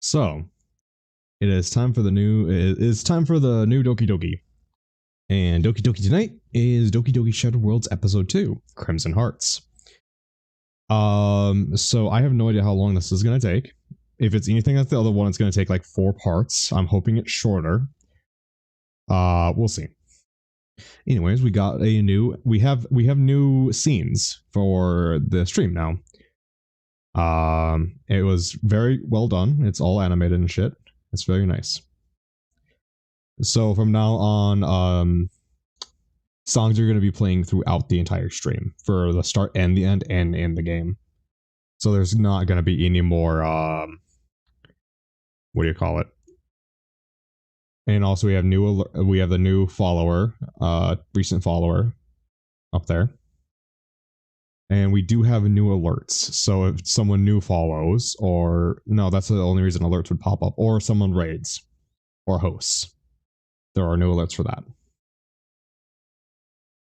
So it is time for the new. It's time for the new Doki Doki, and Doki Doki tonight is Doki Doki Shattered Worlds Episode 2, Crimson Hearts. So I have no idea how long this is gonna take. If it's anything like the other one, it's gonna take like 4 parts. I'm hoping it's shorter. We'll see. Anyways, we got a new. We have new scenes for the stream now. It was very well done. It's all animated and shit. It's very nice. So from now on, songs are going to be playing throughout the entire stream for the start and the end and in the game. So there's not going to be any more, what do you call it? And also we have the new follower, recent follower up there. And we do have new alerts. So if someone new follows, or no, that's the only reason alerts would pop up, or someone raids or hosts, there are new alerts for that.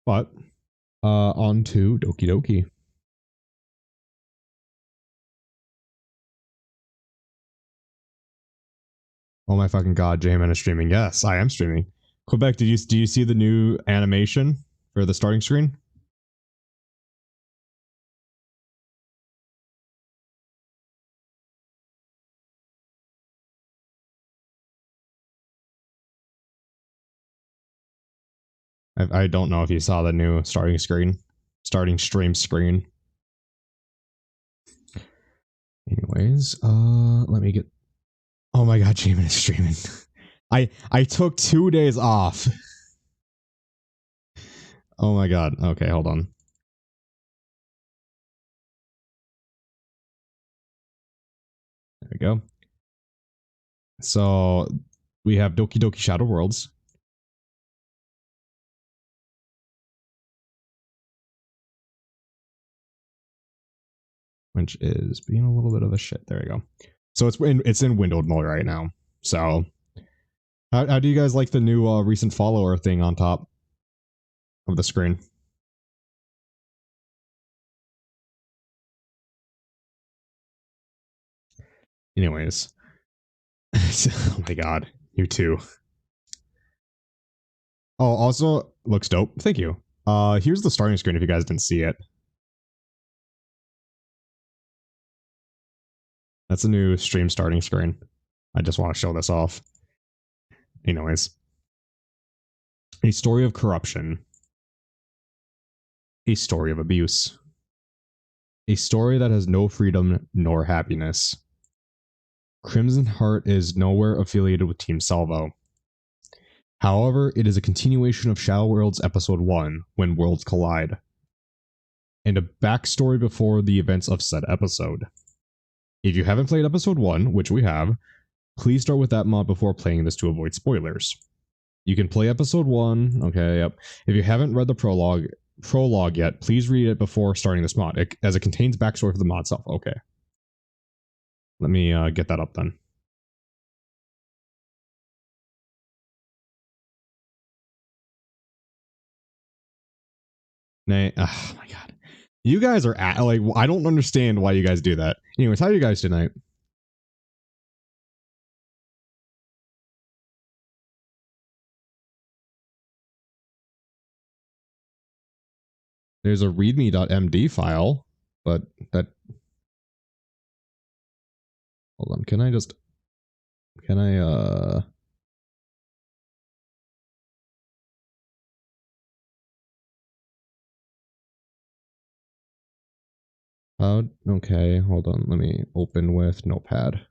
But on to Doki Doki. Oh my fucking god, J-Man is streaming. Yes, I am streaming. Quebec, do you see the new animation for the starting screen? I don't know if you saw the new starting stream screen. Anyways, let me get. Oh my god, J-Man is streaming. I took 2 days off. Oh my god. Okay, hold on. There we go. So we have Doki Doki Shattered Worlds. Which is being a little bit of a shit. There we go. So it's in windowed mode right now. So how do you guys like the new recent follower thing on top of the screen? Anyways. Oh my god. You too. Oh, also looks dope. Thank you. Here's the starting screen if you guys didn't see it. That's a new stream starting screen. I just want to show this off. Anyways. A story of corruption. A story of abuse. A story that has no freedom nor happiness. Crimson Heart is nowhere affiliated with Team Salvo. However, it is a continuation of Shadow Worlds Episode 1, When Worlds Collide, and a backstory before the events of said episode. If you haven't played Episode 1, which we have, please start with that mod before playing this to avoid spoilers. You can play Episode 1, okay, yep. If you haven't read the prologue yet, please read it before starting this mod, as it contains backstory for the mod itself. Okay. Let me get that up then. Nay, oh my god. You guys are like, I don't understand why you guys do that. Anyways, how are you guys tonight? There's a readme.md file, but that. Hold on, can I? Okay, hold on, let me open with Notepad.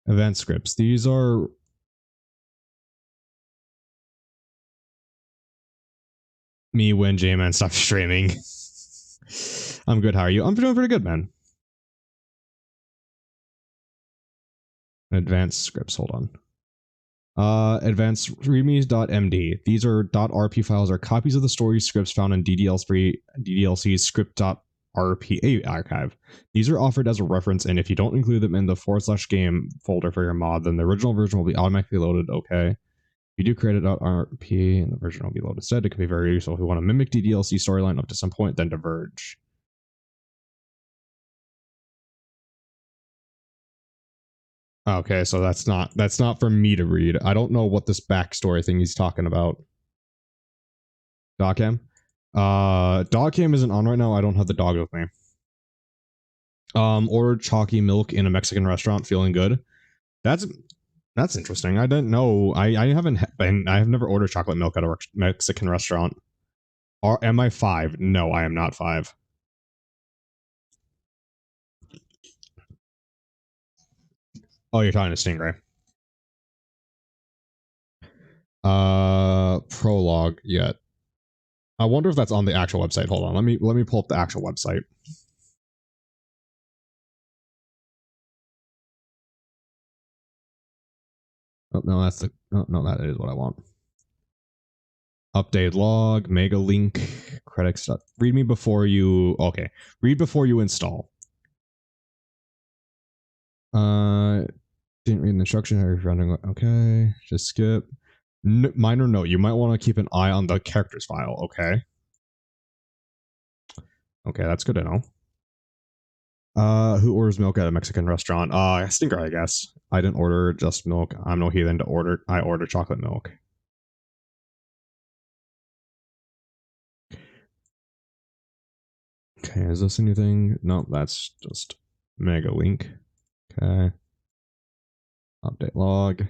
Event scripts. These are me when J-Man stopped streaming. I'm good, how are you? I'm doing pretty good, man. Advanced scripts, hold on. Advanced readmes.md. These are .rp files are copies of the story scripts found in DDLC's script.rpa archive. These are offered as a reference, and if you don't include them in the /game folder for your mod, then the original version will be automatically loaded. Okay. If you do create a .rp and the version will be loaded instead, it can be very useful if you want to mimic DDLC storyline up to some point, then diverge. Okay, so that's not for me to read. I don't know what this backstory thing he's talking about. Dogcam? Dogcam isn't on right now. I don't have the dog with me. Ordered chalky milk in a Mexican restaurant, feeling good. That's that's interesting. I didn't know. I haven't been. I have never ordered chocolate milk at a Mexican restaurant. Am I 5? No, I am not 5. Oh, you're talking to Stingray. Prologue yet. I wonder if that's on the actual website. Hold on. Let me pull up the actual website. Oh no, that's the. Oh no, that is what I want. Update log, mega link, credit stuff. Read me before you. Okay, read before you install. Didn't read the instruction. How you're running? Okay, just skip. Minor note: you might want to keep an eye on the characters file. Okay. Okay, that's good to know. Who orders milk at a Mexican restaurant? Stinker, I guess. I didn't order just milk. I'm no heathen to order. I ordered chocolate milk. Okay, is this anything? No, that's just mega link. Okay. Update log.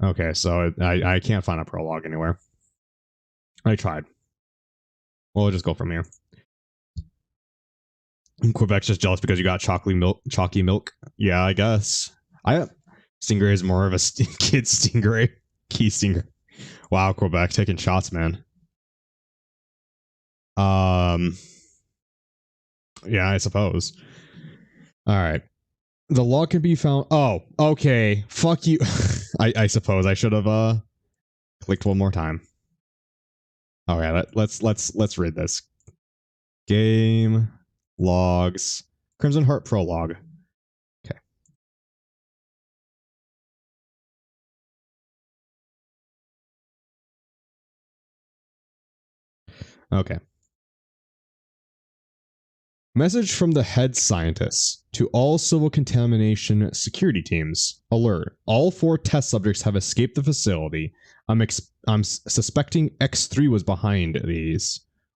Okay, so I can't find a prologue anywhere. I tried. We'll just go from here. Quebec's just jealous because you got chalky milk. Yeah, I guess. Stingray is more of a kid Stingray. Key Stingray. Wow, Quebec taking shots, man. Yeah, I suppose. All right. The log can be found. Oh, okay. Fuck you. I suppose I should have clicked one more time. All right, let's read this. Game logs. Crimson Heart prologue. Okay. Okay. Message from the head scientists to all civil contamination security teams. Alert. All 4 test subjects have escaped the facility. I'm suspecting X3 was behind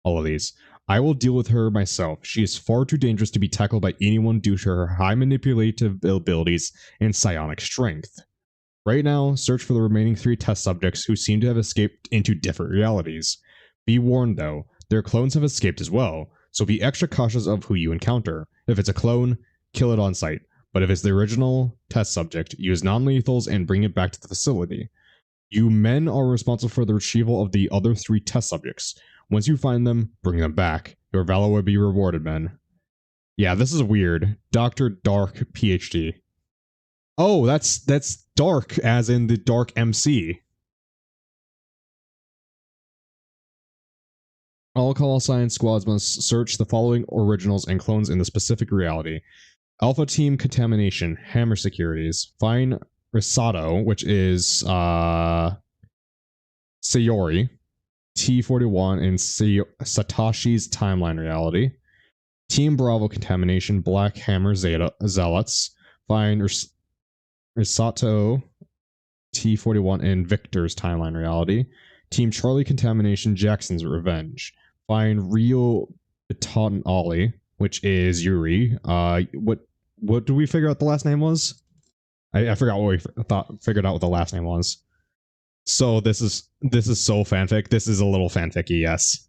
all of these. I will deal with her myself. She is far too dangerous to be tackled by anyone due to her high manipulative abilities and psionic strength. Right now, search for the remaining 3 test subjects who seem to have escaped into different realities. Be warned though, their clones have escaped as well, so be extra cautious of who you encounter. If it's a clone, kill it on sight. But if it's the original test subject, use non-lethals and bring it back to the facility. You men are responsible for the retrieval of the other 3 test subjects. Once you find them, bring them back. Your valor will be rewarded, men. Yeah, this is weird. Dr. Dark, PhD. Oh, that's Dark, as in the Dark MC. All call sign squads must search the following originals and clones in the specific reality. Alpha Team Contamination, Hammer Securities. Find Risato, which is Sayori, T41 in Satoshi's timeline reality. Team Bravo Contamination, Black Hammer Zealots. Find Risato, T41 in Victor's timeline reality. Team Charlie Contamination, Jackson's Revenge. Find Rio Baton Ollie, which is Yuri. What do we figure out the last name was? I forgot what we figured out what the last name was. So this is so fanfic. This is a little fanficky, yes.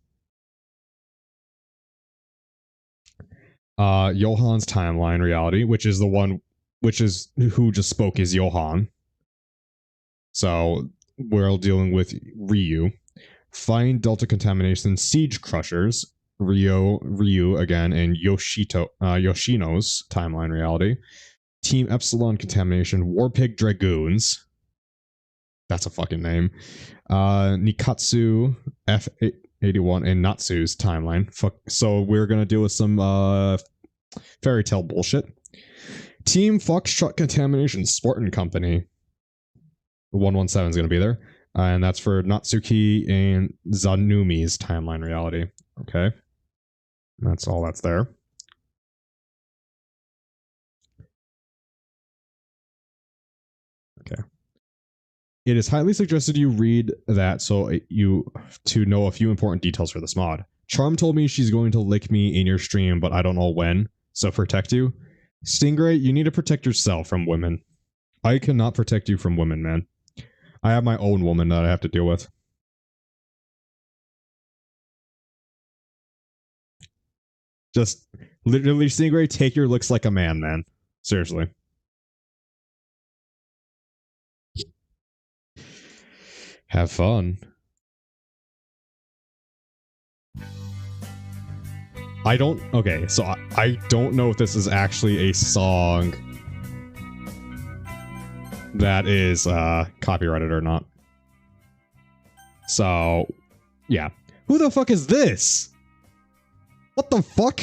Johan's timeline reality, which is the one who just spoke is Johan. So we're dealing with Ryu. Find Delta Contamination Siege Crushers, Ryu again, and Yoshino's timeline reality. Team Epsilon Contamination, Warpig Dragoons. That's a fucking name. Nikatsu, F81, and Natsu's timeline. Fuck. So we're gonna deal with some fairy tale bullshit. Team Foxtrot Contamination, Spartan Company. 117 is gonna be there. And that's for Natsuki and Zanumi's timeline reality. Okay. That's all that's there. Okay. It is highly suggested you read that to know a few important details for this mod. Charm told me she's going to lick me in your stream, but I don't know when, so protect you. Stingray, you need to protect yourself from women. I cannot protect you from women, man. I have my own woman that I have to deal with. Just literally, Stingray, take your looks like a man, man. Seriously. Have fun. I don't... Okay, so I don't know if this is actually a song that is copyrighted or not. So, yeah. Who the fuck is this? What the fuck?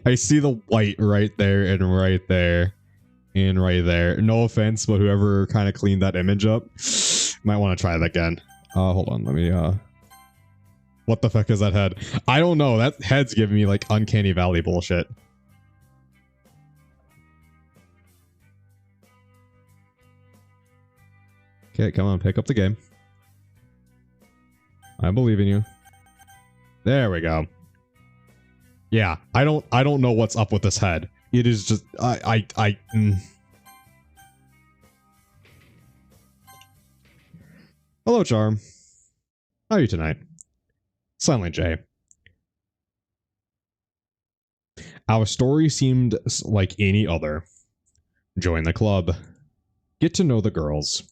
I see the white right there and right there and right there. No offense, but whoever kind of cleaned that image up might want to try that again. Hold on, let me what the fuck is that head? I don't know. That head's giving me like Uncanny Valley bullshit. Okay, come on, pick up the game. I believe in you. There we go. Yeah, I don't know what's up with this head. It is just Hello, Charm. How are you tonight? Silent J. Our story seemed like any other. Join the club. Get to know the girls.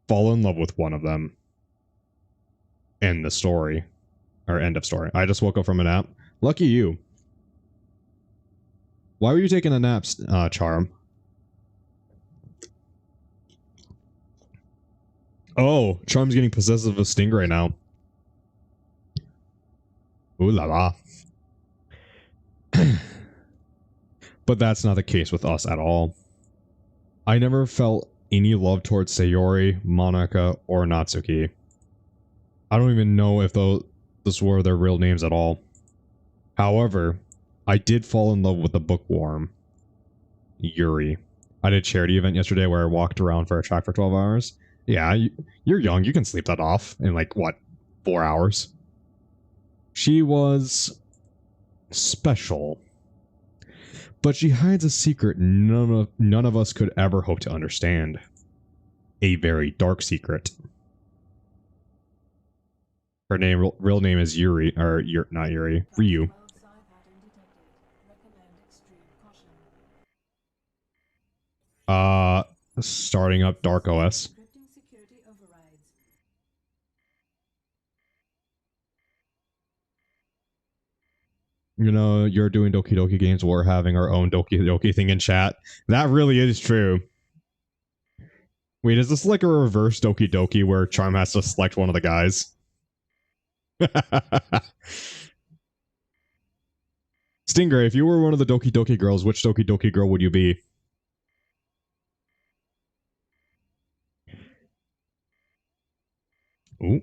Fall in love with one of them. End the story. Or end of story. I just woke up from a nap. Lucky you. Why were you taking a nap, Charm? Oh, Charm's getting possessive of Stingray now. Ooh la la. But that's not the case with us at all. I never felt any love towards Sayori, Monica, or Natsuki. I don't even know if those were their real names at all. However, I did fall in love with the bookworm, Yuri. I did a charity event yesterday where I walked around for a track for 12 hours. Yeah, you're young. You can sleep that off in like, what, 4 hours? She was special. But she hides a secret none of us could ever hope to understand. A very dark secret. Her real name is Yuri, or not Yuri, Ryu. Starting up Dark OS. You know, you're doing Doki Doki games, we're having our own Doki Doki thing in chat. That really is true. Wait, is this like a reverse Doki Doki where Charm has to select one of the guys? Stinger, if you were one of the Doki Doki girls, which Doki Doki girl would you be? Ooh.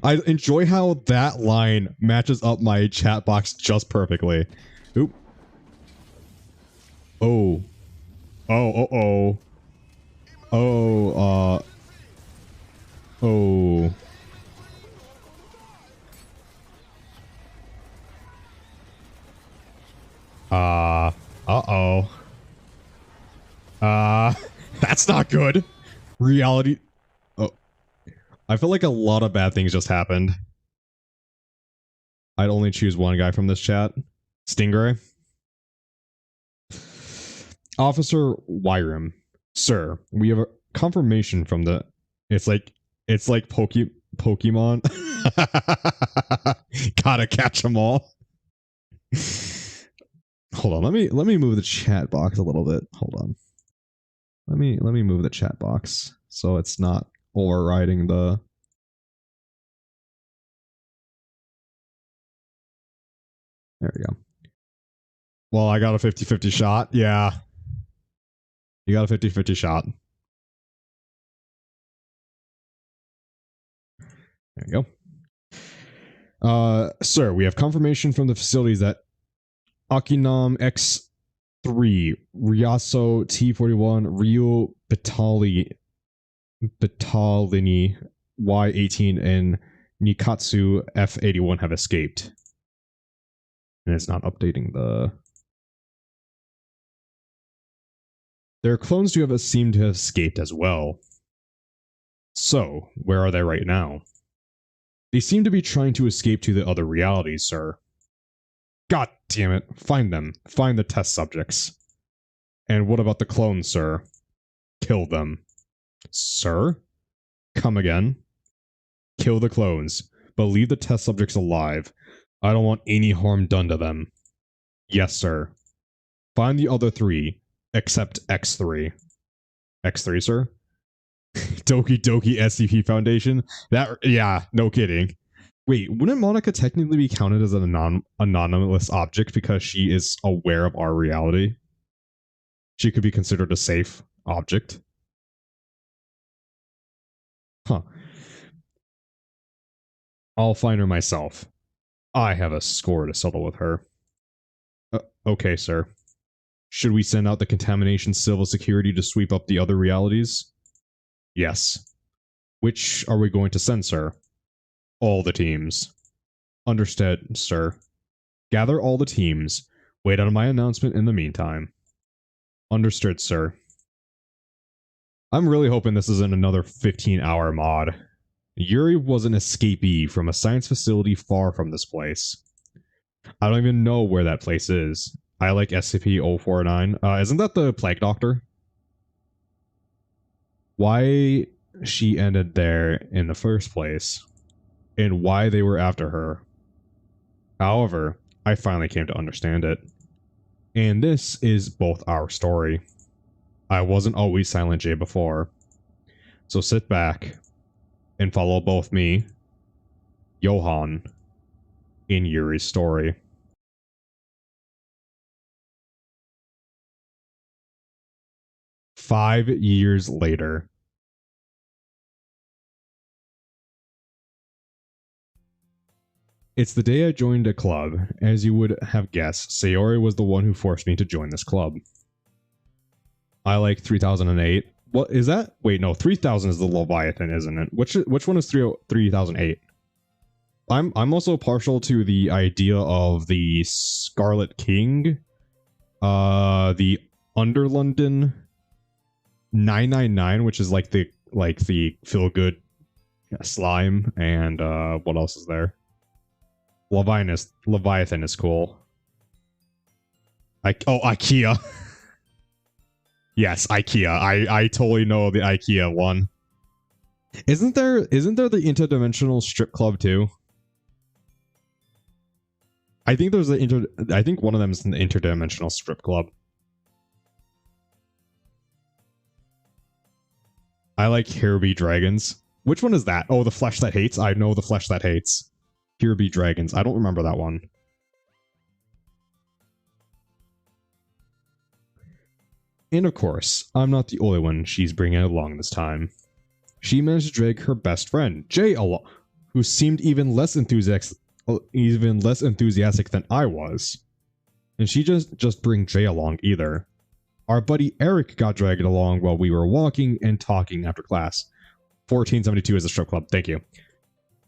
I enjoy how that line matches up my chat box just perfectly. Oop. Oh. Oh. Oh, oh. Uh-oh. That's not good. Reality. Oh. I feel like a lot of bad things just happened. I'd only choose one guy from this chat. Stingray. Officer Wyram. Sir, we have a confirmation from the... It's like Pokemon. Gotta catch them all. Hold on, let me move the chat box a little bit. Hold on. Let me move the chat box so it's not overriding the... There we go. Well, I got a 50-50 shot. Yeah. You got a 50-50 shot. There you go. Sir, we have confirmation from the facilities that Akinam X3, Ryaso T41, Ryu Batalini Y18, and Nikatsu F81 have escaped. And it's not updating the... Their clones do have seem to have escaped as well. So, where are they right now? They seem to be trying to escape to the other realities, sir. God damn it. Find them. Find the test subjects. And what about the clones, sir? Kill them. Sir? Come again. Kill the clones, but leave the test subjects alive. I don't want any harm done to them. Yes, sir. Find the other three, except X3. X3, sir? Doki Doki SCP Foundation? Yeah, no kidding. Wait, wouldn't Monica technically be counted as an anonymous object because she is aware of our reality? She could be considered a safe object. Huh. I'll find her myself. I have a score to settle with her. Okay, sir. Should we send out the contamination civil security to sweep up the other realities? Yes. Which are we going to send, sir? All the teams. Understood, sir. Gather all the teams. Wait on my announcement in the meantime. Understood, sir. I'm really hoping this isn't another 15-hour mod. Yuri was an escapee from a science facility far from this place. I don't even know where that place is. I like SCP-049. Isn't that the Plague Doctor? Why she ended there in the first place, and why they were after her. However, I finally came to understand it. And this is both our story. I wasn't always Silent J before. So sit back and follow both me, Johan, in Yuri's story. Five years later. It's the day I joined a club. As you would have guessed, Sayori was the one who forced me to join this club. I like 3008. What is that? Wait, no, 3000 is the Leviathan, isn't it? Which one is 3008? I'm also partial to the idea of the Scarlet King, the Under London 999, which is like the feel good slime, and what else is there? Leviathan is cool. IKEA. Yes, IKEA. I totally know the IKEA one. Isn't there the interdimensional strip club too? I think there's I think one of them is an interdimensional strip club. I like Here Be Dragons. Which one is that? Oh, the Flesh That Hates? I know the Flesh That Hates. Here Be Dragons. I don't remember that one. And of course, I'm not the only one she's bringing along this time. She managed to drag her best friend, Jay, along, who seemed even less enthusiastic than I was. And she just bring Jay along either. Our buddy Eric got dragged along while we were walking and talking after class. 1472 is a strip club, thank you.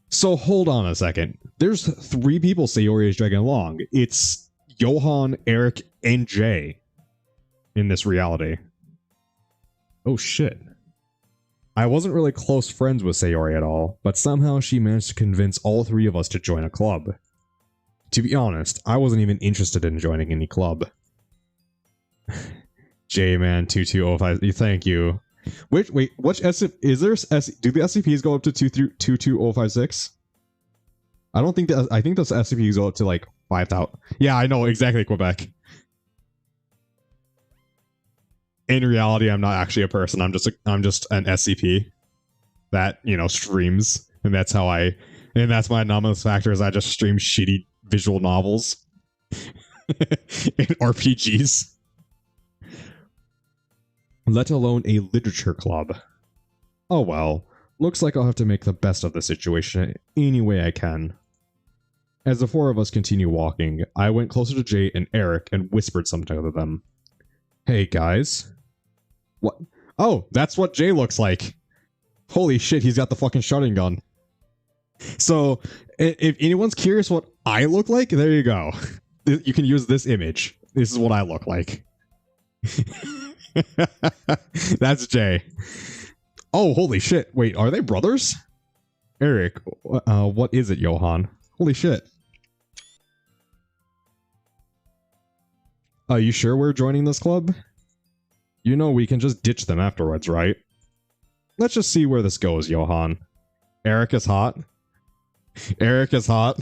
So hold on a second. There's 3 people Sayori is dragging along. It's Johan, Eric, and Jay in this reality. Oh shit. I wasn't really close friends with Sayori at all, but somehow she managed to convince all 3 of us to join a club. To be honest, I wasn't even interested in joining any club. J-Man2205, thank you. Wait, which is there do the SCPs go up to 22056? I don't think that, I think those SCPs go up to like 5,000. Yeah, I know, exactly, Quebec. In reality, I'm not actually a person. I'm just an SCP that, you know, streams, and that's my anomalous factor is I just stream shitty visual novels and RPGs. Let alone a literature club. Oh well, Looks like I'll have to make the best of the situation any way I can. As the four of us continue walking, I went closer to Jay and Eric and whispered something to them. Hey guys. What? Oh, that's what Jay looks like. Holy shit, he's got the fucking shotgun gun. So, if anyone's curious what I look like, there you go. You can use this image. This is what I look like. That's Jay. Oh, holy shit. Wait, are they brothers? Eric, what is it, Johan? Holy shit. Are you sure we're joining this club? You know we can just ditch them afterwards, right? Let's just see where this goes, Johan. Eric is hot. Eric is hot.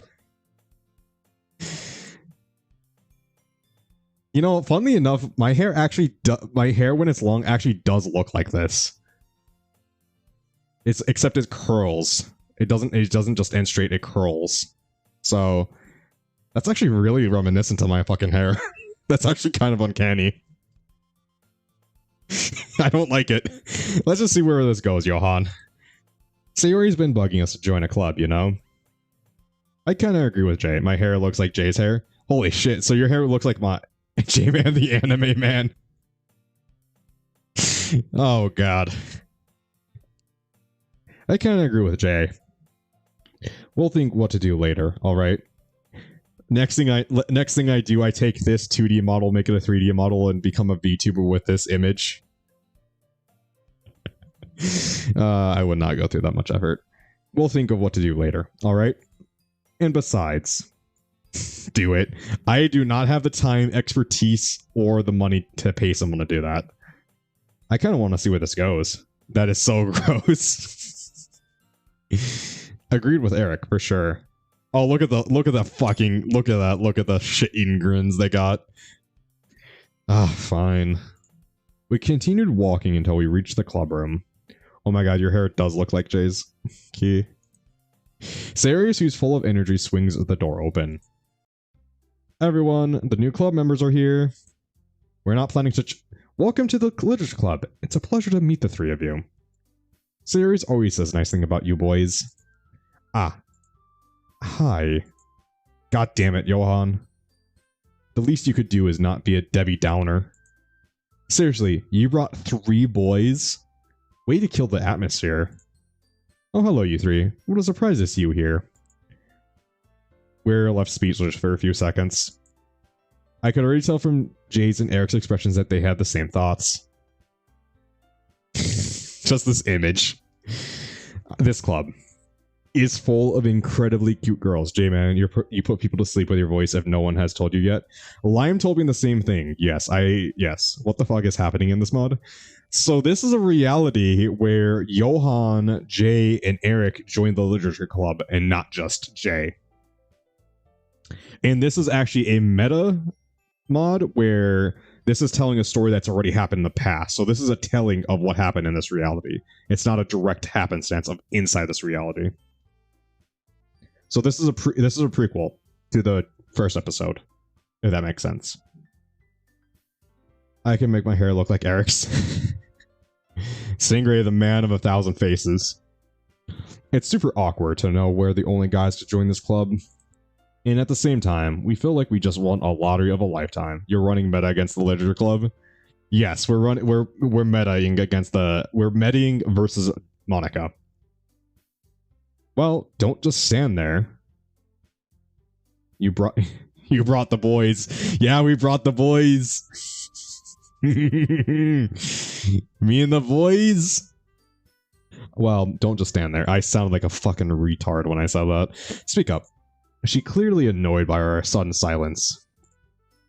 You know, funnily enough, my hair when it's long actually does look like this. Except it curls. It doesn't just end straight, it curls. So that's actually really reminiscent of my fucking hair. That's actually kind of uncanny. I don't like it. Let's just see where this goes, Johan. Sayori's been bugging us to join a club, you know? I kind of agree with Jay. My hair looks like Jay's hair. Holy shit, so your hair looks like my J-Man the anime man. Oh god. I kind of agree with Jay. We'll think what to do later, alright? Next thing I do, I take this 2D model, make it a 3D model, and become a VTuber with this image. I would not go through that much effort. We'll think of what to do later, alright? And besides, do it. I do not have the time, expertise, or the money to pay someone to do that. I kind of want to see where this goes. That is so gross. Agreed with Eric, for sure. Oh, look at the shit-eating grins they got. Ah, fine. We continued walking until we reached the club room. Oh my god, your hair does look like Jay's. Key. Sarius, who's full of energy, swings the door open. Everyone, the new club members are here. We're not planning to... Welcome to the Literature Club. It's a pleasure to meet the three of you. Sarius always says nice thing about you boys. Ah. Hi. God damn it, Johan. The least you could do is not be a Debbie Downer. Seriously, you brought 3 boys? Way to kill the atmosphere. Oh, hello, you 3. What a surprise to see you here. We're left speechless for a few seconds. I could already tell from Jay's and Eric's expressions that they had the same thoughts. Just this image. This club is full of incredibly cute girls. J-Man, you put people to sleep with your voice if no one has told you yet. Lime told me the same thing. Yes. What the fuck is happening in this mod? So this is a reality where Johan, Jay, and Eric joined the Literature Club and not just Jay. And this is actually a meta mod where this is telling a story that's already happened in the past. So this is a telling of what happened in this reality. It's not a direct happenstance of inside this reality. So this is a prequel to the first episode, if that makes sense. I can make my hair look like Eric's. Stingray, the man of 1,000 faces. It's super awkward to know we're the only guys to join this club. And at the same time, we feel like we just won a lottery of a lifetime. You're running meta against the Literature Club? Yes, we're metaing versus Monica. Well, don't just stand there. You brought the boys. Yeah, we brought the boys. Me and the boys. Well, don't just stand there. I sounded like a fucking retard when I said that. Speak up. She clearly annoyed by our sudden silence.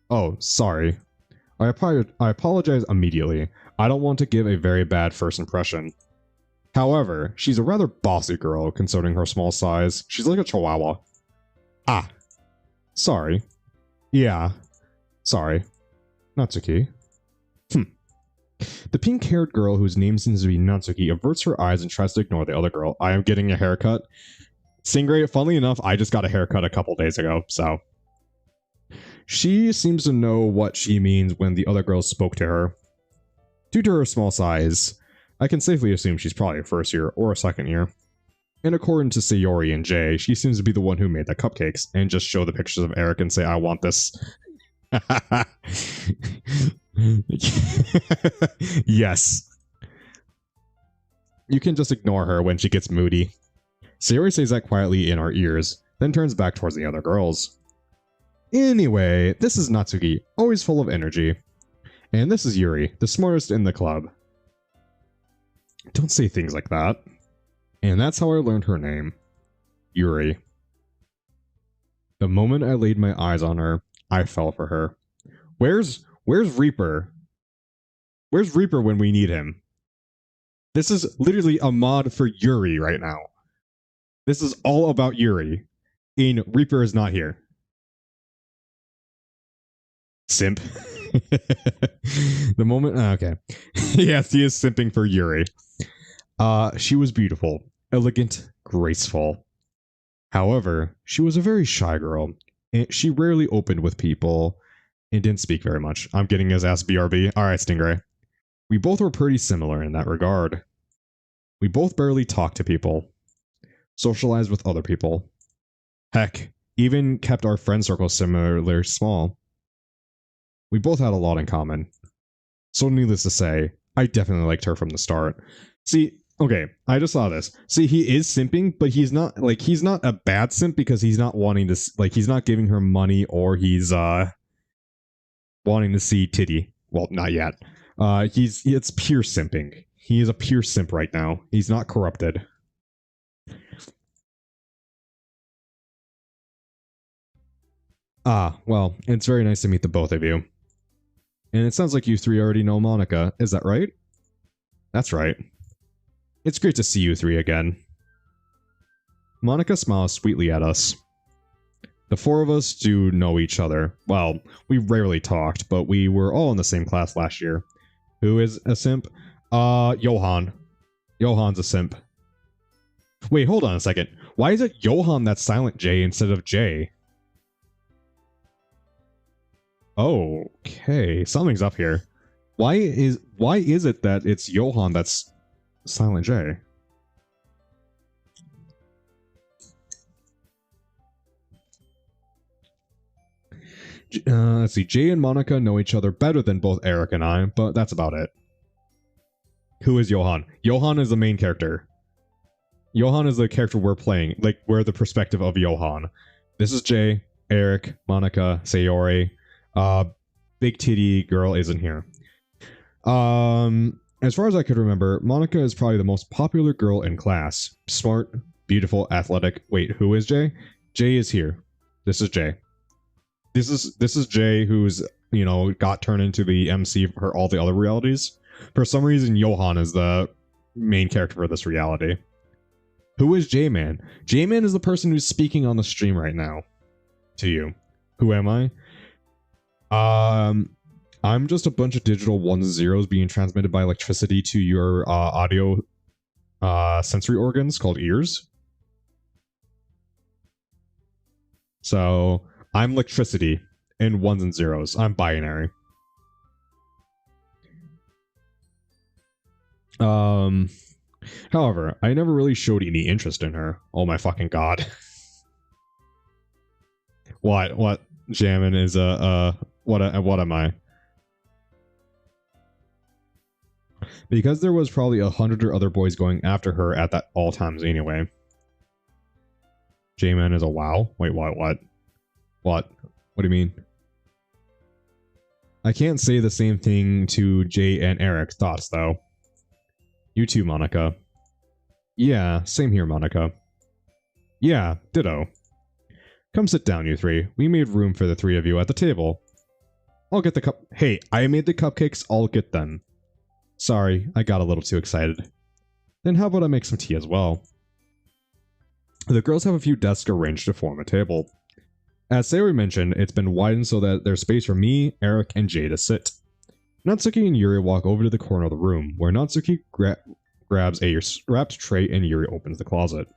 Oh, sorry. I apologize immediately. I don't want to give a very bad first impression. However, she's a rather bossy girl considering her small size. She's like a chihuahua. Ah. Sorry. Yeah. Sorry. Natsuki. The pink-haired girl whose name seems to be Natsuki averts her eyes and tries to ignore the other girl. I am getting a haircut. Stingray, funnily enough, I just got a haircut a couple days ago, so... She seems to know what she means when the other girls spoke to her. Due to her small size, I can safely assume she's probably a first year or a second year. And according to Sayori and Jay, she seems to be the one who made the cupcakes and just show the pictures of Eric and say, I want this. Yes. You can just ignore her when she gets moody. Sayori says that quietly in our ears, then turns back towards the other girls. Anyway, this is Natsuki, always full of energy. And this is Yuri, the smartest in the club. Don't say things like that. And that's how I learned her name. Yuri. The moment I laid my eyes on her, I fell for her. Where's Reaper? Where's Reaper when we need him? This is literally a mod for Yuri right now. This is all about Yuri. And Reaper is not here. Simp. The moment... okay. Yes, he is simping for Yuri. She was beautiful, elegant, graceful. However, she was a very shy girl, and she rarely opened with people and didn't speak very much. I'm getting his ass BRB. Alright, Stingray. We both were pretty similar in that regard. We both barely talked to people, socialized with other people. Heck, even kept our friend circle similarly small. We both had a lot in common. So needless to say, I definitely liked her from the start. See, okay, I just saw this. See, he is simping, but he's not a bad simp because he's not wanting to, he's not giving her money or he's, wanting to see titty. Well, not yet. It's pure simping. He is a pure simp right now. He's not corrupted. Ah, well, it's very nice to meet the both of you. And it sounds like you three already know Monica, is that right? That's right. It's great to see you three again. Monica smiles sweetly at us. The four of us do know each other. Well, we rarely talked, but we were all in the same class last year. Who is a simp? Johan. Johan's a simp. Wait, hold on a second. Why is it Johan that's silent J instead of J? Okay, something's up here. Why is it that it's Johan that's silent J? Let's see. Jay and Monica know each other better than both Eric and I, but that's about it. Who is Johan? Johan is the main character. Johan is the character we're playing. Like, we're the perspective of Johan. This is Jay, Eric, Monica, Sayori. Big titty girl isn't here. As far as I could remember, Monica is probably the most popular girl in class. Smart, beautiful, athletic. Wait, who is Jay? Jay is here. This is Jay. This is Jay, who's, you know, got turned into the MC for all the other realities. For some reason, Johan is the main character for this reality. Who is J-Man? J-Man is the person who's speaking on the stream right now. To you. Who am I? I'm just a bunch of digital ones and zeros being transmitted by electricity to your audio sensory organs called ears. So I'm electricity in ones and zeros. I'm binary. However, I never really showed any interest in her. Oh my fucking god. What? Jammin is what am I? Because there was probably 100 other boys going after her at that all times anyway. J-Man is a wow? Wait, what? What do you mean? I can't say the same thing to Jay and Eric. Thoughts, though. You too, Monica. Yeah, same here, Monica. Yeah, ditto. Come sit down, you three. We made room for the three of you at the table. I'll get the cup. Hey, I made the cupcakes. I'll get them. Sorry, I got a little too excited. Then how about I make some tea as well? The girls have a few desks arranged to form a table. As Sayori mentioned, it's been widened so that there's space for me, Eric, and Jay to sit. Natsuki and Yuri walk over to the corner of the room, where Natsuki grabs a wrapped tray and Yuri opens the closet.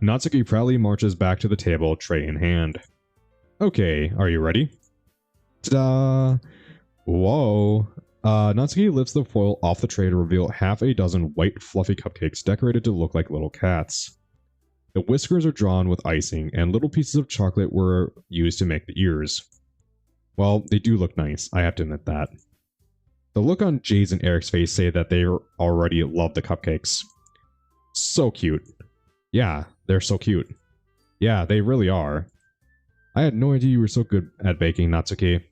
Natsuki proudly marches back to the table, tray in hand. Okay, are you ready? Ta-da! Whoa. Natsuki lifts the foil off the tray to reveal half a dozen white, fluffy cupcakes decorated to look like little cats. The whiskers are drawn with icing, and little pieces of chocolate were used to make the ears. Well, they do look nice, I have to admit that. The look on Jay's and Eric's face say that they already love the cupcakes. So cute. Yeah, they're so cute. Yeah, they really are. I had no idea you were so good at baking, Natsuki.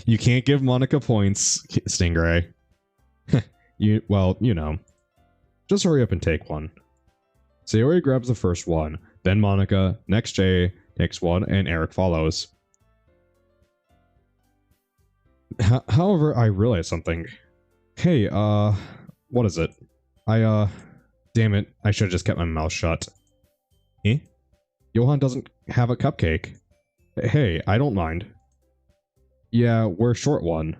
You can't give Monica points, Stingray. Well, you know. Just hurry up and take one. Sayori grabs the first one, then Monica, next Jay takes one, and Eric follows. However, I realized something. Hey, what is it? Damn it, I should have just kept my mouth shut. Eh? Johan doesn't have a cupcake. Hey, I don't mind. Yeah, we're short one.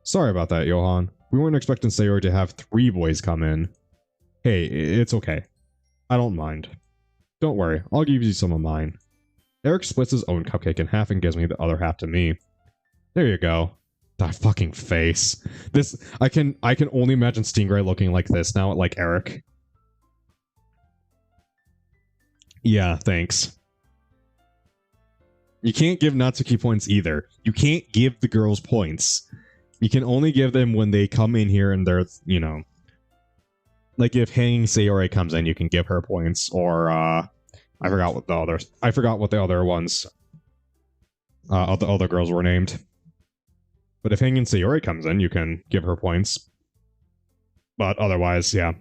Sorry about that, Johan. We weren't expecting Sayori to have 3 boys come in. Hey, it's okay. I don't mind. Don't worry, I'll give you some of mine. Eric splits his own cupcake in half and gives me the other half to me. There you go. That fucking face. This, I can only imagine Stingray looking like this now, like Eric. Yeah, thanks. You can't give Natsuki points either. You can't give the girls points. You can only give them when they come in here and they're, you know... Like if Hanging Sayori comes in, you can give her points, or, I forgot what the other ones, the other girls were named. But if Hanging Sayori comes in, you can give her points. But otherwise, yeah.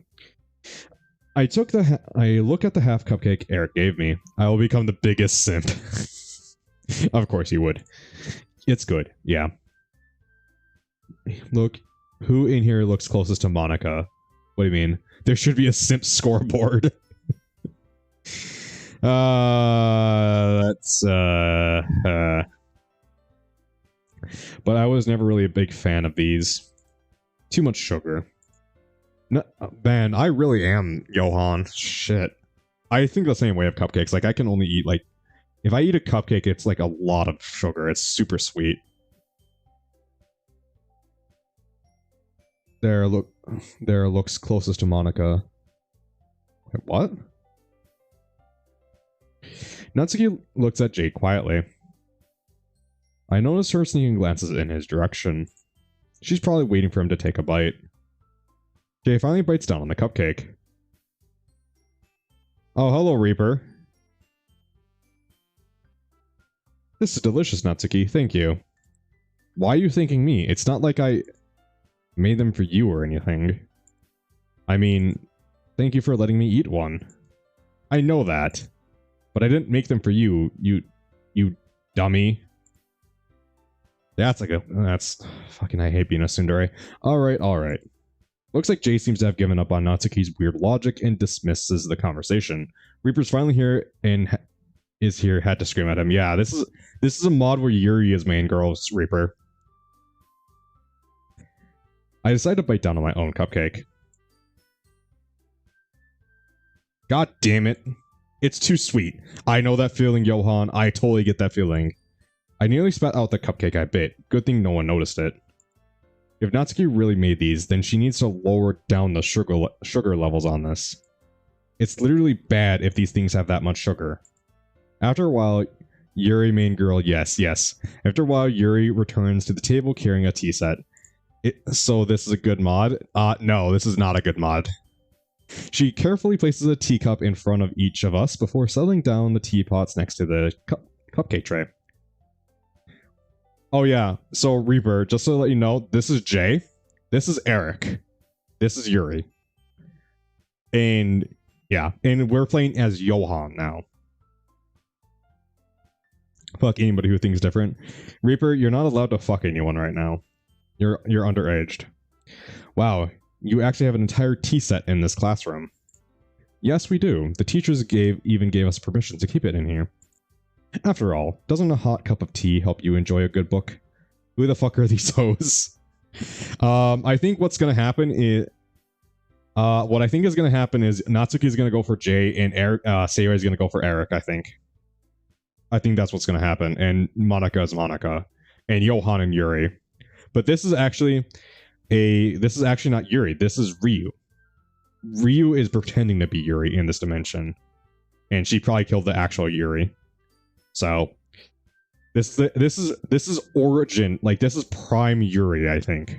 I look at the half cupcake Eric gave me. I will become the biggest simp. Of course you would. It's good, yeah. Look, who in here looks closest to Monica? What do you mean? There should be a simp scoreboard. That's But I was never really a big fan of these. Too much sugar. No, man, I really am Johan. Shit. I think the same way of cupcakes. Like, I can only eat, like... If I eat a cupcake, it's like a lot of sugar. It's super sweet. There looks closest to Monica. Wait, what? Natsuki looks at Jade quietly. I notice her sneaking glances in his direction. She's probably waiting for him to take a bite. Jay finally bites down on the cupcake. Oh, hello, Reaper. This is delicious, Natsuki. Thank you. Why are you thanking me? It's not like I made them for you or anything. I mean, thank you for letting me eat one. I know that. But I didn't make them for you, you dummy. That's fucking, I hate being a tsundere. Alright. Looks like Jay seems to have given up on Natsuki's weird logic and dismisses the conversation. Reaper's finally here and had to scream at him. Yeah, this is a mod where Yuri is main girl, Reaper. I decided to bite down on my own cupcake. God damn it. It's too sweet. I know that feeling, Johan. I totally get that feeling. I nearly spat out the cupcake I bit. Good thing no one noticed it. If Natsuki really made these, then she needs to lower down the sugar levels on this. It's literally bad if these things have that much sugar. After a while, Yuri main girl, yes. After a while, Yuri returns to the table carrying a tea set. So this is a good mod? No, this is not a good mod. She carefully places a teacup in front of each of us before settling down the teapots next to the cupcake tray. Oh yeah, so Reaper, just to let you know, this is Jay, this is Eric, this is Yuri. And yeah, and we're playing as Johan now. Fuck anybody who thinks different. Reaper, you're not allowed to fuck anyone right now. You're underaged. Wow, you actually have an entire tea set in this classroom. Yes, we do. The teachers even gave us permission to keep it in here. After all, doesn't a hot cup of tea help you enjoy a good book? Who the fuck are these hoes? I think what's gonna happen is... what I think is gonna happen is Natsuki is gonna go for Jay and Eric, Sayori is gonna go for Eric, I think. I think that's what's gonna happen, and Monica is Monica. and Johan and Yuri. But this is actually not Yuri. This is Ryu. Ryu is pretending to be Yuri in this dimension, and she probably killed the actual Yuri. So this is origin, like this is prime Yuri, I think.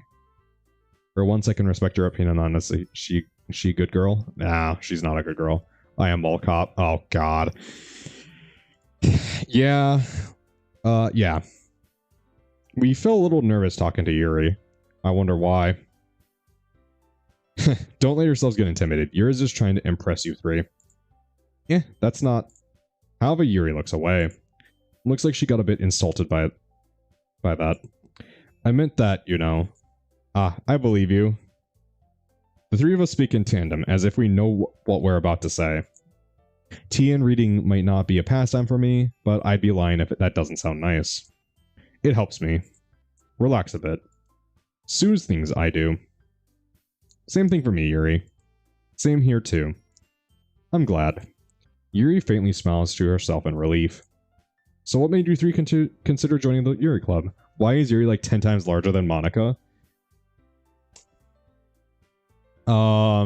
For once, I can respect your opinion on this. She a good girl? Nah, she's not a good girl. I am Mall Cop. Oh God. Yeah. Yeah. We feel a little nervous talking to Yuri. I wonder why. Don't let yourselves get intimidated. Yuri's just trying to impress you three. Yeah, that's not... However, Yuri looks away. Looks like she got a bit insulted by that. I meant that, you know. I believe you. The three of us speak in tandem, as if we know what we're about to say. Tea and reading might not be a pastime for me, but I'd be lying if that doesn't sound nice. It helps me. Relax a bit. Soothes things, I do. Same thing for me, Yuri. Same here, too. I'm glad. Yuri faintly smiles to herself in relief. So what made you three consider joining the Yuri Club? Why is Yuri like 10 times larger than Monica?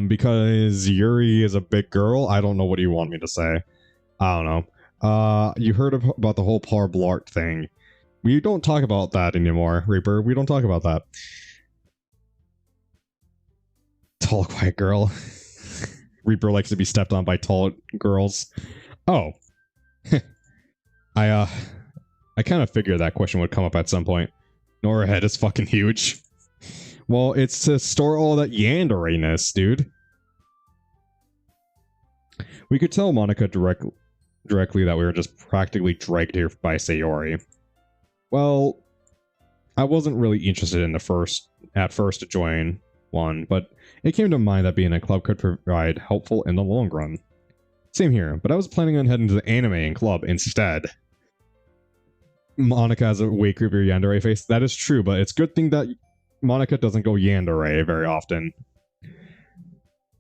Because Yuri is a big girl? I don't know, what do you want me to say? I don't know. You heard about the whole Par Blart thing. We don't talk about that anymore, Reaper. We don't talk about that. Tall, quiet girl. Reaper likes to be stepped on by tall girls. Oh. I kind of figured that question would come up at some point. Nora head is fucking huge. Well, it's to store all that yanderiness, dude. We could tell Monica directly that we were just practically dragged here by Sayori. Well, I wasn't really interested in at first to join one, but it came to mind that being a club could provide helpful in the long run. Same here, but I was planning on heading to the anime club instead. Monica has a way creepier yandere face. That is true, but it's a good thing that Monica doesn't go yandere very often.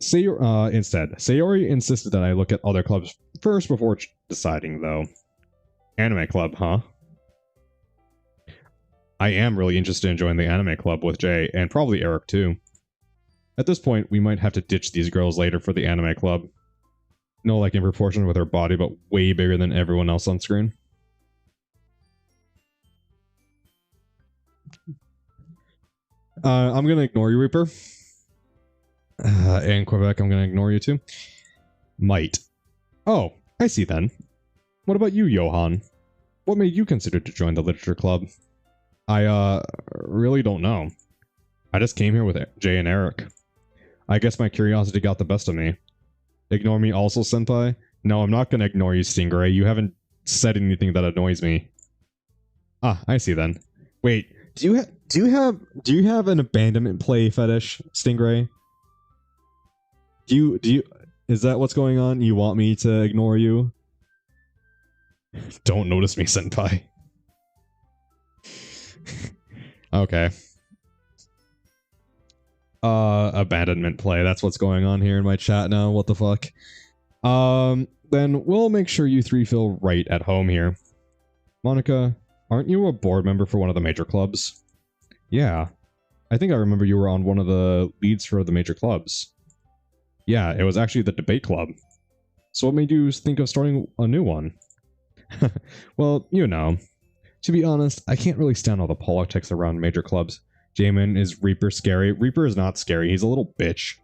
Instead, Sayori insisted that I look at other clubs first before deciding, though. Anime club, huh? I am really interested in joining the anime club with Jay, and probably Eric too. At this point, we might have to ditch these girls later for the anime club. No, like in proportion with her body, but way bigger than everyone else on screen. I'm gonna ignore you, Reaper. And Quebec, I'm gonna ignore you too. Might. Oh, I see then. What about you, Johan? What made you consider to join the literature club? I, really don't know. I just came here with Jay and Eric. I guess my curiosity got the best of me. Ignore me also, Senpai? No, I'm not gonna ignore you, Stingray. You haven't said anything that annoys me. Ah, I see then. Wait, do you have an abandonment play fetish, Stingray? Is that what's going on? You want me to ignore you? Don't notice me, Senpai. Okay. Abandonment play. That's what's going on here in my chat now. What the fuck? Then we'll make sure you three feel right at home here. Monica, aren't you a board member for one of the major clubs? Yeah. I think I remember you were on one of the leads for the major clubs. Yeah, it was actually the debate club. So what made you think of starting a new one? Well, you know. To be honest, I can't really stand all the politics around major clubs. Jamin, is Reaper scary? Reaper is not scary. He's a little bitch.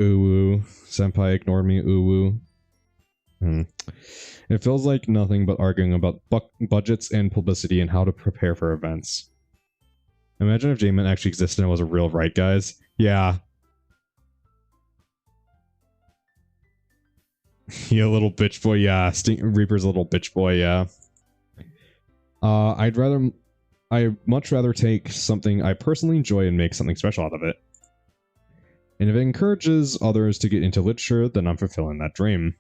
Ooh, Senpai ignored me. Ooh. It feels like nothing but arguing about budgets and publicity and how to prepare for events. Imagine if Jamin actually existed and was a real right, guys. Yeah. You little bitch boy, yeah. Reaper's a little bitch boy, yeah. I'd much rather take something I personally enjoy and make something special out of it. And if it encourages others to get into literature, then I'm fulfilling that dream.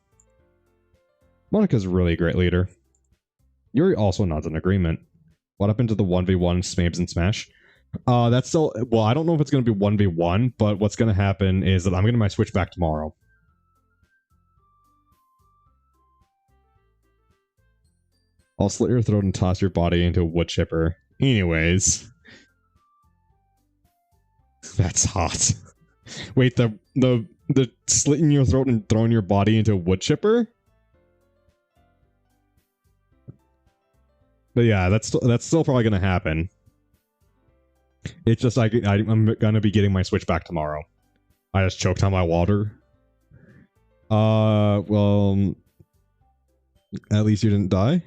Monica's a really great leader. Yuri also nods in agreement. What happened to the 1v1 Smabes and Smash? That's still... Well, I don't know if it's going to be 1v1, but what's going to happen is that I'm getting my Switch back tomorrow. I'll slit your throat and toss your body into a wood chipper. Anyways. That's hot. Wait, the slitting your throat and throwing your body into a wood chipper? But yeah, that's still probably gonna happen. It's just like I'm gonna be getting my Switch back tomorrow. I just choked on my water. Well, at least you didn't die.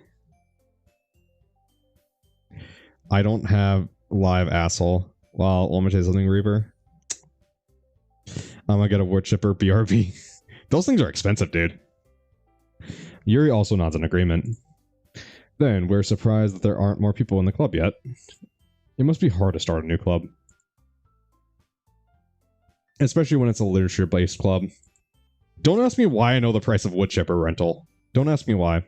I don't have live asshole. Well, let me tell you something, Reaper. I'm gonna get a wood chipper BRB. Those things are expensive, dude. Yuri also nods in agreement. Then we're surprised that there aren't more people in the club yet. It must be hard to start a new club. Especially when it's a literature-based club. Don't ask me why I know the price of wood chipper rental. Don't ask me why.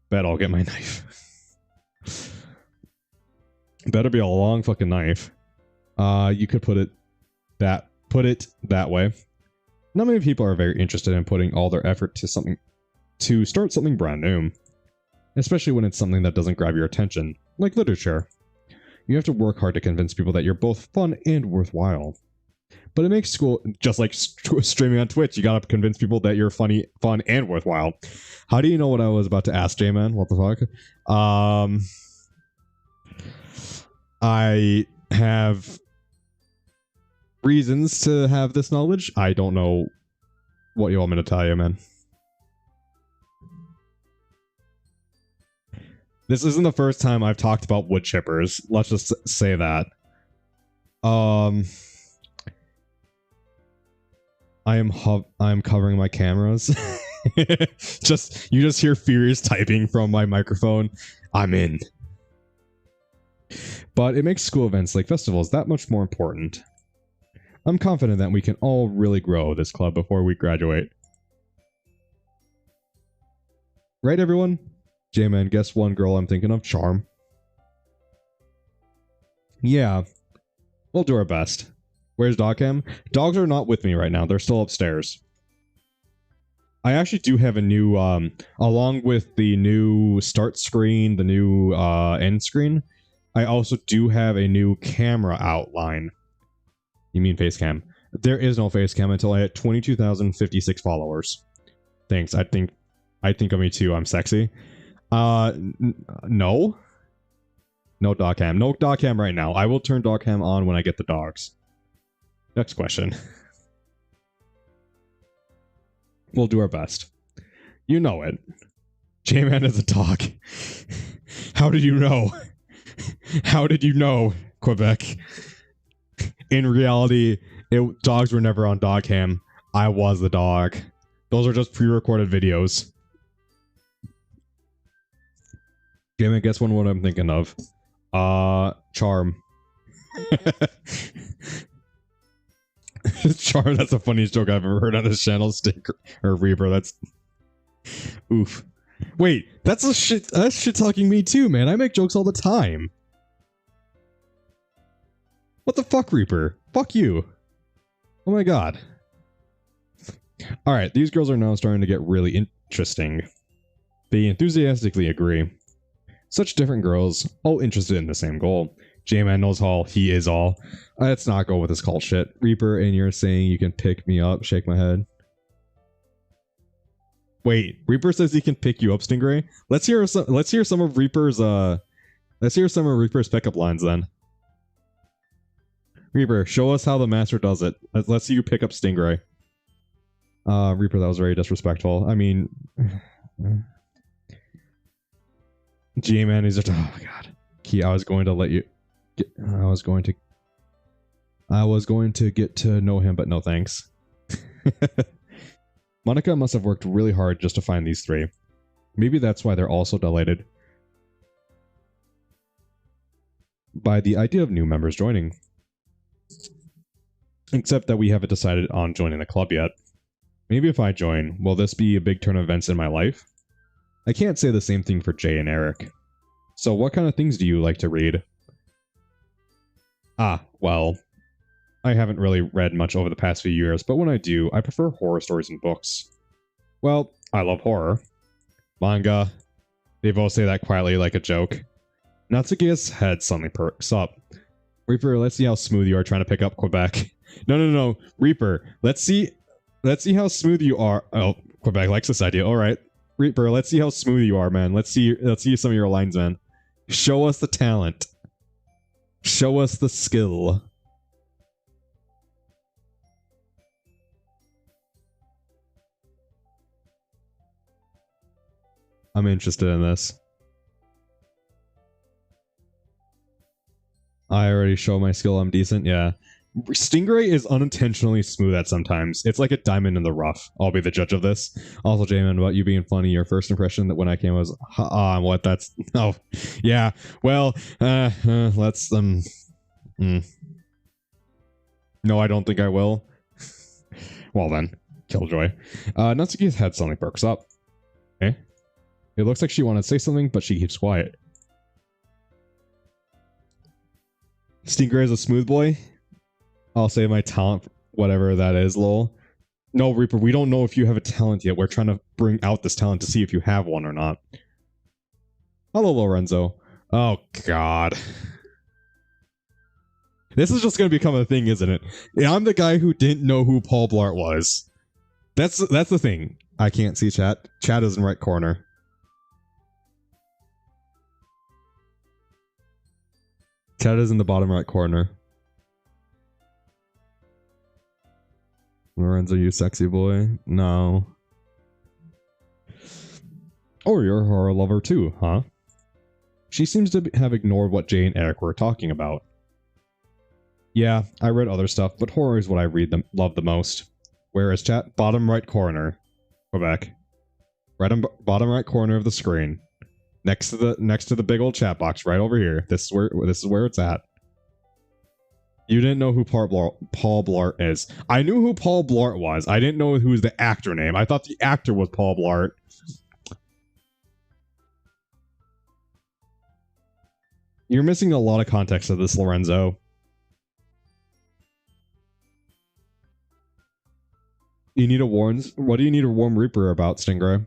Bet I'll get my knife. Better be a long fucking knife. You could put it that way. Not many people are very interested in putting all their effort to start something brand new. Especially when it's something that doesn't grab your attention, like literature. You have to work hard to convince people that you're both fun and worthwhile. But it makes school, just like streaming on Twitch, you gotta convince people that you're funny, fun, and worthwhile. How do you know what I was about to ask, J-Man? What the fuck? I have reasons to have this knowledge. I don't know what you want me to tell you, man. This isn't the first time I've talked about wood chippers. Let's just say that. I'm covering my cameras. You just hear furious typing from my microphone. I'm in. But it makes school events like festivals that much more important. I'm confident that we can all really grow this club before we graduate. Right, everyone? J-Man, guess one girl I'm thinking of? Charm. Yeah. We'll do our best. Where's Dogcam? Dogs are not with me right now. They're still upstairs. I actually do have a new, along with the new start screen, the new end screen, I also do have a new camera outline. You mean face cam? There is no face cam until I hit 22,056 followers. Thanks. I think of me too. I'm sexy. No. No dog cam. No dog cam right now. I will turn dog cam on when I get the dogs. Next question. We'll do our best. You know it. J-Man is a dog. How did you know? How did you know, Quebec? In reality, dogs were never on dog cam. I was the dog. Those are just pre-recorded videos. J-Man, guess what I'm thinking of. Charm. Charm, that's the funniest joke I've ever heard on this channel. Stick or Reaper, that's... Oof. Wait, that's shit talking me too, man. I make jokes all the time. What the fuck, Reaper? Fuck you. Oh my god. Alright, these girls are now starting to get really interesting. They enthusiastically agree. Such different girls, all interested in the same goal. J-Man knows all, he is all. Let's not go with this cult shit. Reaper, and you're saying you can pick me up? Shake my head. Wait, Reaper says he can pick you up, Stingray? Let's hear some of Reaper's pickup lines then. Reaper, show us how the master does it. Let's see you pick up Stingray. Reaper, that was very disrespectful. I mean... G-Man is just... Oh my god. Key, I was going to let you... I was going to get to know him, but no thanks. Monica must have worked really hard just to find these three. Maybe that's why they're all so delighted by the idea of new members joining. Except that we haven't decided on joining the club yet. Maybe if I join, will this be a big turn of events in my life? I can't say the same thing for Jay and Eric. So what kind of things do you like to read? Well, I haven't really read much over the past few years, but when I do, I prefer horror stories and books. Well, I love horror. Manga They both say that quietly like a joke. Natsuki's head suddenly perks up. Reaper, let's see how smooth you are trying to pick up Quebec. No. Reaper, let's see how smooth you are. Oh, Quebec likes this idea. All right. Reaper, let's see how smooth you are, man. Let's see some of your lines, man. Show us the talent. Show us the skill. I'm interested in this. I already show my skill. I'm decent. Yeah. Stingray is unintentionally smooth at sometimes. It's like a diamond in the rough. I'll be the judge of this. Also, J-Man, about you being funny, your first impression that when I came was, what? That's, oh, yeah. Well, let's, No, I don't think I will. Well then, Killjoy. Natsuki's head suddenly perks up. Okay. It looks like she wanted to say something, but she keeps quiet. Stingray is a smooth boy. I'll say my talent, whatever that is, lol. No, Reaper, we don't know if you have a talent yet. We're trying to bring out this talent to see if you have one or not. Hello, Lorenzo. Oh, God. This is just going to become a thing, isn't it? I'm the guy who didn't know who Paul Blart was. That's the thing. I can't see chat. Chat is in right corner. Chat is in the bottom right corner. Lorenzo, you sexy boy? No. Oh, you're a horror lover too, huh? She seems to have ignored what Jay and Eric were talking about. Yeah, I read other stuff, but horror is what I love the most. Where is chat? Bottom right corner. Go back. Bottom right corner of the screen. Next to the big old chat box right over here. This is where it's at. You didn't know who Paul Blart is. I knew who Paul Blart was. I didn't know who was the actor name. I thought the actor was Paul Blart. You're missing a lot of context of this, Lorenzo. You need a what do you need a warm Reaper about, Stingray?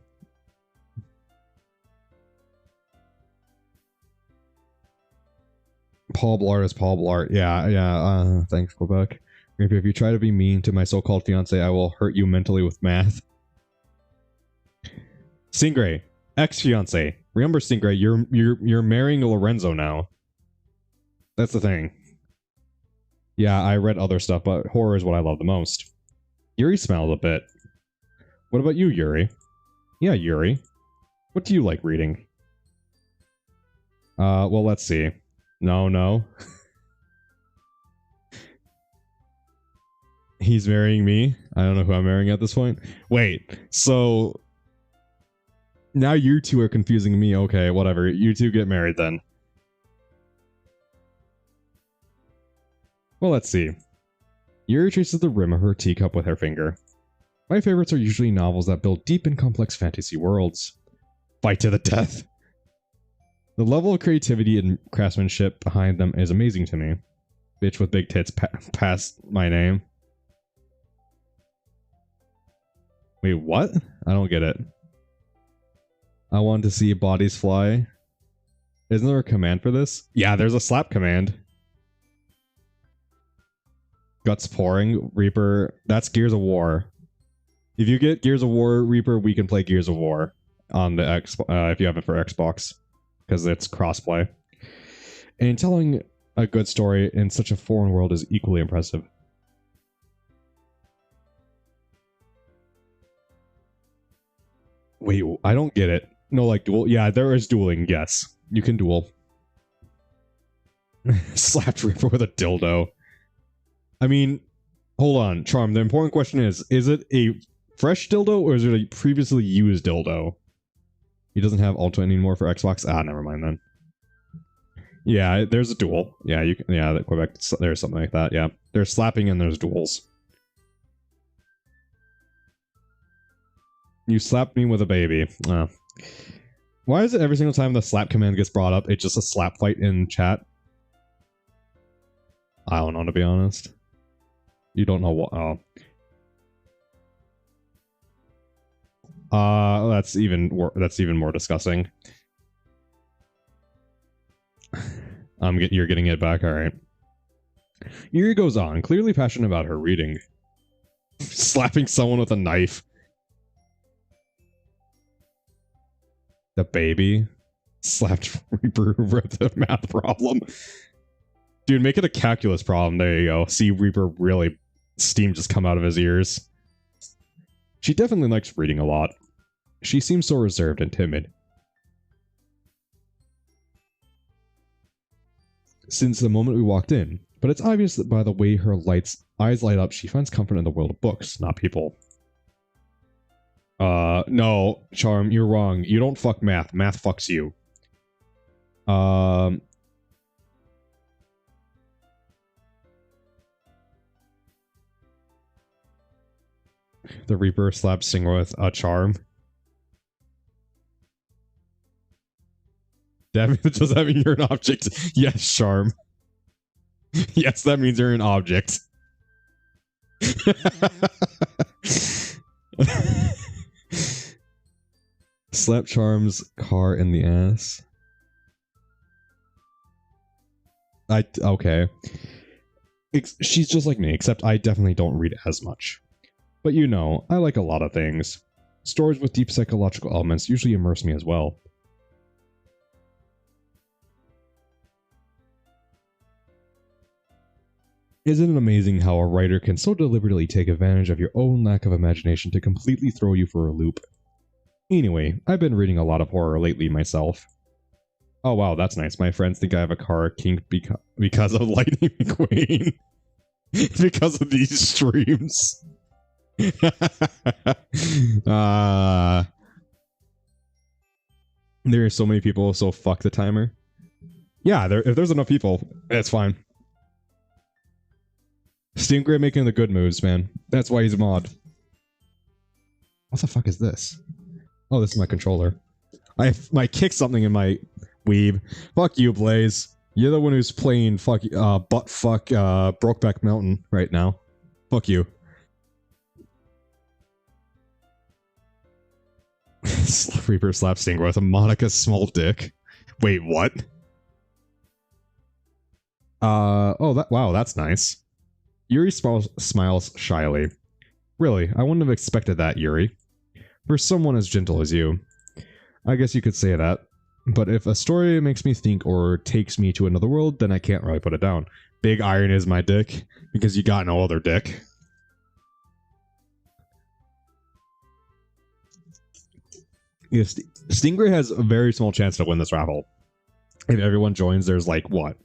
Paul Blart is Paul Blart. Yeah. Thanks, Quebec. Reaper, if you try to be mean to my so-called fiance, I will hurt you mentally with math. Stingray, ex-fiance. Remember, Stingray, you're marrying Lorenzo now. That's the thing. Yeah, I read other stuff, but horror is what I love the most. Yuri smiles a bit. What about you, Yuri? Yeah, Yuri. What do you like reading? Well, let's see. No. He's marrying me? I don't know who I'm marrying at this point. Wait, so... Now you two are confusing me. Okay, whatever. You two get married then. Well, let's see. Yuri traces the rim of her teacup with her finger. My favorites are usually novels that build deep and complex fantasy worlds. Fight to the death. The level of creativity and craftsmanship behind them is amazing to me. Bitch with big tits past my name. Wait, what? I don't get it. I want to see bodies fly. Isn't there a command for this? Yeah, there's a slap command. Guts pouring, Reaper. That's Gears of War. If you get Gears of War, Reaper, we can play Gears of War on the if you have it for Xbox, because it's crossplay. And telling a good story in such a foreign world is equally impressive. Wait, I don't get it. No, like duel. Yeah, there is dueling. Yes, you can duel. Slapped Reaper with a dildo. I mean, hold on, Charm. The important question is it a fresh dildo or is it a previously used dildo? He doesn't have Ultra anymore for Xbox. Ah, never mind then. Yeah, there's a duel. Yeah, you can. Yeah, Quebec. There's something like that. Yeah, there's slapping and there's duels. You slapped me with a baby. Why is it every single time the slap command gets brought up, it's just a slap fight in chat? I don't know, to be honest. You don't know what. Oh. That's even more disgusting. You're getting it back. All right. Yuri goes on, clearly passionate about her reading. Slapping someone with a knife. The baby slapped Reaper with a math problem. Dude, make it a calculus problem. There you go. See Reaper really steam just come out of his ears. She definitely likes reading a lot. She seems so reserved and timid. Since the moment we walked in, but it's obvious that by the way her eyes light up, she finds comfort in the world of books, not people. No, Charm, you're wrong. You don't fuck math. Math fucks you. The Reaper slaps Singwa with a charm. Does that mean you're an object? Yes, Charm. Yes, that means you're an object. Slap Charm's car in the ass. Okay. She's just like me, except I definitely don't read as much. But you know, I like a lot of things. Stories with deep psychological elements usually immerse me as well. Isn't it amazing how a writer can so deliberately take advantage of your own lack of imagination to completely throw you for a loop? Anyway, I've been reading a lot of horror lately myself. Oh wow, that's nice. My friends think I have a car kink because of Lightning McQueen. Because of these streams. There are so many people, so fuck the timer. Yeah, if there's enough people, it's fine. Stingray making the good moves, man. That's why he's a mod. What the fuck is this? Oh, this is my controller. I kicked something in my weeb. Fuck you, Blaze. You're the one who's playing Brokeback Mountain right now. Fuck you. Reaper slaps Stingray with a Monica's small dick. Wait, what? Wow, that's nice. Yuri smiles shyly. Really, I wouldn't have expected that, Yuri. For someone as gentle as you. I guess you could say that. But if a story makes me think or takes me to another world, then I can't really put it down. Big Iron is my dick, because you got no other dick. Yes, Stingray has a very small chance to win this raffle. If everyone joins, there's like, what?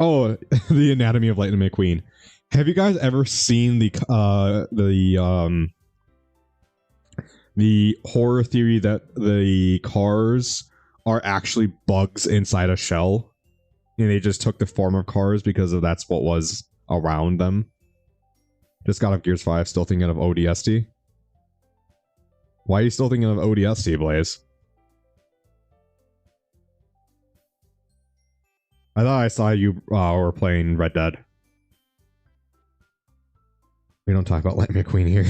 Oh, the Anatomy of Lightning McQueen. Have you guys ever seen the horror theory that the cars are actually bugs inside a shell, and they just took the form of cars because that's what was around them? Just got off Gears 5, still thinking of ODST. Why are you still thinking of ODST, Blaze? I thought I saw you were playing Red Dead. We don't talk about Lightning McQueen here.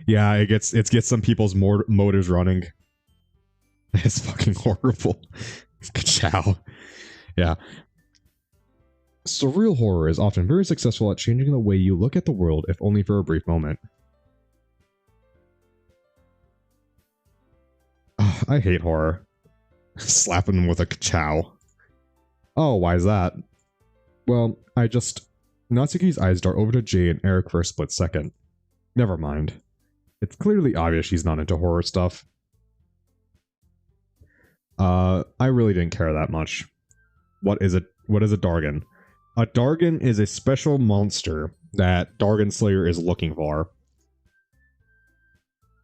Yeah, it gets some people's motors running. It's fucking horrible. Ka-chow. Yeah. Surreal horror is often very successful at changing the way you look at the world, if only for a brief moment. Ugh, I hate horror. Slapping them with a ka-chow. Oh, why is that? Well, Natsuki's eyes dart over to Jay and Eric for a split second. Never mind. It's clearly obvious she's not into horror stuff. I really didn't care that much. What is a Dargan? A Dargan is a special monster that Dargan Slayer is looking for.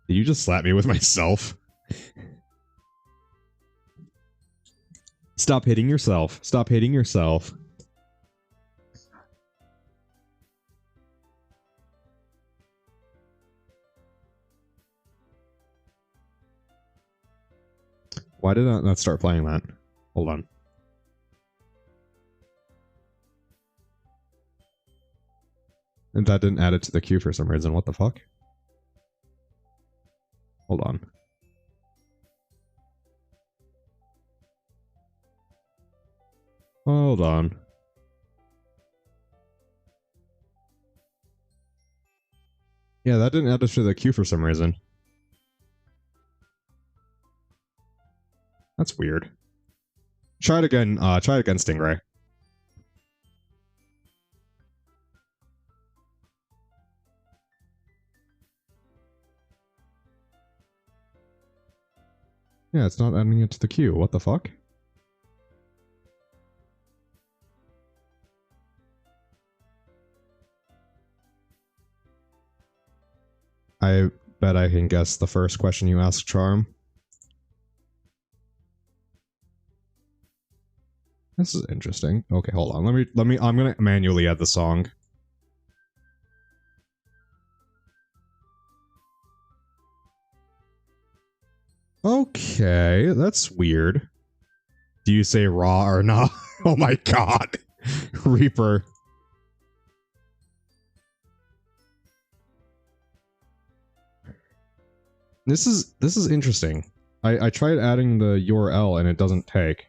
Did you just slap me with myself? Stop hitting yourself. Stop hitting yourself. Why did I not start playing that? Hold on. And that didn't add it to the queue for some reason. What the fuck? Hold on. Hold on. Yeah, that didn't add us to the queue for some reason. That's weird. Try it again, Stingray. Yeah, it's not adding it to the queue. What the fuck? I bet I can guess the first question you asked, Charm. This is interesting. Okay, hold on. I'm gonna manually add the song. Okay, that's weird. Do you say raw or not? Oh my god. Reaper. This is interesting. I tried adding the URL and it doesn't take.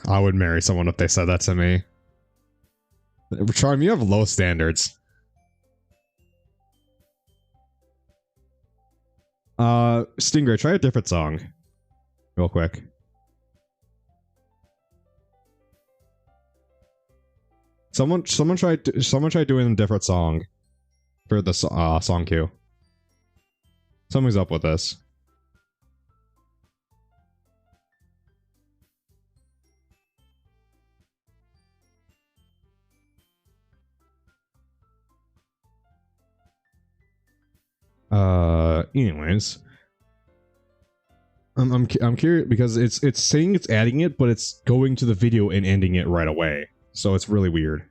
I would marry someone if they said that to me. Charm, you have low standards. Stingray, try a different song. Real quick. Someone try doing a different song for the song queue. Something's up with this. Anyways. I'm curious because it's saying it's adding it, but it's going to the video and ending it right away. So it's really weird.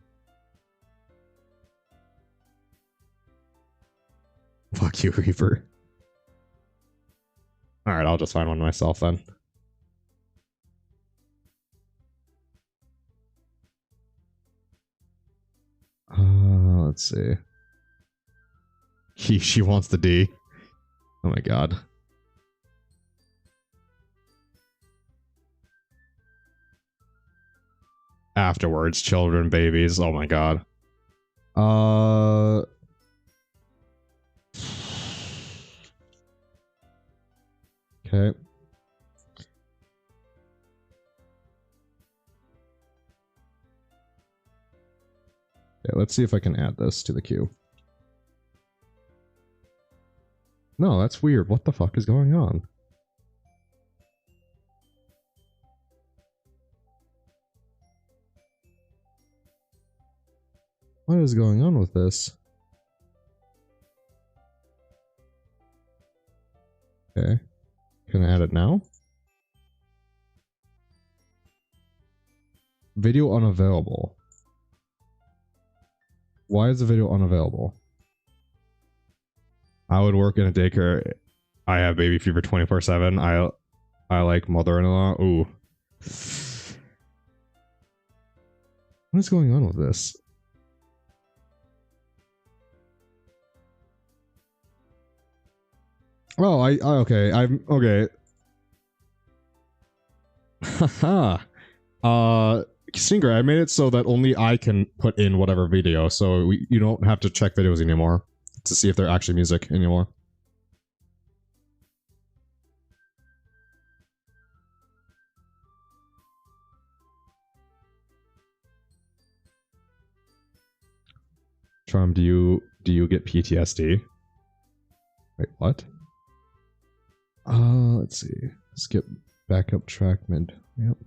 Fuck you, Reaper. Alright, I'll just find one myself then. Let's see. She wants the D. Oh my god. Afterwards, children, babies. Oh my god. Okay. Okay, let's see if I can add this to the queue. No, that's weird. What the fuck is going on? What is going on with this? Okay. Can I add it now? Video unavailable. Why is the video unavailable? I would work in a daycare. I have baby fever 24/7. I like mother-in-law. Ooh. What is going on with this? Oh, I'm okay. Haha. Stinger, I made it so that only I can put in whatever video, so you don't have to check videos anymore to see if they're actually music anymore. Charm, do you get PTSD? Wait, what? Let's see. Skip backup track mid. Yep.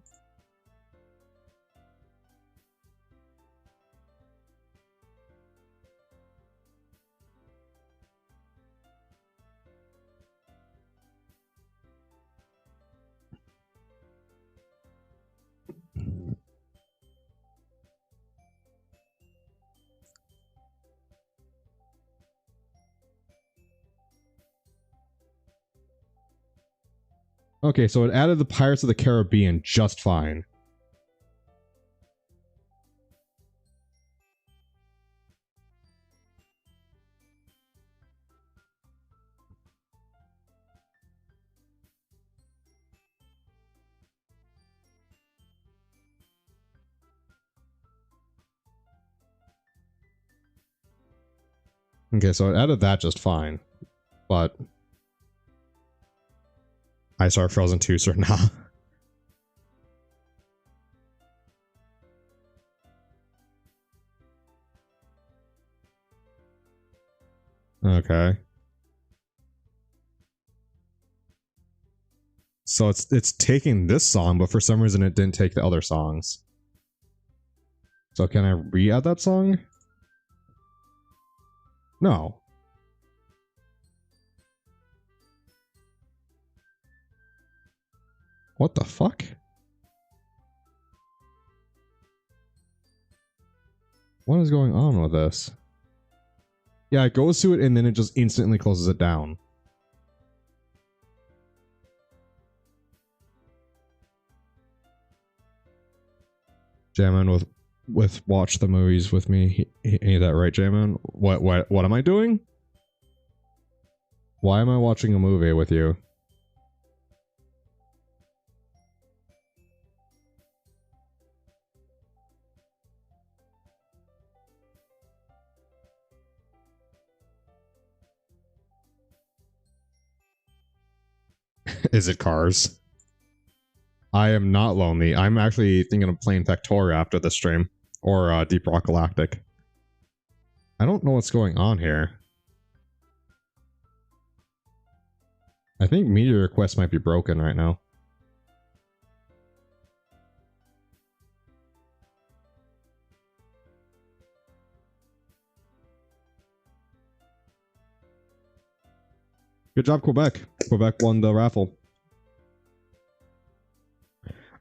Okay, so it added the Pirates of the Caribbean just fine. Okay, so it added that just fine. But I saw Frozen 2, so nah. Okay. So it's taking this song, but for some reason it didn't take the other songs. So can I re-add that song? No. What the fuck? What is going on with this? Yeah, it goes to it and then it just instantly closes it down. Jamin with watch the movies with me. Ain't that right, Jamin? What am I doing? Why am I watching a movie with you? Is it Cars? I am not lonely. I'm actually thinking of playing Factoria after this stream. Or Deep Rock Galactic. I don't know what's going on here. I think Meteor Quest might be broken right now. Good job, Quebec. Quebec won the raffle.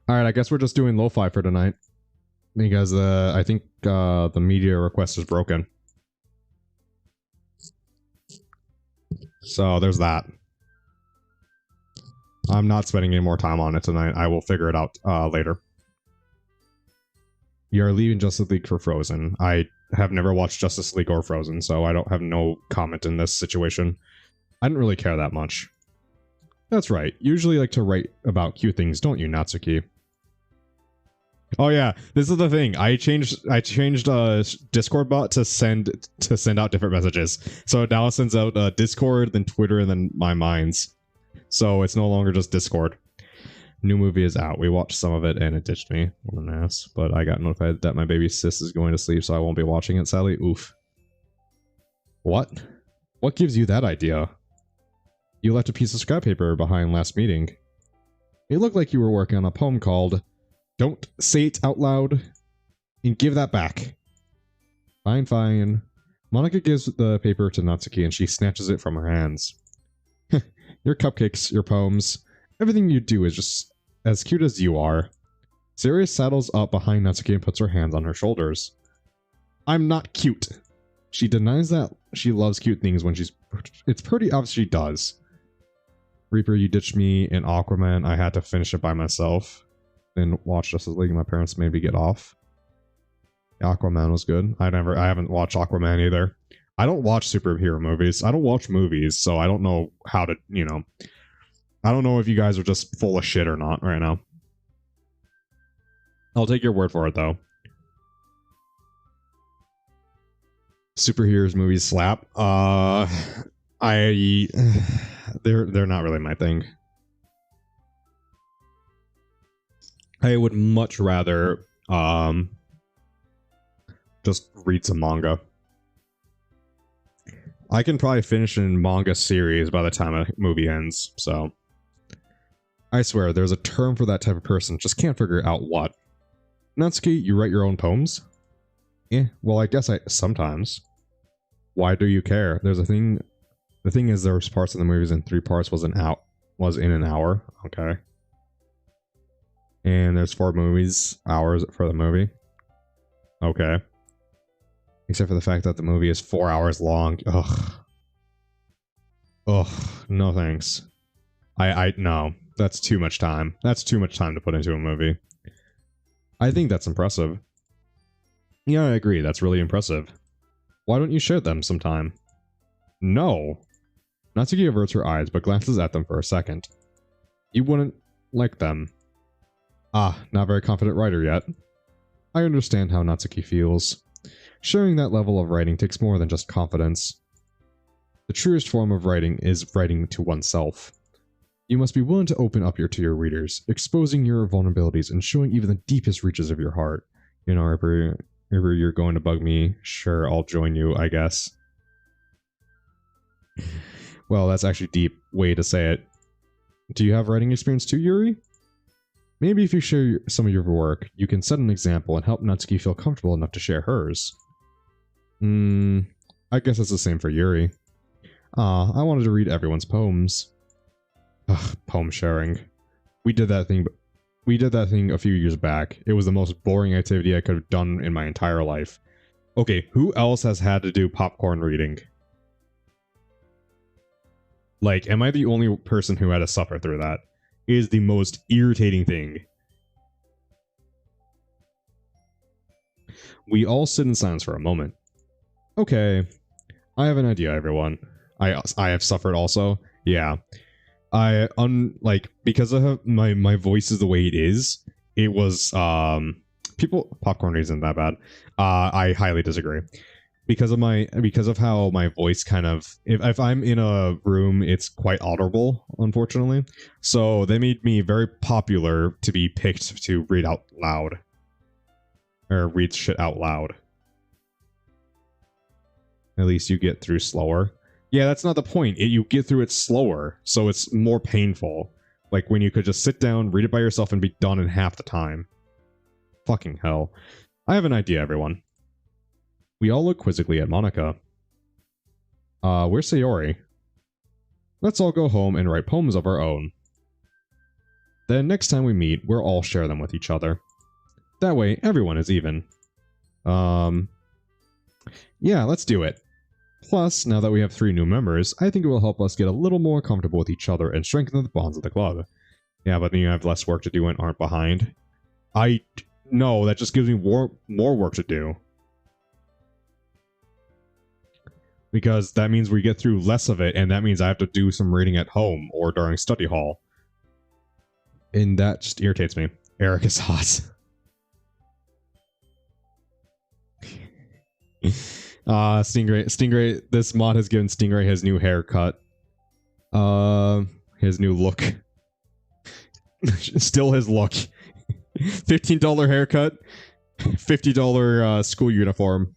Alright, I guess we're just doing lo-fi for tonight. Because I think the media request is broken. So there's that. I'm not spending any more time on it tonight. I will figure it out later. You're leaving Justice League for Frozen. I have never watched Justice League or Frozen, so I don't have no comment in this situation. I didn't really care that much. That's right. Usually like to write about cute things, don't you, Natsuki? Oh yeah, this is the thing. I changed Discord bot to send out different messages. So now it sends out Discord, then Twitter, and then my minds. So it's no longer just Discord. New movie is out. We watched some of it and it ditched me. What an ass. But I got notified that my baby sis is going to sleep, so I won't be watching it, sadly. Oof. What? What gives you that idea? You left a piece of scrap paper behind last meeting. It looked like you were working on a poem called Don't Say It Out Loud and Give That Back. Fine, fine. Monica gives the paper to Natsuki and she snatches it from her hands. Your cupcakes, your poems, everything you do is just as cute as you are. Sirius saddles up behind Natsuki and puts her hands on her shoulders. I'm not cute. She denies that she loves cute things when it's pretty obvious she does. Reaper, you ditched me in Aquaman. I had to finish it by myself. Then watch Justice League. My parents made me get off. Aquaman was good. I haven't watched Aquaman either. I don't watch superhero movies. I don't watch movies, so I don't know how to, I don't know if you guys are just full of shit or not right now. I'll take your word for it, though. Superheroes movies slap. They're not really my thing. I would much rather just read some manga. I can probably finish a manga series by the time a movie ends, so I swear there's a term for that type of person, just can't figure out what. Natsuki, you write your own poems? Well, I guess sometimes. Why do you care? There's a thing. The thing is, there's parts of the movies in 3 parts was in an hour. Okay. And there's 4 hours for the movie. Okay. Except for the fact that the movie is 4 hours long. Ugh. Ugh. No thanks. No. That's too much time. That's too much time to put into a movie. I think that's impressive. Yeah, I agree. That's really impressive. Why don't you share them sometime? No. Natsuki averts her eyes, but glances at them for a second. You wouldn't like them. Ah, not very confident writer yet. I understand how Natsuki feels. Sharing that level of writing takes more than just confidence. The truest form of writing is writing to oneself. You must be willing to open up to your readers, exposing your vulnerabilities and showing even the deepest reaches of your heart. You know, if you're going to bug me, sure, I'll join you, I guess. Well, that's actually a deep way to say it. Do you have writing experience too, Yuri? Maybe if you share some of your work, you can set an example and help Natsuki feel comfortable enough to share hers. I guess it's the same for Yuri. I wanted to read everyone's poems. Ugh, poem sharing. We did that thing a few years back. It was the most boring activity I could have done in my entire life. Okay, who else has had to do popcorn reading? Like, am I the only person who had to suffer through that? It is the most irritating thing. We all sit in silence for a moment. Okay, I have an idea, everyone. I have suffered also. Yeah. Because of my voice is the way it is, it was popcorn isn't that bad. I highly disagree. Because of how my voice kind of, if I'm in a room, it's quite audible, unfortunately. So they made me very popular to be picked to read out loud. Or read shit out loud. At least you get through slower. Yeah, that's not the point. You get through it slower, so it's more painful. Like when you could just sit down, read it by yourself, and be done in half the time. Fucking hell. I have an idea, everyone. We all look quizzically at Monica. Where's Sayori? Let's all go home and write poems of our own. Then next time we meet, we'll all share them with each other. That way, everyone is even. Yeah, let's do it. Plus, now that we have 3 new members, I think it will help us get a little more comfortable with each other and strengthen the bonds of the club. Yeah, but then you have less work to do and aren't behind. No, that just gives me more work to do. Because that means we get through less of it, and that means I have to do some reading at home or during study hall. And that just irritates me. Eric is hot. Stingray, this mod has given Stingray his new haircut. His new look. Still his look. $15 haircut. $50 school uniform.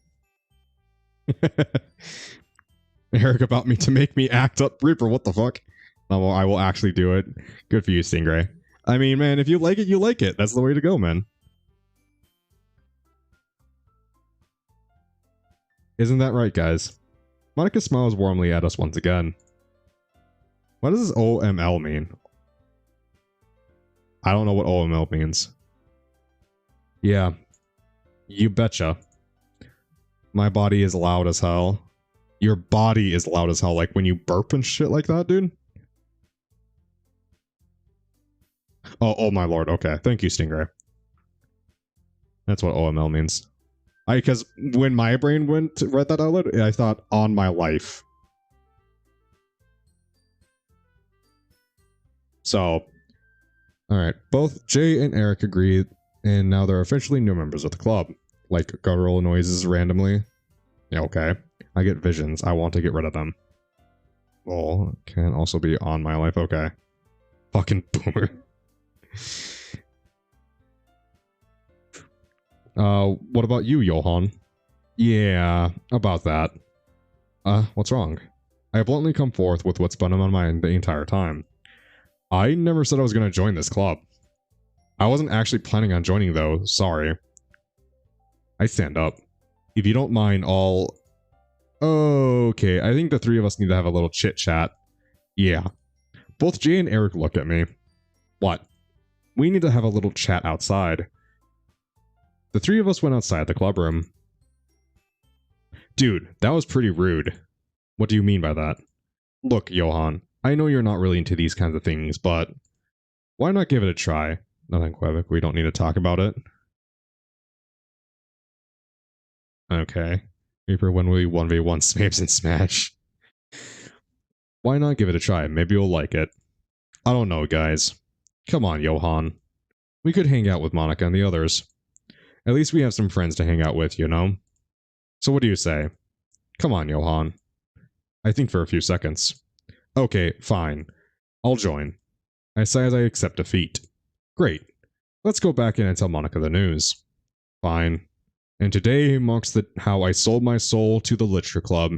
Eric about me to make me act up Reaper, what the fuck? Oh, well, I will actually do it. Good for you, Stingray. I mean, man, if you like it, you like it. That's the way to go, man. Isn't that right, guys? Monica smiles warmly at us once again. What does this OML mean? I don't know what OML means. Yeah. You betcha. My body is loud as hell. Your body is loud as hell, like when you burp and shit like that, dude? Oh my lord, okay. Thank you, Stingray. That's what OML means. Because when my brain went to read that out loud, I thought, on my life. So, alright. Both Jay and Eric agreed, and now they're officially new members of the club. Like guttural noises randomly. Yeah, okay. I get visions. I want to get rid of them. Oh, can also be on my life. Okay. Fucking boomer. What about you, Johan? Yeah, about that. What's wrong? I have bluntly come forth with what's been on my mind the entire time. I never said I was going to join this club. I wasn't actually planning on joining, though. Sorry. I stand up. If you don't mind, I'll... Okay, I think the 3 of us need to have a little chit-chat. Yeah. Both Jay and Eric looked at me. What? We need to have a little chat outside. The 3 of us went outside the club room. Dude, that was pretty rude. What do you mean by that? Look, Johan, I know you're not really into these kinds of things, but why not give it a try? Nothing, Quebec, we don't need to talk about it. Okay. Reaper, when we 1v1 Smapes and Smash. Why not give it a try? Maybe you'll like it. I don't know, guys. Come on, Johan. We could hang out with Monica and the others. At least we have some friends to hang out with, you know? So what do you say? Come on, Johan. I think for a few seconds. Okay, fine. I'll join. I say as I accept defeat. Great. Let's go back in and tell Monica the news. Fine. And today marks how I sold my soul to the Literature Club.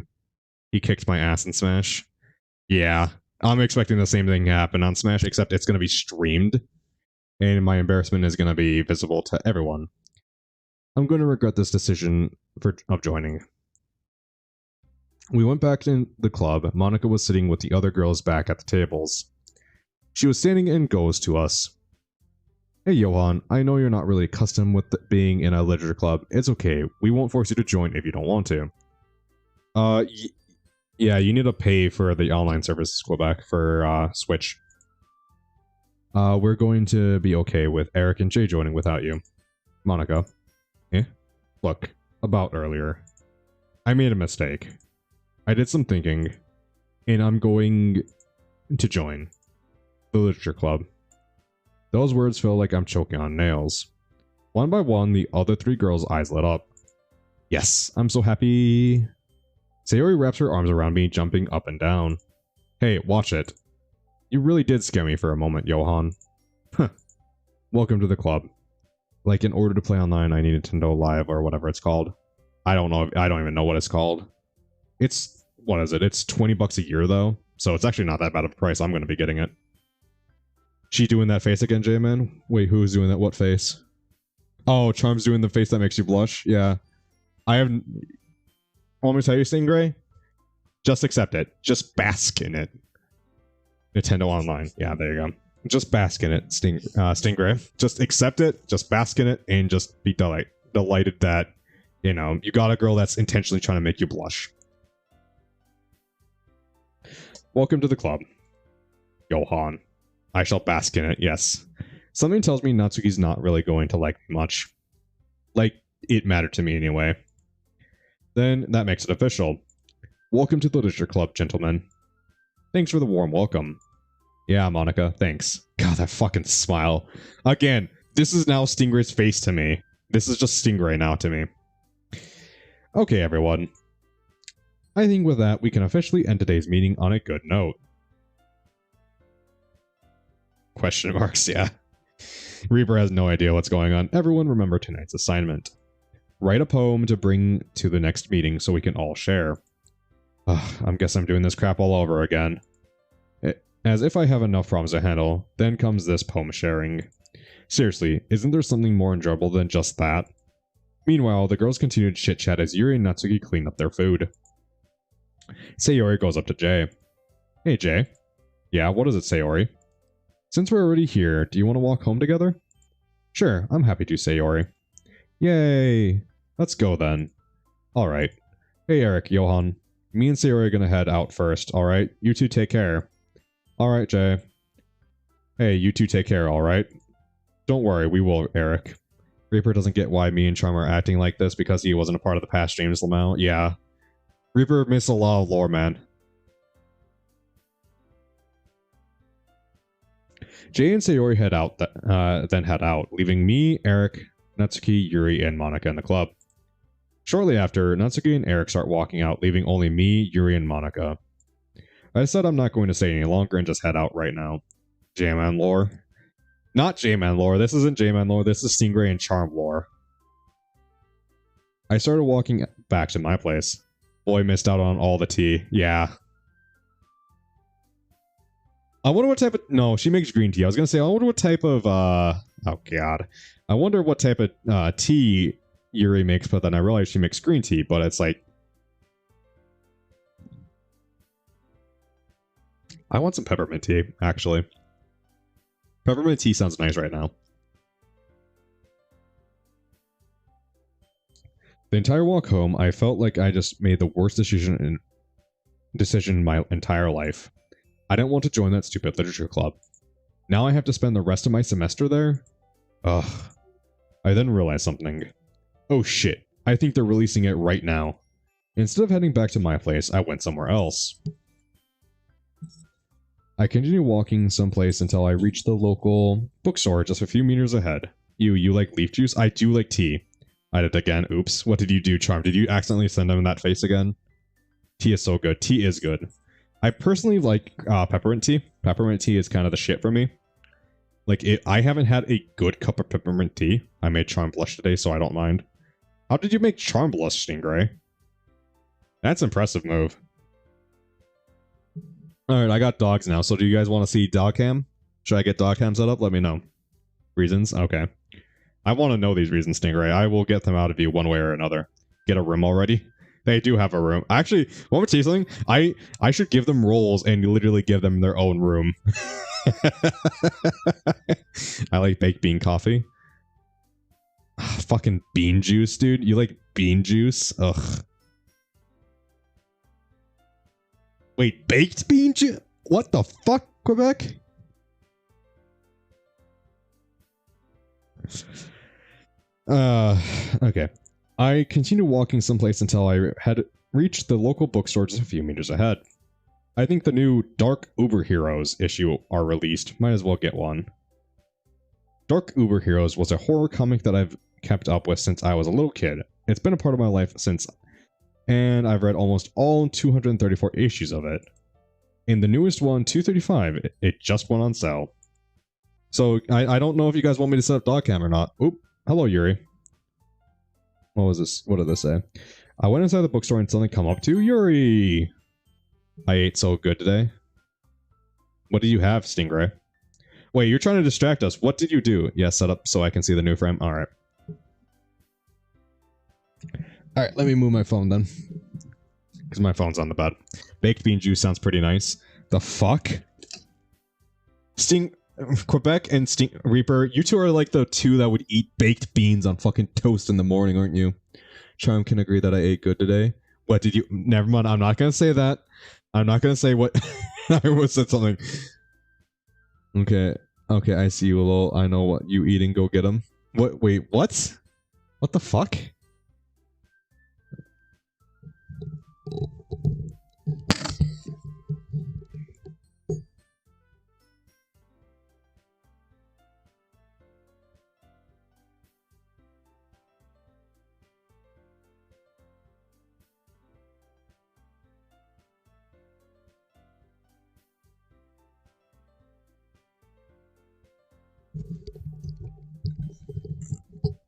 He kicked my ass in Smash. Yeah, I'm expecting the same thing to happen on Smash, except it's going to be streamed, and my embarrassment is going to be visible to everyone. I'm going to regret this decision of joining. We went back to the club. Monica was sitting with the other girls back at the tables. She was standing and goes to us. Hey Johan, I know you're not really accustomed with being in a literature club. It's okay. We won't force you to join if you don't want to. Yeah, you need to pay for the online services Quebec for Switch. We're going to be okay with Eric and Jay joining without you. Monica. Look, about earlier. I made a mistake. I did some thinking, and I'm going to join the Literature Club. Those words feel like I'm choking on nails. One by one, the other three girls' eyes lit up. Yes, I'm so happy. Sayori wraps her arms around me, jumping up and down. Hey, watch it. You really did scare me for a moment, Johan. Welcome to the club. Like, in order to play online, I needed to know live or whatever it's called. I don't know. I don't even know what it's called. It's, what is it? It's $20 a year, though. So it's actually not that bad of a price. I'm going to be getting it. She doing that face again, J-Man? Wait, who's doing that? What face? Oh, Charm's doing the face that makes you blush? Yeah. I have... Want me to tell you, Stingray? Just accept it. Just bask in it. Nintendo Online. Yeah, there you go. Just bask in it, Stingray. Just accept it, just bask in it, and just be delighted that, you know, you got a girl that's intentionally trying to make you blush. Welcome to the club, Johan. I shall bask in it, yes. Something tells me Natsuki's not really going to like me much. Like, it mattered to me anyway. Then, that makes it official. Welcome to the Literature Club, gentlemen. Thanks for the warm welcome. Yeah, Monica, thanks. God, that fucking smile. Again, this is now Stingray's face to me. This is just Stingray now to me. Okay, everyone. I think with that, we can officially end today's meeting on a good note. Question marks, yeah. Reaper has no idea what's going on. Everyone remember tonight's assignment. Write a poem to bring to the next meeting so we can all share. I guess I'm doing this crap all over again. As if I have enough problems to handle, then comes this poem sharing. Seriously, isn't there something more enjoyable than just that? Meanwhile, the girls continue to chit-chat as Yuri and Natsuki clean up their food. Sayori goes up to Jay. Hey Jay. Yeah, what is it, Sayori? Since we're already here, do you want to walk home together? Sure, I'm happy to, Sayori. Yay! Let's go then. Alright. Hey Eric, Johan. Me and Sayori are gonna head out first, alright? You two take care. Alright, Jay. Hey, you two take care, alright? Don't worry, we will, Eric. Reaper doesn't get why me and Charm are acting like this because he wasn't a part of the past James Lamau. Yeah. Reaper missed a lot of lore, man. Jay and Sayori then head out, leaving me, Eric, Natsuki, Yuri, and Monica in the club. Shortly after, Natsuki and Eric start walking out, leaving only me, Yuri, and Monica. I said I'm not going to stay any longer and just head out right now. J-Man lore. Not J-Man lore. This isn't J-Man lore. This is Stingray and Charm lore. I started walking back to my place. Boy missed out on all the tea. Yeah. I wonder what type of... No, she makes green tea. I was going to say, I wonder what type of... Oh, God. I wonder what type of tea Yuri makes, but then I realized she makes green tea, but it's like... I want some peppermint tea, actually. Peppermint tea sounds nice right now. The entire walk home, I felt like I just made the worst decision in my entire life. I didn't want to join that stupid literature club. Now I have to spend the rest of my semester there? Ugh. I then realized something. Oh shit, I think they're releasing it right now. Instead of heading back to my place, I went somewhere else. I continued walking someplace until I reached the local bookstore just a few meters ahead. You like leaf juice? I do like tea. I did it again. Oops. What did you do, Charm? Did you accidentally send him in that face again? Tea is so good. Tea is good. I personally like peppermint tea. Peppermint tea is kind of the shit for me. Like, I haven't had a good cup of peppermint tea. I made Charm Blush today, so I don't mind. How did you make Charm Blush, Stingray? That's an impressive move. Alright, I got dogs now, so do you guys want to see dog cam? Should I get dog cam set up? Let me know. Reasons? Okay. I want to know these reasons, Stingray. I will get them out of you one way or another. Get a room already? They do have a room. Actually, one more tell you something? I should give them roles and literally give them their own room. I like baked bean coffee. Fucking bean juice, dude. You like bean juice? Ugh. Wait, baked bean juice? What the fuck, Quebec? Okay. I continued walking someplace until I had reached the local bookstore just a few meters ahead. I think the new Dark Uber Heroes issue are released. Might as well get one. Dark Uber Heroes was a horror comic that I've kept up with since I was a little kid. It's been a part of my life since, and I've read almost all 234 issues of it. In the newest one, 235, it just went on sale. So, I don't know if you guys want me to set up dog cam or not. Oop. Hello, Yuri. What was this? What did this say? I went inside the bookstore and suddenly come up to Yuri. I ate so good today. What did you have, Stingray? Wait, you're trying to distract us. What did you do? Yeah, set up so I can see the new frame. Alright. Alright, let me move my phone then. Because my phone's on the bed. Baked bean juice sounds pretty nice. The fuck? Quebec and Reaper, you two are like the two that would eat baked beans on fucking toast in the morning, aren't you? Charm can agree that I ate good today. What did you... Never mind, I'm not gonna say that. I'm not gonna say what... I almost said something. Okay. Okay, I see you, lol. I know what you eating. Go get them. What? Wait, what? What the fuck?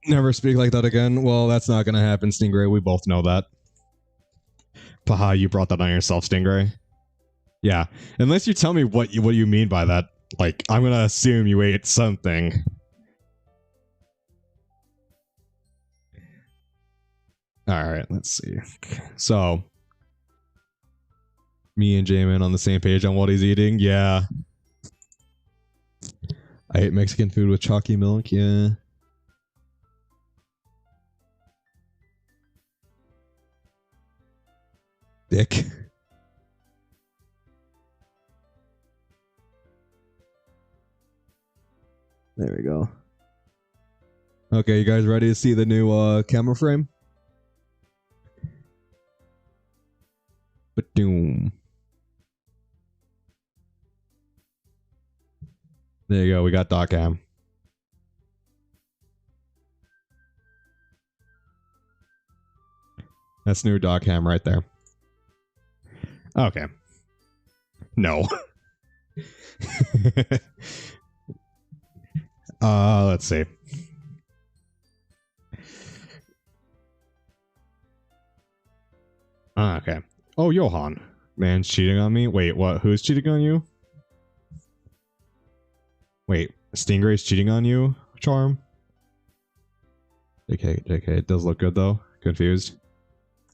Never speak like that again. Well, that's not gonna happen, Stingray. We both know that. Paha, you brought that on yourself, Stingray. Yeah, unless you tell me what you mean by that. Like, I'm gonna assume you ate something. Alright, let's see. So, me and Jamin on the same page on what he's eating? Yeah. I ate Mexican food with chalky milk, yeah. Dick. There we go. Okay, you guys ready to see the new camera frame? Ba-doom. There you go, we got doc cam. That's new doc cam right there. Okay. No. Let's see. Okay. Oh, Johan. Man's cheating on me? Wait, what? Who's cheating on you? Wait, Stingray's cheating on you, Charm? JK, it does look good though. Confused.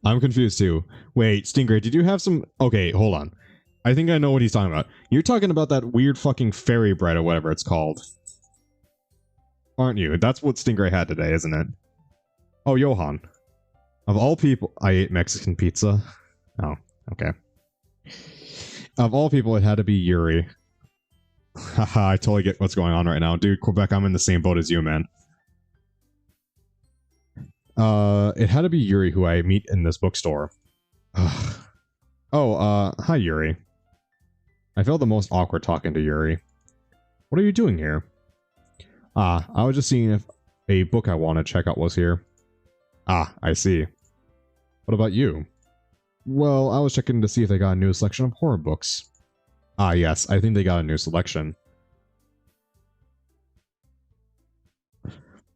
I'm confused too. Wait, Stingray, did you have some... Okay, hold on. I think I know what he's talking about. You're talking about that weird fucking fairy bread or whatever it's called. Aren't you? That's what Stingray had today, isn't it? Oh, Johan. Of all people... I ate Mexican pizza. Oh, okay. Of all people, it had to be Yuri. Haha, I totally get what's going on right now. Dude, Quebec, I'm in the same boat as you, man. It had to be Yuri who I meet in this bookstore. Oh, hi Yuri. I felt the most awkward talking to Yuri. What are you doing here? I was just seeing if a book I want to check out was here. I see. What about you? Well, I was checking to see if they got a new selection of horror books. Ah, yes, I think they got a new selection.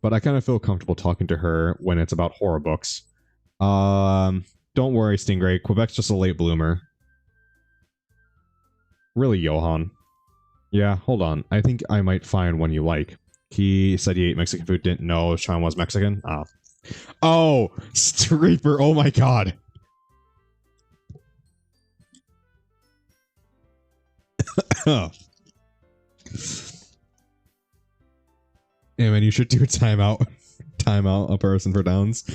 But I kind of feel comfortable talking to her when it's about horror books. Don't worry, Stingray. Quebec's just a late bloomer. Really, Johan? Yeah, hold on. I think I might find one you like. He said he ate Mexican food, didn't know Sean was Mexican. Oh. Oh! Reaper, oh my god! Yeah, man, you should do a timeout. Timeout a person for downs.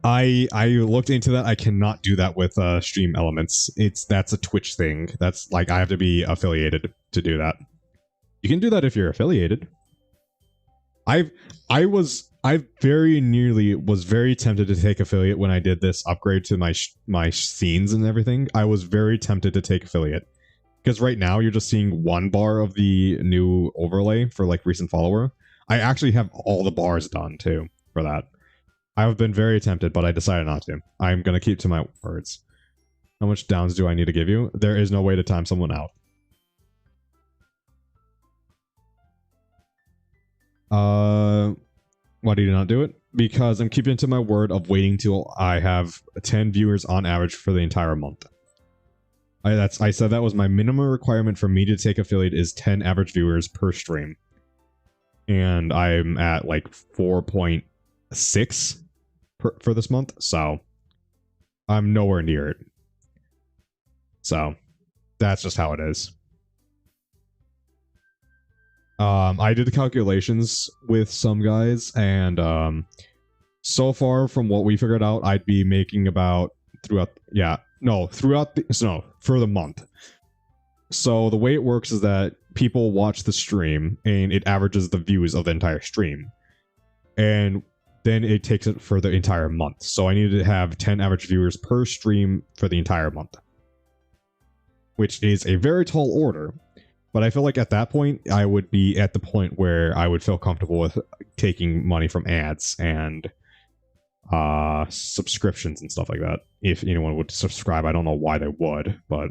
I looked into that. I cannot do that with stream elements. That's a Twitch thing. That's like I have to be affiliated to do that. You can do that if you're affiliated. I very nearly was very tempted to take affiliate when I did this upgrade to my scenes and everything. I was very tempted to take affiliate because right now you're just seeing one bar of the new overlay for like recent follower. I actually have all the bars done too for that. I've been very tempted, but I decided not to. I'm going to keep to my words. How much downs do I need to give you? There is no way to time someone out. Why do you not do it? Because I'm keeping to my word of waiting till I have 10 viewers on average for the entire month. I said that was my minimum requirement for me to take affiliate is 10 average viewers per stream. And I'm at like 4.6 for this month, so I'm nowhere near it. So that's just how it is. I did the calculations with some guys, and so far from what we figured out, I'd be making about for the month. So the way it works is that people watch the stream, and it averages the views of the entire stream, and then it takes it for the entire month. So I needed to have 10 average viewers per stream for the entire month, which is a very tall order. But I feel like at that point, I would be at the point where I would feel comfortable with taking money from ads and subscriptions and stuff like that. If anyone would subscribe, I don't know why they would, but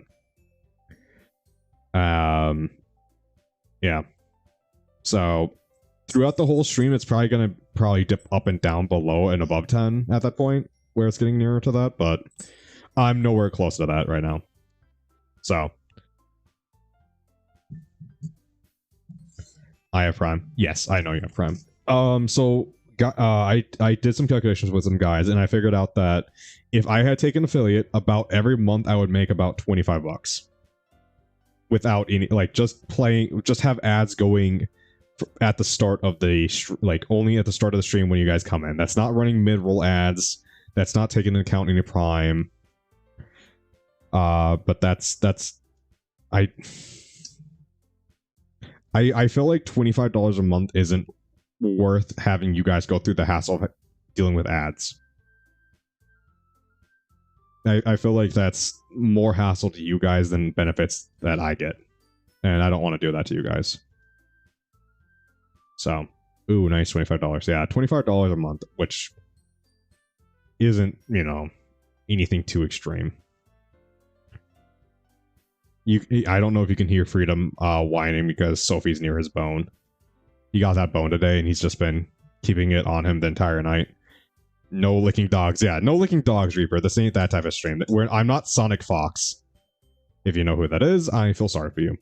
yeah. So throughout the whole stream, it's probably going to dip up and down below and above 10 at that point, where it's getting nearer to that, but I'm nowhere close to that right now. So I have Prime. Yes, I know you have Prime. So I did some calculations with some guys, and I figured out that if I had taken affiliate, about every month I would make about $25 without any just have ads going at the start of the only at the start of the stream when you guys come in. That's not running mid-roll ads. That's not taking into account any Prime. But I feel like $25 a month isn't worth having you guys go through the hassle of dealing with ads. I feel like that's more hassle to you guys than benefits that I get. And I don't want to do that to you guys. So, ooh, nice $25. Yeah, $25 a month, which isn't, anything too extreme. I don't know if you can hear Freedom whining because Sophie's near his bone. He got that bone today, and he's just been keeping it on him the entire night. No licking dogs. Yeah, no licking dogs, Reaper. This ain't that type of stream. I'm not Sonic Fox. If you know who that is, I feel sorry for you.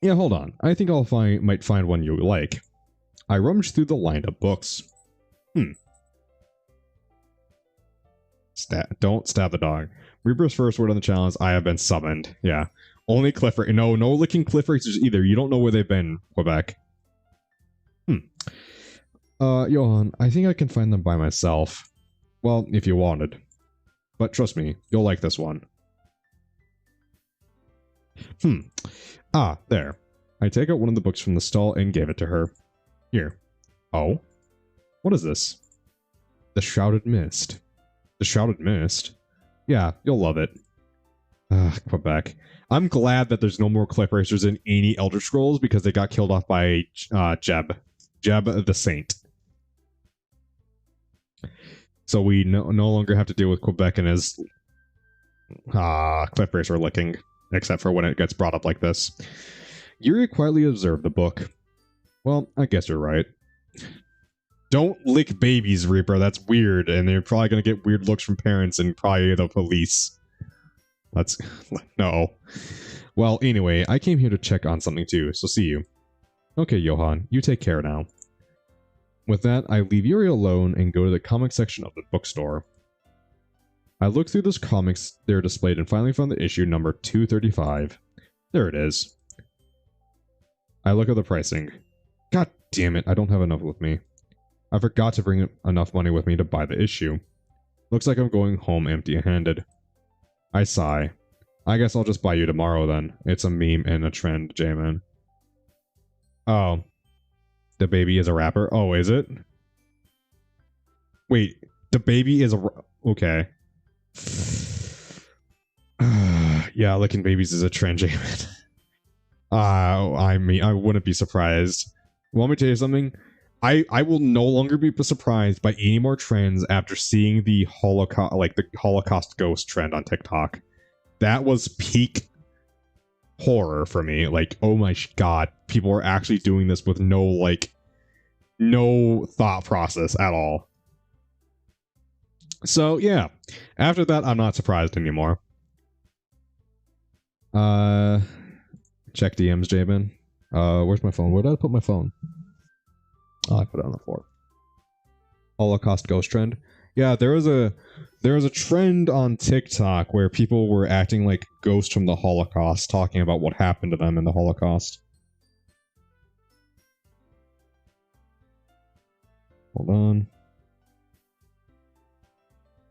Yeah, hold on. I think might find one you like. I rummaged through the lined up books. Don't stab the dog. Reaper's first word on the challenge, I have been summoned. Yeah. Only Clifford. No licking Cliff Racers either. You don't know where they've been, Quebec. Johan, I think I can find them by myself. Well, if you wanted. But trust me, you'll like this one. Ah, there. I take out one of the books from the stall and gave it to her. Here. Oh? What is this? The Shrouded Mist. The Shrouded Mist? Yeah, you'll love it. Quebec. I'm glad that there's no more Cliff Racers in any Elder Scrolls because they got killed off by Jeb. Jeb the Saint. So we no longer have to deal with Quebec and his cliff racer licking, except for when it gets brought up like this. Yuri quietly observed the book. Well, I guess you're right. Don't lick babies, Reaper. That's weird, and they're probably going to get weird looks from parents and probably the police. That's... no. Well, anyway, I came here to check on something too, so see you. Okay, Johan, you take care now. With that, I leave Yuri alone and go to the comic section of the bookstore. I looked through those comics there displayed and finally found the issue number 235. There it is. I look at the pricing. God damn it, I don't have enough with me. I forgot to bring enough money with me to buy the issue. Looks like I'm going home empty-handed. I sigh. I guess I'll just buy you tomorrow then. It's a meme and a trend, J-Man. Oh. The baby is a rapper? Oh, is it? Wait, the baby is a... Okay. Yeah, licking babies is a trend, J-Man. I mean, I wouldn't be surprised. Want me to tell you something? I will no longer be surprised by any more trends after seeing the Holocaust ghost trend on TikTok. That was peak horror for me. Like, oh my god, people are actually doing this with no thought process at all. So yeah, after that, I'm not surprised anymore. Check DMs, Jabin. Where's my phone? Where did I put my phone? Oh, I put it on the floor. Holocaust ghost trend. Yeah, there was a trend on TikTok where people were acting like ghosts from the Holocaust, talking about what happened to them in the Holocaust. Hold on.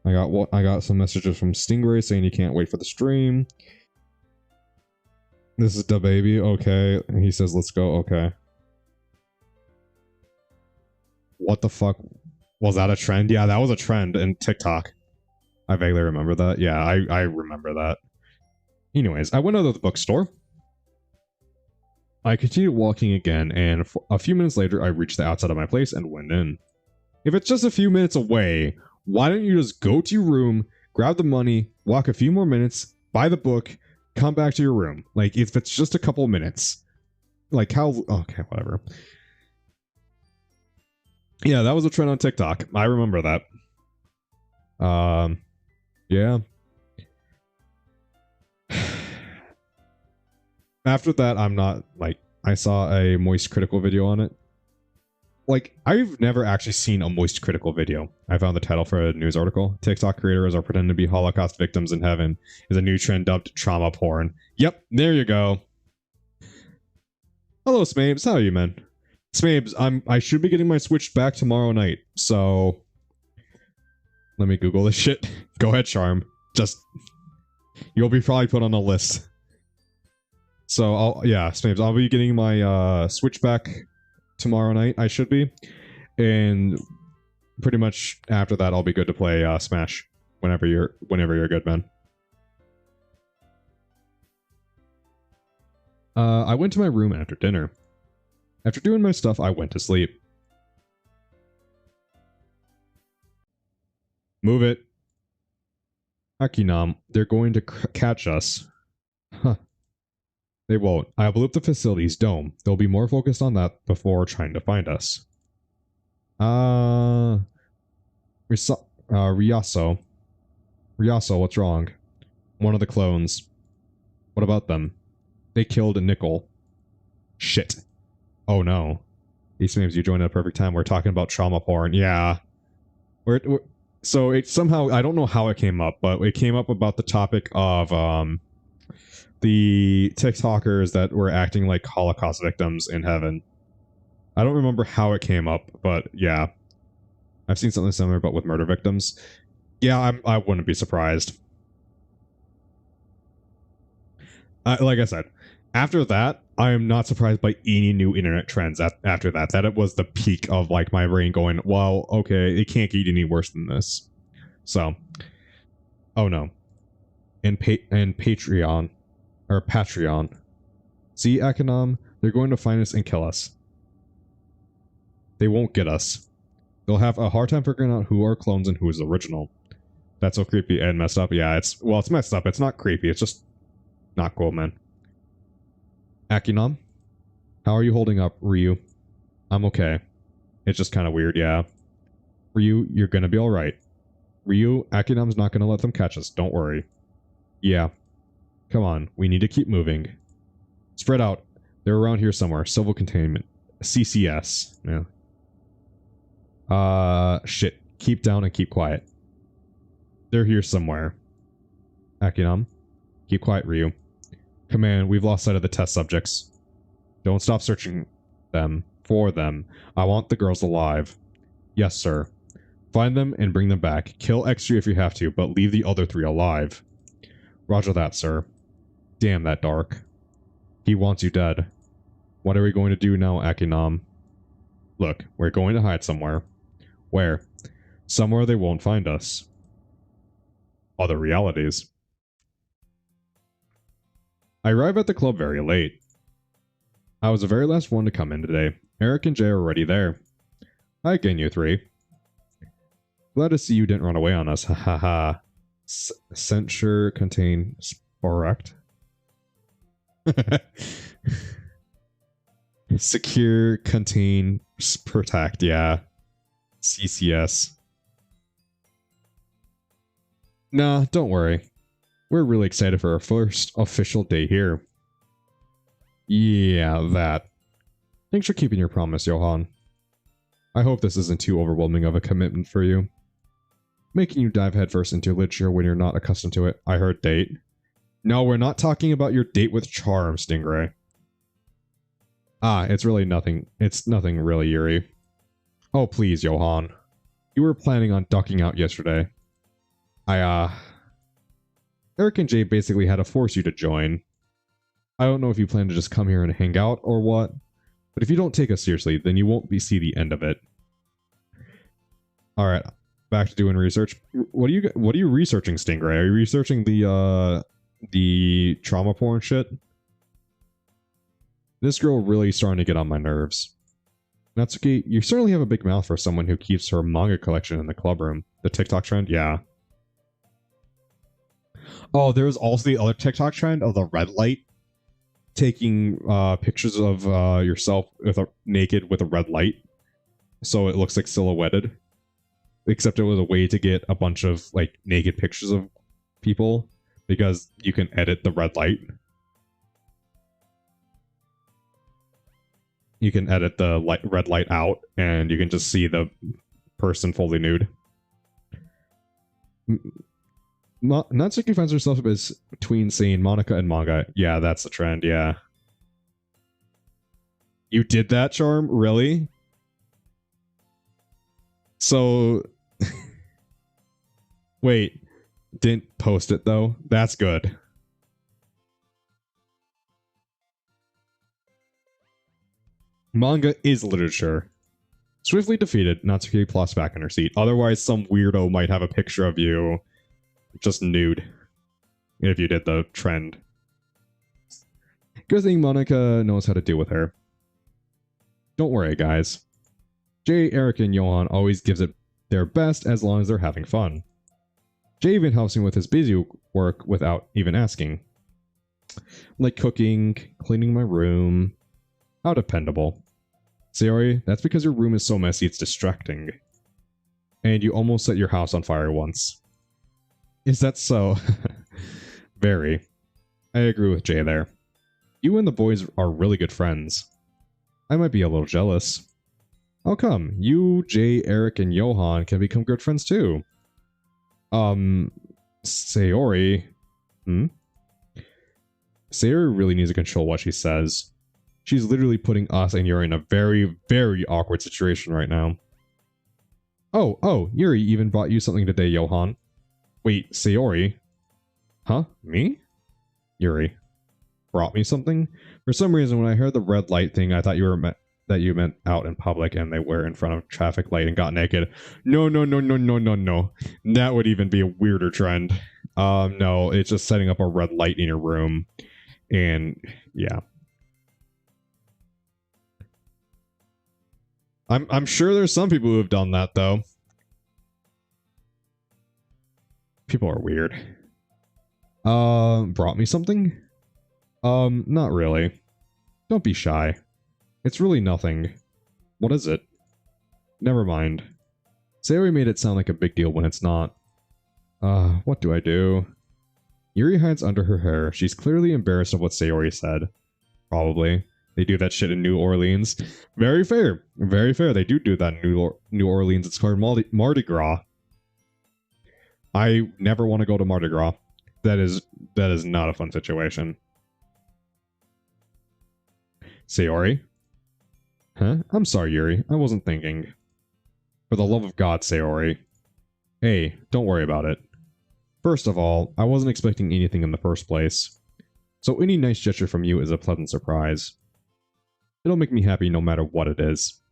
I got some messages from Stingray saying he can't wait for the stream. This is the baby. Okay, and he says let's go. Okay. What the fuck? Was that a trend? Yeah, that was a trend in TikTok. I vaguely remember that. Yeah, I remember that. Anyways, I went out of the bookstore. I continued walking again, and a few minutes later, I reached the outside of my place and went in. If it's just a few minutes away, why don't you just go to your room, grab the money, walk a few more minutes, buy the book, come back to your room? Like, if it's just a couple minutes. Like, how... Okay, whatever. Yeah, that was a trend on TikTok. I remember that. Yeah. After that, I'm not, like, I saw a Moist Critical video on it. Like, I've never actually seen a Moist Critical video. I found the title for a news article. TikTok creators are pretending to be Holocaust victims in heaven is a new trend dubbed trauma porn. Yep, there you go. Hello, Smabes. How are you, man? Smabes, I should be getting my Switch back tomorrow night, so... Let me Google this shit. Go ahead, Charm. Just... You'll be probably put on a list. So, yeah, Smabes, I'll be getting my Switch back tomorrow night, I should be. And pretty much after that, I'll be good to play Smash. Whenever you're good, man. I went to my room after dinner. After doing my stuff, I went to sleep. Move it. Akinam, they're going to catch us. Huh. They won't. I blew up the facility's dome. They'll be more focused on that before trying to find us. Ryaso. Ryaso, what's wrong? One of the clones. What about them? They killed Nickel. Shit. Oh no. These names you joined at a perfect time. We're talking about trauma porn. Yeah. So it somehow, I don't know how it came up, but it came up about the topic of the TikTokers that were acting like Holocaust victims in heaven. I don't remember how it came up, but yeah. I've seen something similar, but with murder victims. Yeah, I wouldn't be surprised. Like I said, after that, I am not surprised by any new internet trends after that. That it was the peak of like my brain going, well, okay, it can't get any worse than this. So, oh no. And Patreon, or Patreon. See, Akanom, they're going to find us and kill us. They won't get us. They'll have a hard time figuring out who are clones and who is original. That's so creepy and messed up. Yeah, it's messed up. It's not creepy. It's just not cool, man. Akinam, how are you holding up, Ryu? I'm okay. It's just kind of weird, yeah. Ryu, you're gonna be alright. Ryu, Akinam's not gonna let them catch us. Don't worry. Yeah. Come on. We need to keep moving. Spread out. They're around here somewhere. Civil containment. CCS. Yeah. Shit. Keep down and keep quiet. They're here somewhere. Akinam. Keep quiet, Ryu. Command, we've lost sight of the test subjects. Don't stop searching them. For them. I want the girls alive. Yes, sir. Find them and bring them back. Kill X3 if you have to, but leave the other 3 alive. Roger that, sir. Damn that Dark. He wants you dead. What are we going to do now, Akinam? Look, we're going to hide somewhere. Where? Somewhere they won't find us. Other realities. I arrived at the club very late. I was the very last one to come in today. Eric and Jay are already there. Hi again, you 3. Glad to see you didn't run away on us. Ha ha ha. Censure contain sporect. Secure contain protect, yeah. CCS. Nah, don't worry. We're really excited for our first official day here. Yeah, that. Thanks for keeping your promise, Johan. I hope this isn't too overwhelming of a commitment for you. Making you dive headfirst into literature when you're not accustomed to it. I heard date. No, we're not talking about your date with Charm, Stingray. Ah, it's really nothing. It's nothing really, Yuri. Oh, please, Johan. You were planning on ducking out yesterday. Eric and Jay basically had to force you to join. I don't know if you plan to just come here and hang out or what, but if you don't take us seriously, then you won't see the end of it. Alright, back to doing research. What are you researching, Stingray? Are you researching the trauma porn shit? This girl really starting to get on my nerves. Natsuki, you certainly have a big mouth for someone who keeps her manga collection in the club room. The TikTok trend? Yeah. Oh, there was also the other TikTok trend of the red light. Taking pictures of yourself naked with a red light. So it looks like silhouetted. Except it was a way to get a bunch of like naked pictures of people. Because you can edit the red light. You can edit the red light out, and you can just see the person fully nude. Natsuki finds herself between saying Monica and manga. Yeah, that's the trend, yeah. You did that, Charm? Really? So... Wait. Didn't post it, though? That's good. Manga is literature. Swiftly defeated, Natsuki plops back in her seat. Otherwise, some weirdo might have a picture of you just nude. If you did the trend. Good thing Monica knows how to deal with her. Don't worry, guys. Jay, Eric, and Johan always gives it their best as long as they're having fun. Jay even helps me with his busy work without even asking. Like cooking, cleaning my room. How dependable. Sayori, that's because your room is so messy it's distracting. And you almost set your house on fire once. Is that so? Very. I agree with Jay there. You and the boys are really good friends. I might be a little jealous. How come? You, Jay, Eric, and Johan can become good friends too. Sayori... Sayori really needs to control what she says. She's literally putting us and Yuri in a very, very awkward situation right now. Oh, Yuri even brought you something today, Johan. Wait, Sayori? Huh? Me? Yuri. Brought me something? For some reason, when I heard the red light thing, I thought you meant out in public and they were in front of traffic light and got naked. No. That would even be a weirder trend. No, it's just setting up a red light in your room. And, yeah. I'm sure there's some people who have done that though. People are weird. Brought me something? Not really. Don't be shy. It's really nothing. What is it? Never mind. Sayori made it sound like a big deal when it's not. What do I do? Yuri hides under her hair. She's clearly embarrassed of what Sayori said. Probably. They do that shit in New Orleans. Very fair. Very fair. They do that in New Orleans. It's called Mardi Gras. I never want to go to Mardi Gras. That is not a fun situation. Sayori? Huh? I'm sorry, Yuri. I wasn't thinking. For the love of God, Sayori. Hey, don't worry about it. First of all, I wasn't expecting anything in the first place. So any nice gesture from you is a pleasant surprise. It'll make me happy no matter what it is.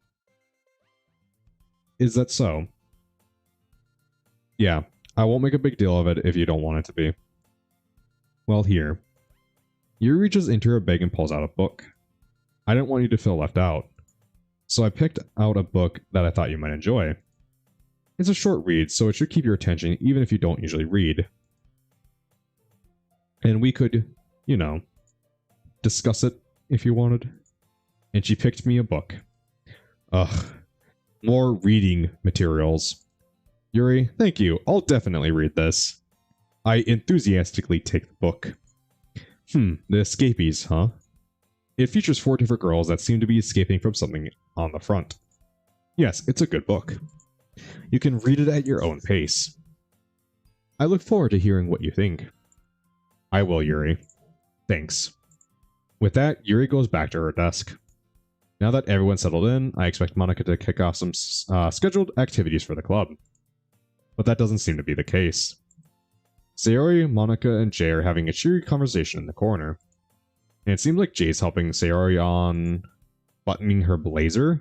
Is that so? Yeah, I won't make a big deal of it if you don't want it to be. Well, here. Yuri reaches into her bag and pulls out a book. I didn't want you to feel left out. So I picked out a book that I thought you might enjoy. It's a short read, so it should keep your attention even if you don't usually read. And we could, you know, discuss it if you wanted. And she picked me a book. Ugh. More reading materials. Yuri, thank you. I'll definitely read this. I enthusiastically take the book. The escapees, huh? It features 4 different girls that seem to be escaping from something on the front. Yes, it's a good book. You can read it at your own pace. I look forward to hearing what you think. I will, Yuri. Thanks. With that, Yuri goes back to her desk. Now that everyone's settled in, I expect Monika to kick off some scheduled activities for the club. But that doesn't seem to be the case. Sayori, Monika, and Jay are having a cheery conversation in the corner. And it seems like Jay's helping Sayori on buttoning her blazer,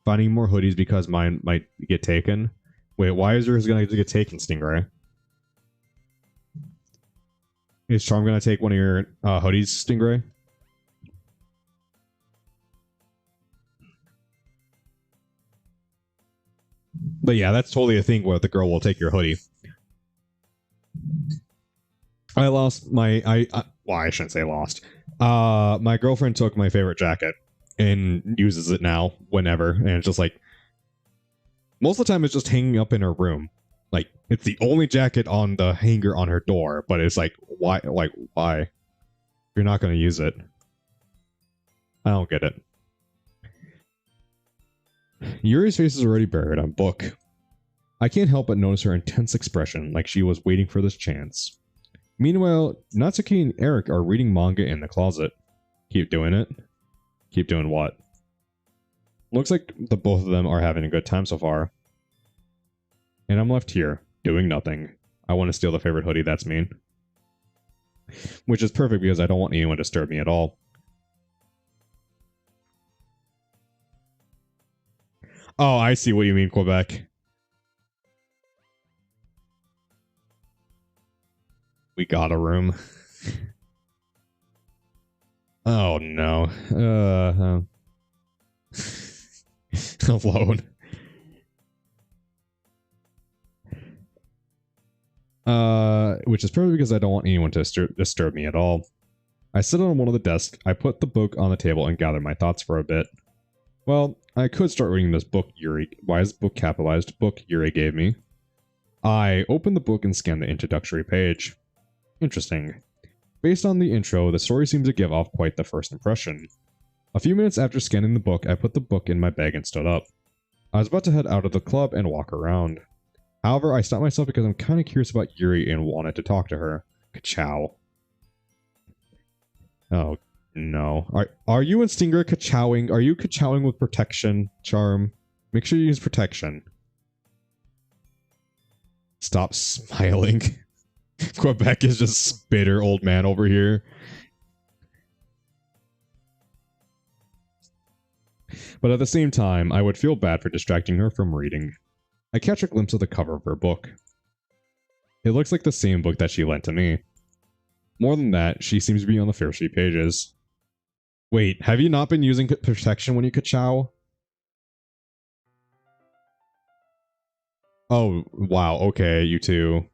finding more hoodies because mine might get taken. Wait, why is yours going to get taken, Stingray? Is Charm going to take one of your hoodies, Stingray? But yeah, that's totally a thing where the girl will take your hoodie. I lost my... well, I shouldn't say lost. My girlfriend took my favorite jacket and uses it now whenever, and it's just like... Most of the time it's just hanging up in her room. Like, it's the only jacket on the hanger on her door, but it's like, why? Like, why? You're not going to use it. I don't get it. Yuri's face is already buried on book. I can't help but notice her intense expression, like she was waiting for this chance. Meanwhile, Natsuki and Eric are reading manga in the closet. Keep doing it. Keep doing what? Looks like the both of them are having a good time so far. And I'm left here, doing nothing. I want to steal the favorite hoodie, that's mean. Which is perfect because I don't want anyone to disturb me at all. Oh, I see what you mean, Quebec. We got a room. Oh no. Alone. Which is probably because I don't want anyone to disturb me at all. I sit on one of the desks, I put the book on the table and gather my thoughts for a bit. Well, I could start reading this book Yuri... Why is book capitalized? Book Yuri gave me. I opened the book and scanned the introductory page. Interesting. Based on the intro, the story seems to give off quite the first impression. A few minutes after scanning the book, I put the book in my bag and stood up. I was about to head out of the club and walk around. However, I stopped myself because I'm kind of curious about Yuri and wanted to talk to her. Ka-chow. Oh, no. Are you and Stinger ka-chowing? Are you ka-chowing with protection, Charm? Make sure you use protection. Stop smiling. Quebec is just bitter old man over here. But at the same time, I would feel bad for distracting her from reading. I catch a glimpse of the cover of her book. It looks like the same book that she lent to me. More than that, she seems to be on the first few pages. Wait, have you not been using protection when you ka-chow? Oh, wow. Okay, you two.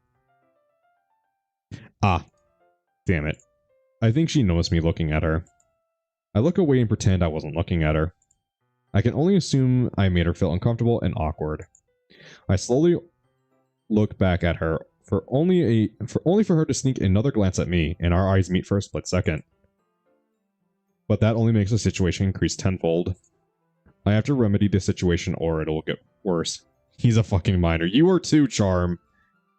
Ah, damn it. I think she noticed me looking at her. I look away and pretend I wasn't looking at her. I can only assume I made her feel uncomfortable and awkward. I slowly look back at her only for her to sneak another glance at me, and our eyes meet for a split second. But that only makes the situation increase tenfold. I have to remedy the situation or it'll get worse. He's a fucking minor. You are too, Charm.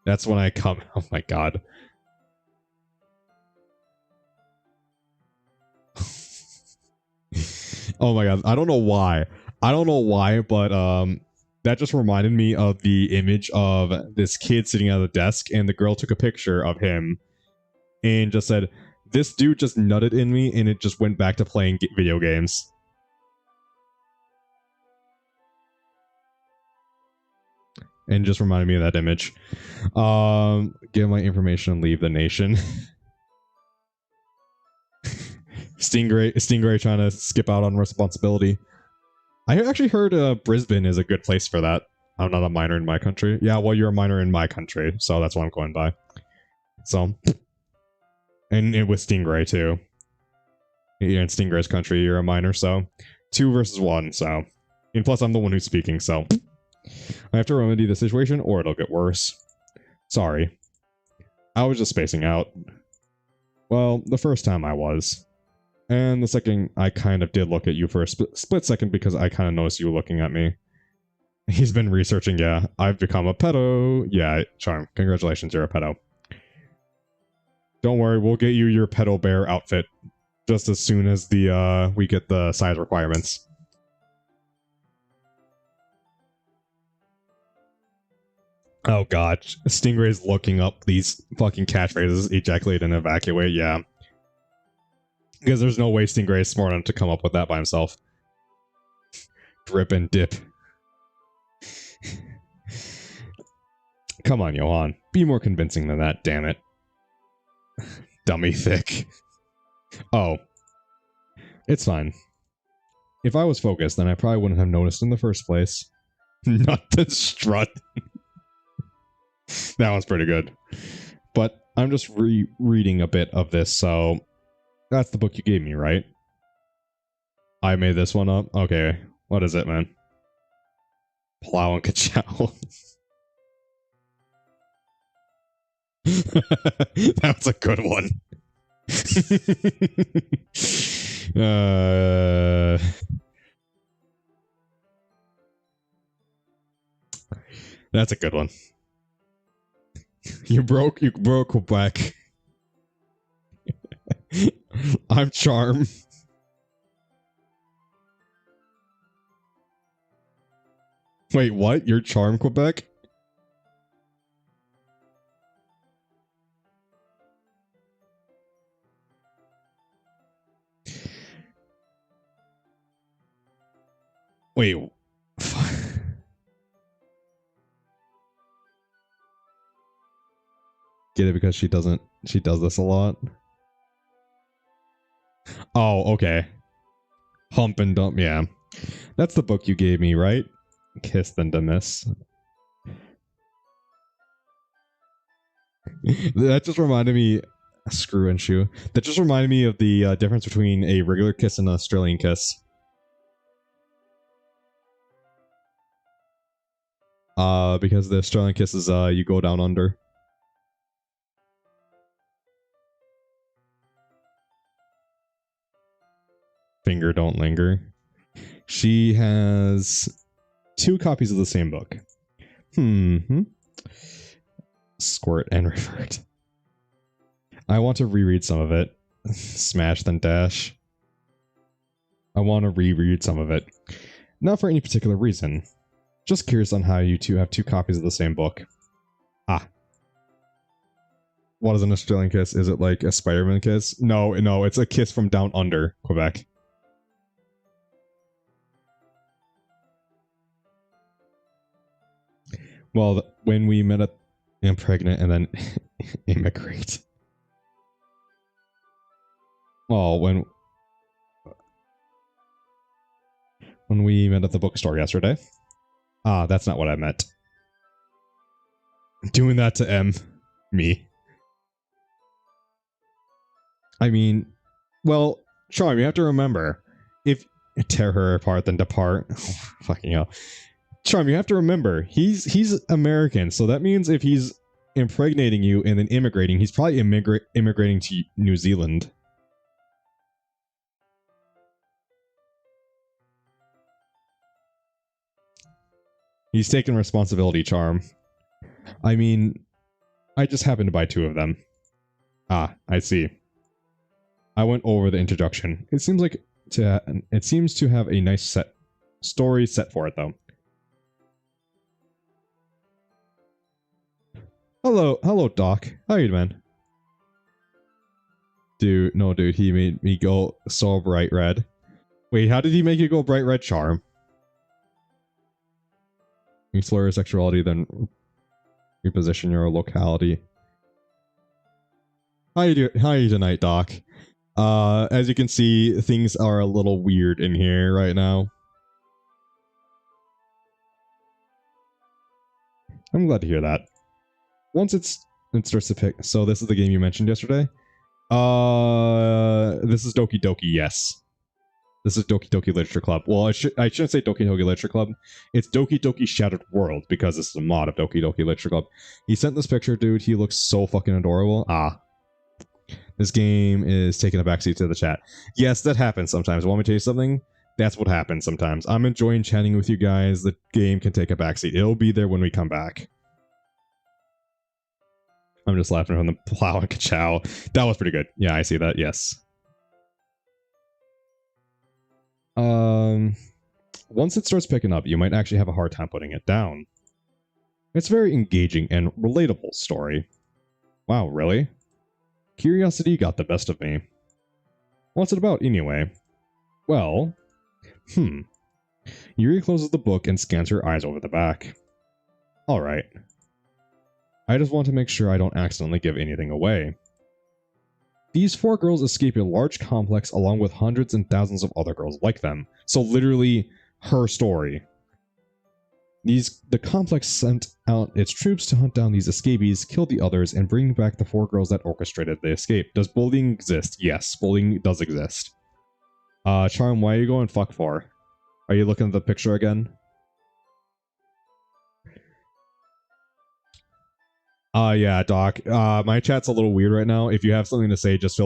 That's when I come. Oh my god. Oh my god. I don't know why. I don't know why, but that just reminded me of the image of this kid sitting at a desk, and the girl took a picture of him and just said, "This dude just nutted in me," and it just went back to playing video games. And just reminded me of that image. Give my information and leave the nation. Stingray trying to skip out on responsibility. I actually heard Brisbane is a good place for that. I'm not a minor in my country. Yeah, well, you're a minor in my country, so that's what I'm going by. So, and with Stingray too. You're in Stingray's country, you're a minor, so 2 versus 1. So, and plus I'm the one who's speaking, so I have to remedy the situation or it'll get worse. Sorry, I was just spacing out. Well, the first time I was. And the second, I kind of did look at you for a split second because I kind of noticed you looking at me. He's been researching, yeah. I've become a pedo. Yeah, Charm. Congratulations, you're a pedo. Don't worry, we'll get you your pedo bear outfit just as soon as we get the size requirements. Oh god, Stingray's looking up these fucking catchphrases, ejaculate and evacuate, yeah. Because there's no way Stingray is smart enough to come up with that by himself. Drip and dip. Come on, Johan. Be more convincing than that, damn it. Dummy thick. Oh. It's fine. If I was focused, then I probably wouldn't have noticed in the first place. Not the strut. That one's pretty good. But I'm just reading a bit of this, so that's the book you gave me, right? I made this one up? Okay. What is it, man? Plow and Kachow. That was a good one. That's a good one. You broke Quebec. I'm Charm. Wait, what? You're Charm Quebec? Wait. Get it because she does this a lot? Oh, okay. Hump and Dump, yeah. That's the book you gave me, right? Kiss then to Miss. That just reminded me... Screw and shoe. That just reminded me of the difference between a regular kiss and an Australian kiss. Because the Australian kiss is, you go down under. Finger don't linger. She has 2 copies of the same book. Squirt and revert. I want to reread some of it. Smash then dash. I want to reread some of it. Not for any particular reason. Just curious on how you two have 2 copies of the same book. Ah. What is an Australian kiss? Is it like a Spider-Man kiss? No, it's a kiss from down under Quebec. Well, when we met at I'm pregnant and then immigrate. Well, when we met at the bookstore yesterday. Ah, that's not what I meant. Doing that to M. Me. I mean, well, Charm, you have to remember, if tear her apart then depart. Fucking hell. Charm, you have to remember, he's American, so that means if he's impregnating you and then immigrating, he's probably immigrating to New Zealand. He's taking responsibility, Charm. I mean, I just happened to buy 2 of them. Ah, I see. I went over the introduction. It seems to have a nice story set for it, though. Hello, Doc. How you doing? Dude, no, dude, he made me go so bright red. Wait, how did he make you go bright red, Charm? You slur your sexuality, then reposition your locality. How you tonight, Doc? As you can see, things are a little weird in here right now. I'm glad to hear that. Once it starts to pick, so this is the game you mentioned yesterday. This is Doki Doki, yes. This is Doki Doki Literature Club. Well, I shouldn't say Doki Doki Literature Club. It's Doki Doki Shattered World, because this is a mod of Doki Doki Literature Club. He sent this picture, dude. He looks so fucking adorable. Ah. This game is taking a backseat to the chat. Yes, that happens sometimes. Want me to tell you something? That's what happens sometimes. I'm enjoying chatting with you guys. The game can take a backseat. It'll be there when we come back. I'm just laughing from the plow and ka-chow. That was pretty good. Yeah, I see that. Yes. Once it starts picking up, you might actually have a hard time putting it down. It's a very engaging and relatable story. Wow, really? Curiosity got the best of me. What's it about, anyway? Well, Yuri closes the book and scans her eyes over the back. Alright. I just want to make sure I don't accidentally give anything away. These 4 girls escape a large complex along with hundreds and thousands of other girls like them. So literally, her story. The complex sent out its troops to hunt down these escapees, kill the others, and bring back the 4 girls that orchestrated the escape. Does bullying exist? Yes, bullying does exist. Charm, why are you going fuck for? Are you looking at the picture again? Yeah, Doc. My chat's a little weird right now. If you have something to say, just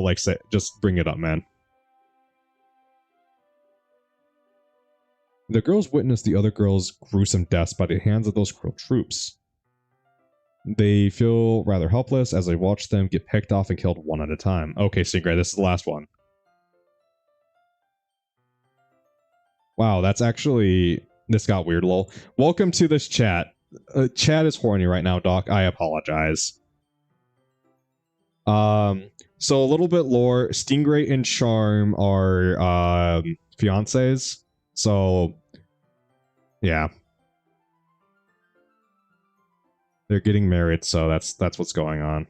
just bring it up, man. The girls witness the other girls' gruesome deaths by the hands of those cruel troops. They feel rather helpless as they watch them get picked off and killed one at a time. Okay, Stingray, this is the last one. Wow, that's actually... This got weird, lol. Welcome to this chat. Chat is horny right now, Doc. I apologize. So a little bit lore. Stingray and Charm are fiancés. So yeah. They're getting married, so that's what's going on.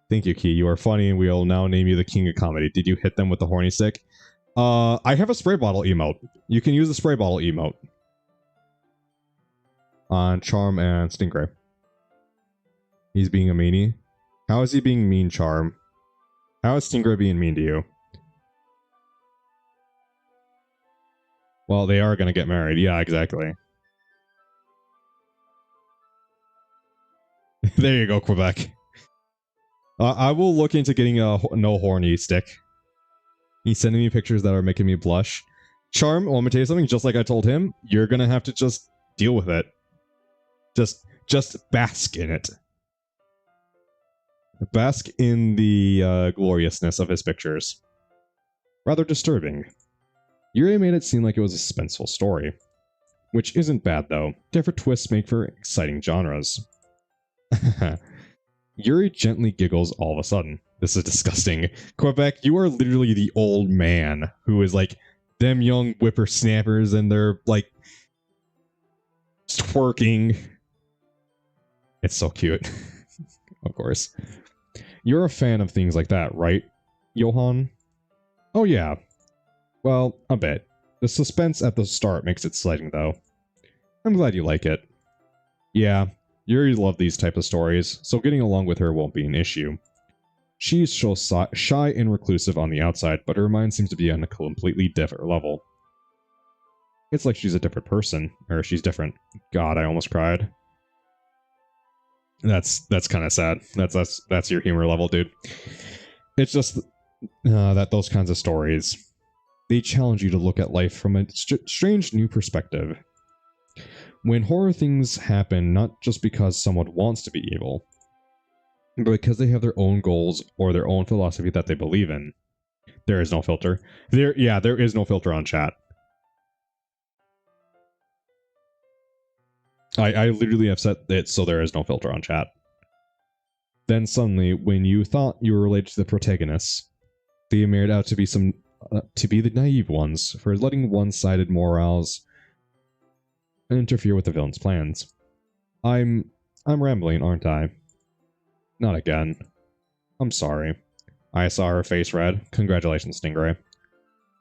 Thank you, Key. You are funny, and we'll now name you the king of comedy. Did you hit them with the horny stick? I have a spray bottle emote. You can use the spray bottle emote on Charm and Stingray. He's being a meanie. How is he being mean, Charm? How is Stingray being mean to you? Well, they are going to get married. Yeah, exactly. There you go, Quebec. I will look into getting a no horny stick. He's sending me pictures that are making me blush. Charm, well, I'm gonna tell you something. Just like I told him, you're gonna have to just deal with it. Just bask in it. Bask in the gloriousness of his pictures. Rather disturbing. Yuri made it seem like it was a suspenseful story. Which isn't bad, though. Different twists make for exciting genres. Yuri gently giggles all of a sudden. This is disgusting. Quebec, you are literally the old man who is like them young whippersnappers and they're like twerking. It's so cute. Of course. You're a fan of things like that, right, Johan? Oh yeah. Well, a bit. The suspense at the start makes it exciting, though. I'm glad you like it. Yeah. Yuri loved these type of stories, so getting along with her won't be an issue. She's so shy and reclusive on the outside, but her mind seems to be on a completely different level. It's like she's a different person, or she's different. God, I almost cried. That's kind of sad. That's your humor level, dude. It's just that those kinds of stories, they challenge you to look at life from a strange new perspective. When horror things happen, not just because someone wants to be evil, but because they have their own goals or their own philosophy that they believe in. There is no filter. There is no filter on chat. I literally have set it so there is no filter on chat. Then suddenly, when you thought you were related to the protagonists, they emerged out to be the naive ones for letting one-sided morals interfere with the villain's plans. I'm rambling, aren't I? Not again. I'm sorry. I saw her face red. Congratulations, Stingray.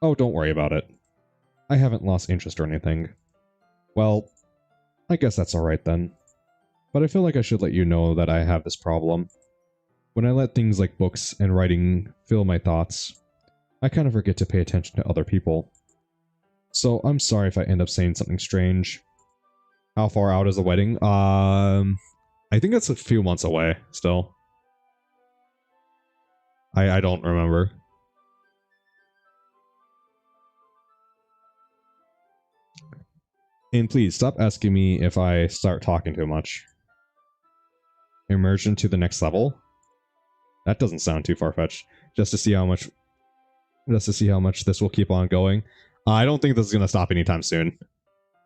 Oh, don't worry about it. I haven't lost interest or anything. Well, I guess that's alright then. But I feel like I should let you know that I have this problem. When I let things like books and writing fill my thoughts, I kind of forget to pay attention to other people. So I'm sorry if I end up saying something strange. How far out is the wedding? I think that's a few months away still. I don't remember. And please stop asking me if I start talking too much. Immersion to the next level? That doesn't sound too far-fetched. Just to see how much this will keep on going. I don't think this is gonna stop anytime soon.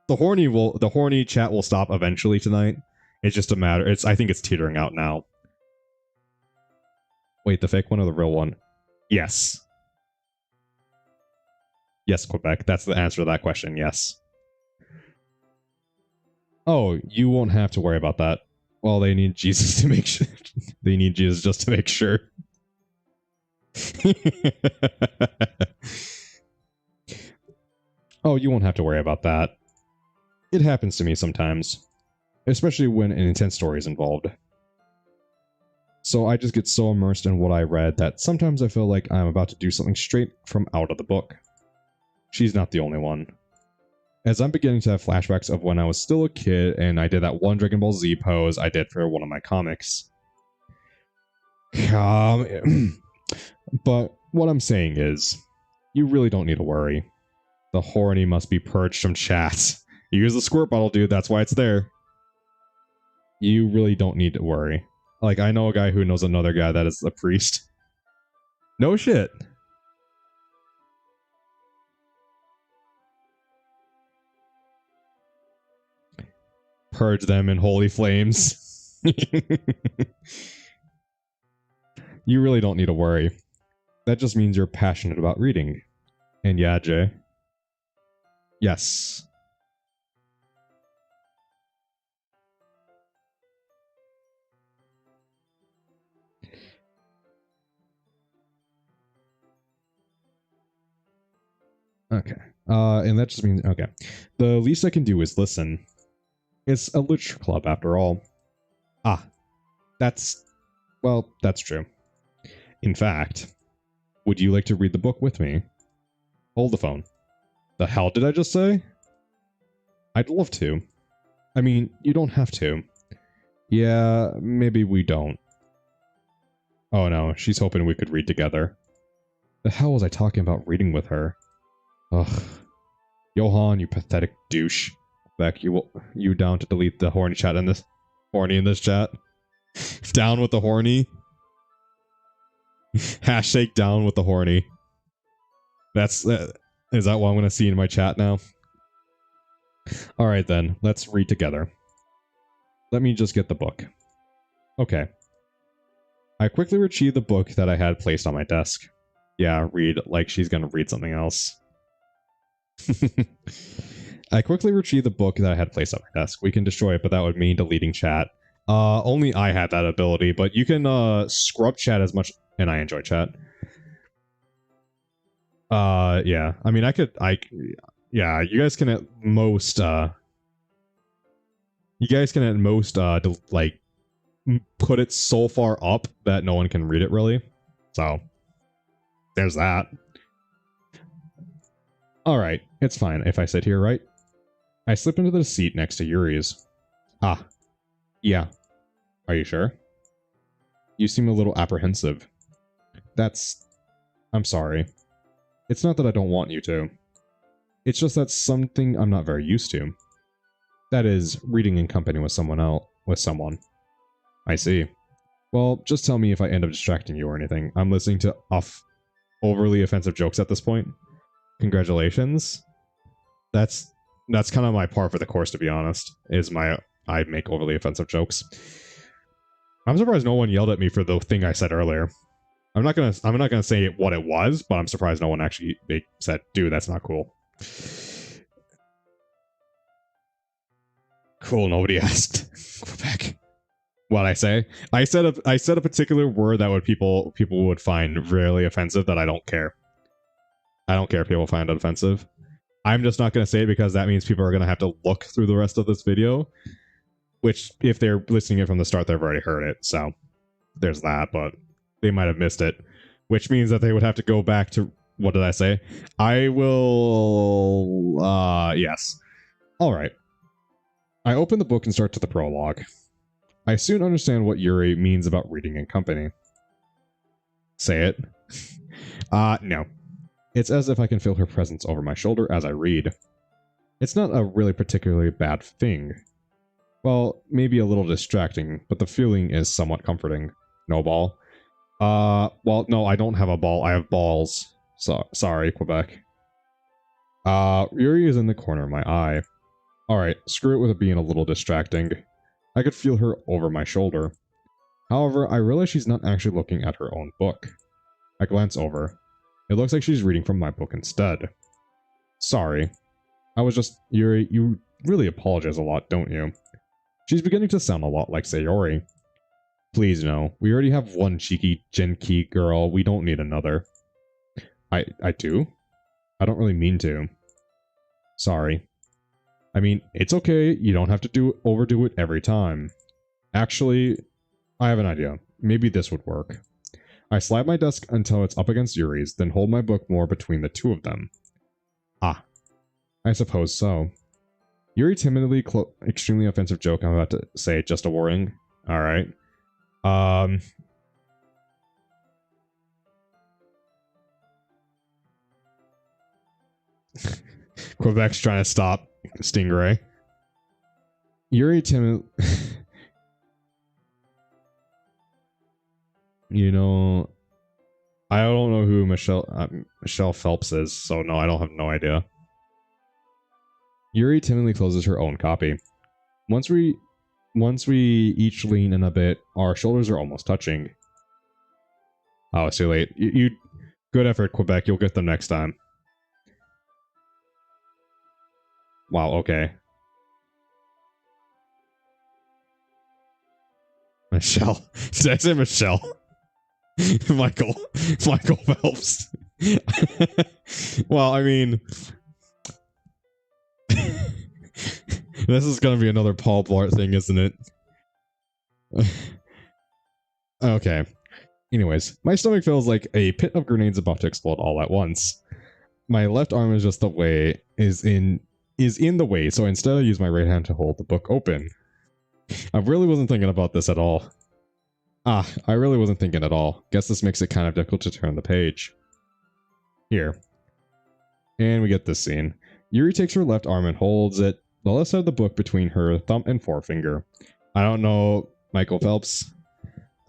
The horny chat will stop eventually tonight. It's just a matter. I think it's teetering out now. Wait, the fake one or the real one? Yes. Yes, Quebec. That's the answer to that question. Yes. Oh, you won't have to worry about that. Well, they need Jesus to make sure. They need Jesus just to make sure. Oh, you won't have to worry about that. It happens to me sometimes. Especially when an intense story is involved. So I just get so immersed in what I read that sometimes I feel like I'm about to do something straight from out of the book. She's not the only one. As I'm beginning to have flashbacks of when I was still a kid and I did that one Dragon Ball Z pose I did for one of my comics. But what I'm saying is, you really don't need to worry. The horny must be purged from chat. You use the squirt bottle, dude, that's why it's there. You really don't need to worry. Like, I know a guy who knows another guy that is a priest. No shit. Purge them in holy flames. You really don't need to worry. That just means you're passionate about reading. And yeah, Jay. Yes. Okay. And that just means, okay. The least I can do is listen. It's a literature club after all. Ah. That's true. In fact, would you like to read the book with me? Hold the phone. The hell did I just say? I'd love to. I mean, you don't have to. Yeah, maybe we don't. Oh no, she's hoping we could read together. The hell was I talking about reading with her? Ugh. Johan, you pathetic douche. Beck, you down to delete the horny chat in this? Horny in this chat? Down with the horny? Hashtag down with the horny. Is that what I'm going to see in my chat now? Alright then, let's read together. Let me just get the book. Okay. I quickly retrieved the book that I had placed on my desk. Yeah, read like she's going to read something else. I quickly retrieved the book that I had placed on my desk. We can destroy it, but that would mean deleting chat. Only I had that ability, but you can scrub chat as much, and I enjoy chat. Yeah. I mean, yeah, you guys can at most, You guys can at most like put it so far up that no one can read it really. So there's that. All right, it's fine if I sit here, right? I slip into the seat next to Yuri's. Ah, yeah. Are you sure? You seem a little apprehensive. I'm sorry. It's not that I don't want you to. It's just that something I'm not very used to. That is, reading in company with someone. I see. Well, just tell me if I end up distracting you or anything. I'm listening to overly offensive jokes at this point. Congratulations. That's kind of my par for the course, to be honest. I make overly offensive jokes. I'm surprised no one yelled at me for the thing I said earlier. I'm not gonna say what it was, but I'm surprised no one actually said, "Dude, that's not cool." Cool. Nobody asked. Quebec. What I say? I said a particular word that people would find really offensive. That I don't care. I don't care if people find it offensive. I'm just not going to say it because that means people are going to have to look through the rest of this video, which if they're listening in from the start, they've already heard it. So there's that, but they might have missed it, which means that they would have to go back to, what did I say? I will, yes. All right. I open the book and start to the prologue. I soon understand what Yuri means about reading in company. Say it. No. It's as if I can feel her presence over my shoulder as I read. It's not a really particularly bad thing. Well, maybe a little distracting, but the feeling is somewhat comforting. No ball? Well, no, I don't have a ball. I have balls. So, sorry, Quebec. Yuri is in the corner of my eye. Alright, screw it with it being a little distracting. I could feel her over my shoulder. However, I realize she's not actually looking at her own book. I glance over. It looks like she's reading from my book instead. Sorry. I was just... Yuri, you really apologize a lot, don't you? She's beginning to sound a lot like Sayori. Please no. We already have one cheeky Genki girl. We don't need another. I do? I don't really mean to. Sorry. I mean, it's okay. You don't have to overdo it every time. Actually, I have an idea. Maybe this would work. I slide my desk until it's up against Yuri's, then hold my book more between the two of them. Ah. I suppose so. Yuri timidly extremely offensive joke I'm about to say, just a warning. Alright. Quebec's trying to stop Stingray. Yuri timid... You know... I don't know who Michelle Phelps is, so no, I don't have no idea. Yuri timidly closes her own copy. Once we each lean in a bit, our shoulders are almost touching. Oh, it's too late. You good effort, Quebec. You'll get them next time. Wow, okay. Michelle. Did I say Michelle? Michael Phelps. Well, I mean... This is gonna be another Paul Blart thing, isn't it? Okay. Anyways, my stomach feels like a pit of grenades about to explode all at once. My left arm is just in the way, so instead I use my right hand to hold the book open. I really wasn't thinking about this at all. I really wasn't thinking at all. Guess this makes it kind of difficult to turn the page. Here. And we get this scene. Yuri takes her left arm and holds the left side of the book between her thumb and forefinger. I don't know Michael Phelps.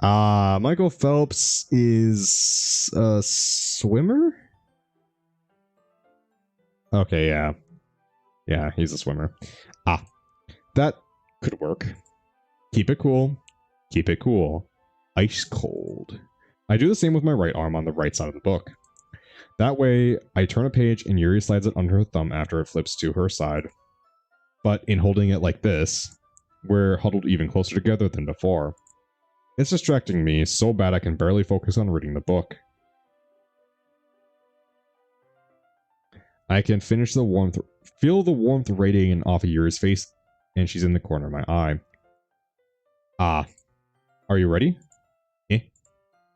Michael Phelps is a swimmer? Okay, yeah. Yeah, he's a swimmer. That could work. Keep it cool. Keep it cool. Ice cold. I do the same with my right arm on the right side of the book. That way, I turn a page and Yuri slides it under her thumb after it flips to her side. But in holding it like this, we're huddled even closer together than before. It's distracting me so bad I can barely focus on reading the book. I can feel the warmth radiating off of Yuri's face and she's in the corner of my eye. Ah, are you ready?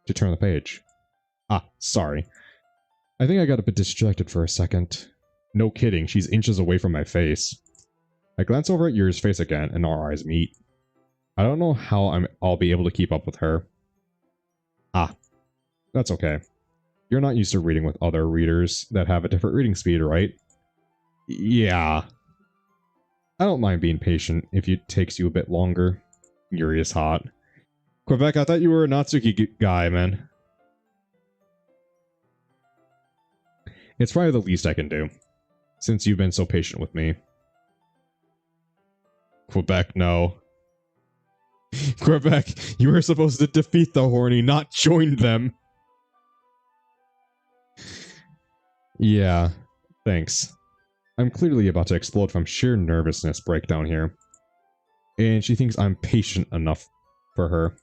To turn the page. Ah, sorry. I think I got a bit distracted for a second. No kidding, she's inches away from my face. I glance over at Yuri's face again, and our eyes meet. I don't know how I'll be able to keep up with her. Ah, that's okay. You're not used to reading with other readers that have a different reading speed, right? Yeah. I don't mind being patient if it takes you a bit longer. Yuri is hot. Quebec, I thought you were a Natsuki guy, man. It's probably the least I can do, since you've been so patient with me. Quebec, no. Quebec, you were supposed to defeat the horny, not join them. Yeah, thanks. I'm clearly about to explode from sheer nervousness breakdown here. And she thinks I'm patient enough for her.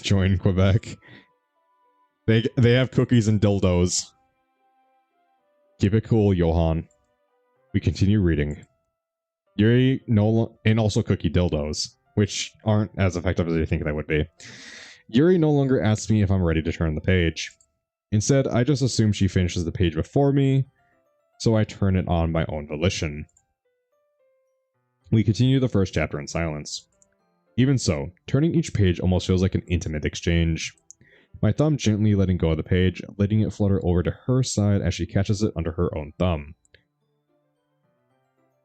Join Quebec. They have cookies and dildos. Keep it cool, Johan. We continue reading. Yuri and also cookie dildos, which aren't as effective as you think they would be. Yuri no longer asks me if I'm ready to turn the page. Instead, I just assume she finishes the page before me, so I turn it on my own volition. We continue the first chapter in silence. Even so, turning each page almost feels like an intimate exchange. My thumb gently letting go of the page, letting it flutter over to her side as she catches it under her own thumb.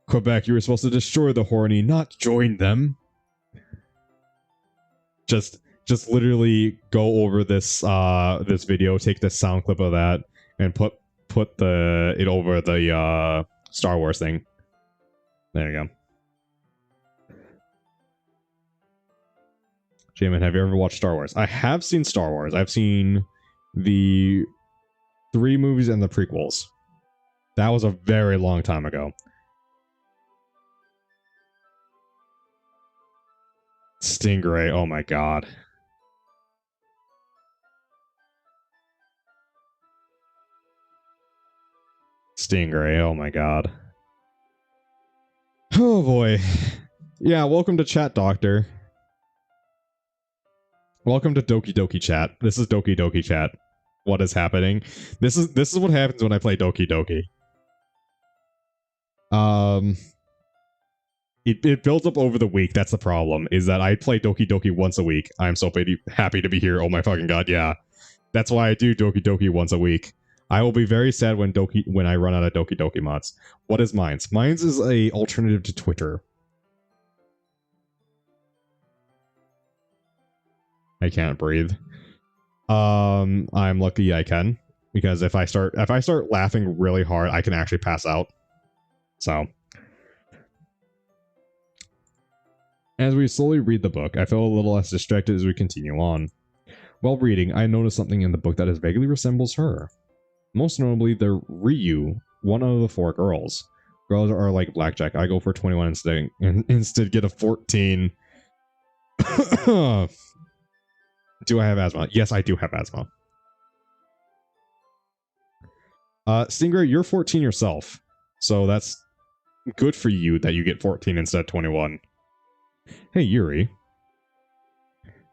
Quebec, you were supposed to destroy the horny, not join them. Just literally go over this this video, take the sound clip of that, and put it over the Star Wars thing. There you go. Jamin, have you ever watched Star Wars? I have seen Star Wars. I've seen the 3 movies and the prequels. That was a very long time ago. Stingray, oh my god. Stingray, oh my god. Oh boy. Yeah, welcome to Chat Doctor. Welcome to Doki Doki Chat. This is Doki Doki Chat. What is happening? This is what happens when I play Doki Doki. It builds up over the week. That's the problem, is that I play Doki Doki once a week. I'm so happy to be here. Oh my fucking god, yeah. That's why I do Doki Doki once a week. I will be very sad when I run out of Doki Doki mods. What is Mines? Mines is a alternative to Twitter. I can't breathe. I'm lucky I can, because if I start laughing really hard, I can actually pass out. So, as we slowly read the book, I feel a little less distracted as we continue on. While reading, I notice something in the book that vaguely resembles her. Most notably, the Ryu, one of the 4 girls. Girls are like blackjack. I go for 21 instead, and instead get a 14. Do I have asthma? Yes, I do have asthma. Stingray, you're 14 yourself, so that's good for you that you get 14 instead of 21. Hey, Yuri.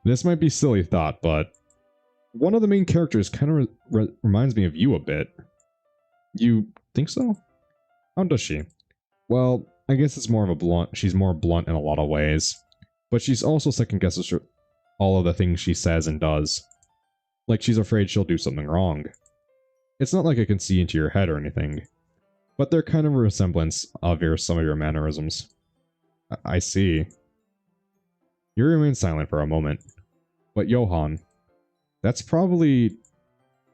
This might be a silly thought, but one of the main characters kind of reminds me of you a bit. You think so? How does she? Well, I guess it's more of a blunt. She's more blunt in a lot of ways, but she's also second guesses all of the things she says and does. Like she's afraid she'll do something wrong. It's not like I can see into your head or anything, but they're kind of a resemblance of some of your mannerisms. I see. You remain silent for a moment. But Johan, that's probably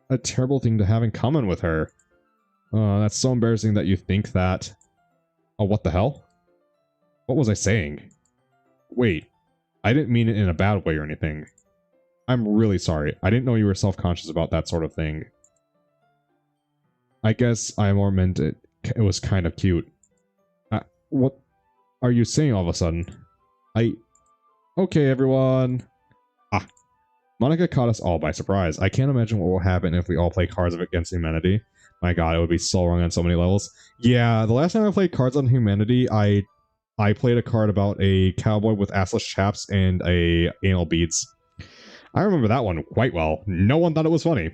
a terrible thing to have in common with her. That's so embarrassing that you think that. Oh, what the hell? What was I saying? Wait, I didn't mean it in a bad way or anything. I'm really sorry. I didn't know you were self-conscious about that sort of thing. I guess I more meant it was kind of cute. What are you saying all of a sudden? Okay, everyone. Monica caught us all by surprise. I can't imagine what will happen if we all play Cards Against Humanity. My god, it would be so wrong on so many levels. Yeah, the last time I played Cards on Humanity, I played a card about a cowboy with assless chaps and a anal beads. I remember that one quite well. No one thought it was funny.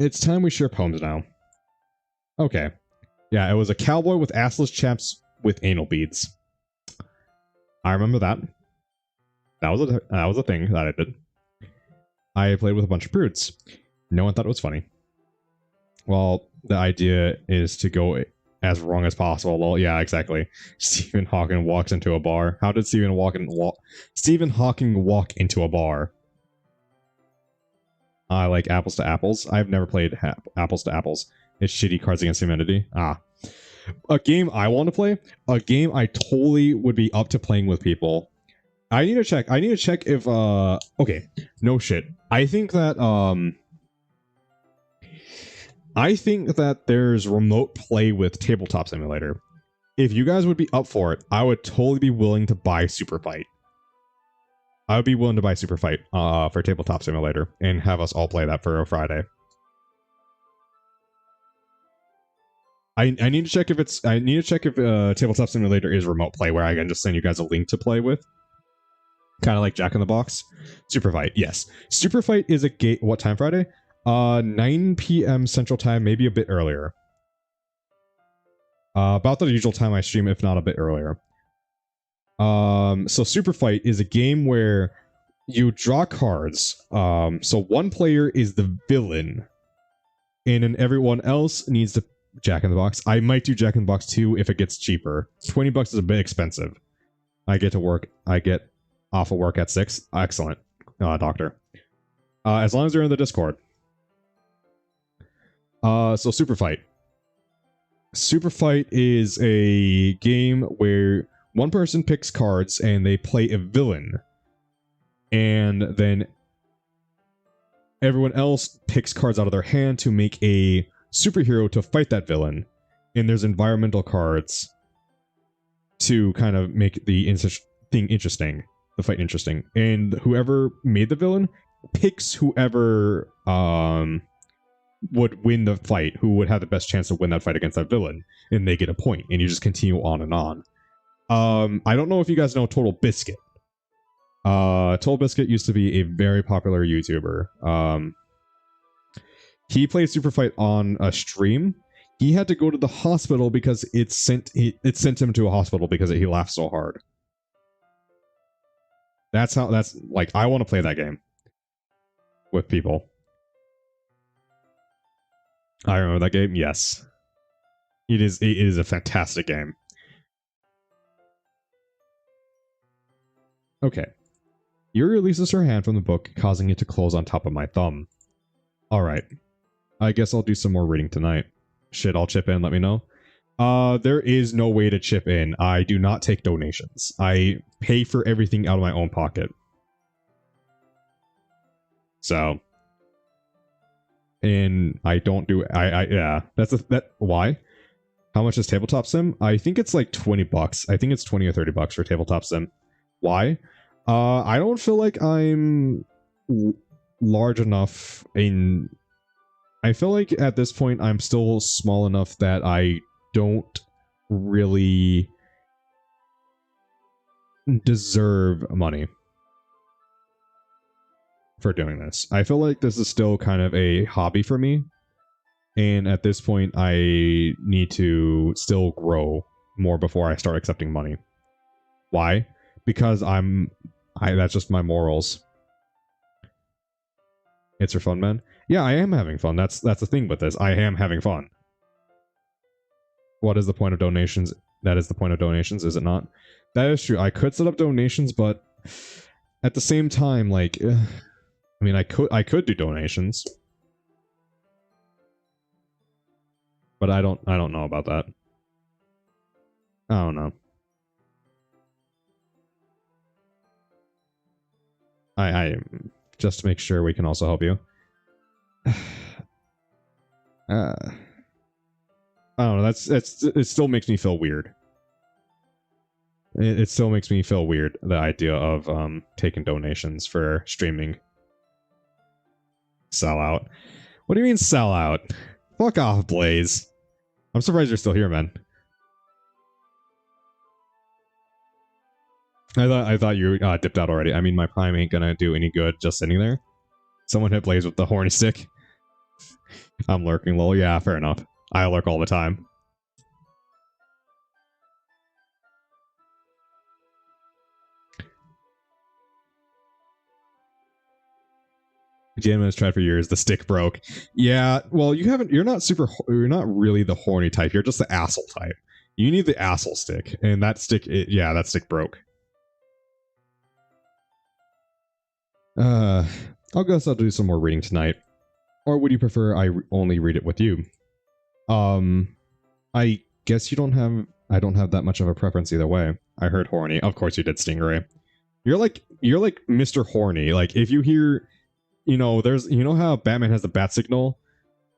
It's time we share poems now. Okay. Yeah, it was a cowboy with assless chaps with anal beads. I remember that. That was a thing that I did. I played with a bunch of prudes. No one thought it was funny. Well, the idea is to go as wrong as possible. Well, yeah, exactly. Stephen Hawking walks into a bar. How did Stephen Hawking walk into a bar? I like Apples to Apples. I've never played Apples to Apples. It's shitty Cards Against Humanity. A game I want to play. A game I totally would be up to playing with people. I need to check. I need to check if okay, no shit. I think that there's remote play with Tabletop Simulator. If you guys would be up for it, I would totally be willing to buy Super Fight. I would be willing to buy Super Fight for Tabletop Simulator and have us all play that for a Friday. I need to check if Tabletop Simulator is remote play, where I can just send you guys a link to play with. Kind of like Jack in the Box. Super Fight, yes. Super Fight is a game. What time Friday? 9 p.m. Central Time, maybe a bit earlier. About the usual time I stream, if not a bit earlier. So Super Fight is a game where you draw cards. So one player is the villain, and then everyone else needs to Jack in the Box. I might do Jack in the Box too if it gets cheaper. $20 is a bit expensive. I get off of work at 6. Excellent, doctor. As long as you're in the Discord. So Super Fight. Super Fight is a game where one person picks cards and they play a villain. And then everyone else picks cards out of their hand to make a superhero to fight that villain. And there's environmental cards to kind of make the thing interesting. The fight interesting. And whoever made the villain picks whoever would win the fight, who would have the best chance to win that fight against that villain, and they get a point, and you just continue on and on. I don't know if you guys know Total Biscuit. Total Biscuit used to be a very popular YouTuber. He played Super Fight on a stream. He had to go to the hospital because it sent him to a hospital because he laughed so hard. That's like, I want to play that game with people. I remember that game. Yes, it is a fantastic game. Okay, Yuri releases her hand from the book, causing it to close on top of my thumb. All right, I guess I'll do some more reading tonight. Shit, I'll chip in. Let me know. There is no way to chip in. I do not take donations. I pay for everything out of my own pocket. So, and I don't do. Yeah. Why? How much is Tabletop Sim? I think it's like $20. I think it's $20 or $30 for Tabletop Sim. Why? I don't feel like I'm large enough in. I feel like at this point I'm still small enough that I don't really deserve money for doing this. I feel like this is still kind of a hobby for me, and at this point I need to still grow more before I start accepting money. Why? Because that's just my morals. It's for fun, man. Yeah, I am having fun. That's the thing with this. I am having fun. What is the point of donations? That is the point of donations, is it not? That is true. I could set up donations, but at the same time, like, I mean, I could do donations, but I don't know about that. I don't know. I just to make sure we can also help you. I don't know. It still makes me feel weird. It still makes me feel weird, the idea of taking donations for streaming. Sell out. What do you mean sell out? Fuck off, Blaze. I'm surprised you're still here, man. I thought you dipped out already. I mean, my prime ain't gonna do any good just sitting there. Someone hit Blaze with the horny stick. I'm lurking, lol. Yeah, fair enough. I lurk all the time. Jam has tried for years. The stick broke. Yeah, well, you haven't. You're not super. You're not really the horny type. You're just the asshole type. You need the asshole stick, and that stick. Yeah, that stick broke. I'll guess I'll do some more reading tonight. Or would you prefer I only read it with you? I guess you don't have. I don't have that much of a preference either way. I heard horny. Of course you did, Stingray. You're like Mr. Horny. Like if you hear, there's how Batman has the bat signal.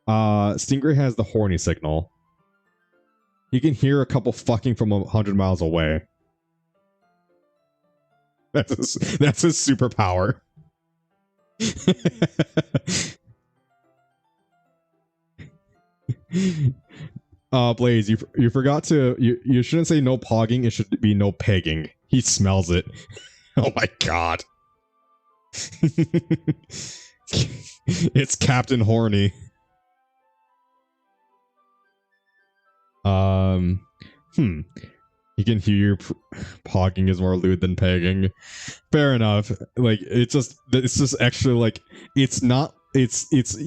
Stingray has the horny signal. You can hear a couple fucking from 100 miles away. That's his superpower. Blaze, you forgot to you shouldn't say no pogging, it should be no pegging. He smells it. Oh my god. It's Captain Horny. You can hear pogging is more lewd than pegging. Fair enough. Like it's just actually like it's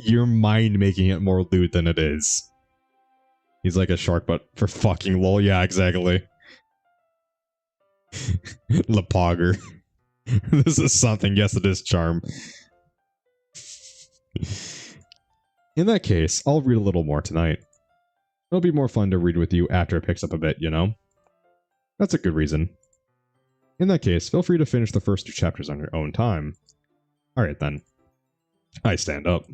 your mind making it more lewd than it is. He's like a shark, but for fucking lol. Yeah, exactly. Lepogger. This is something. Yes, it is charm. In that case, I'll read a little more tonight. It'll be more fun to read with you after it picks up a bit, That's a good reason. In that case, feel free to finish the first 2 chapters on your own time. Alright then. I stand up.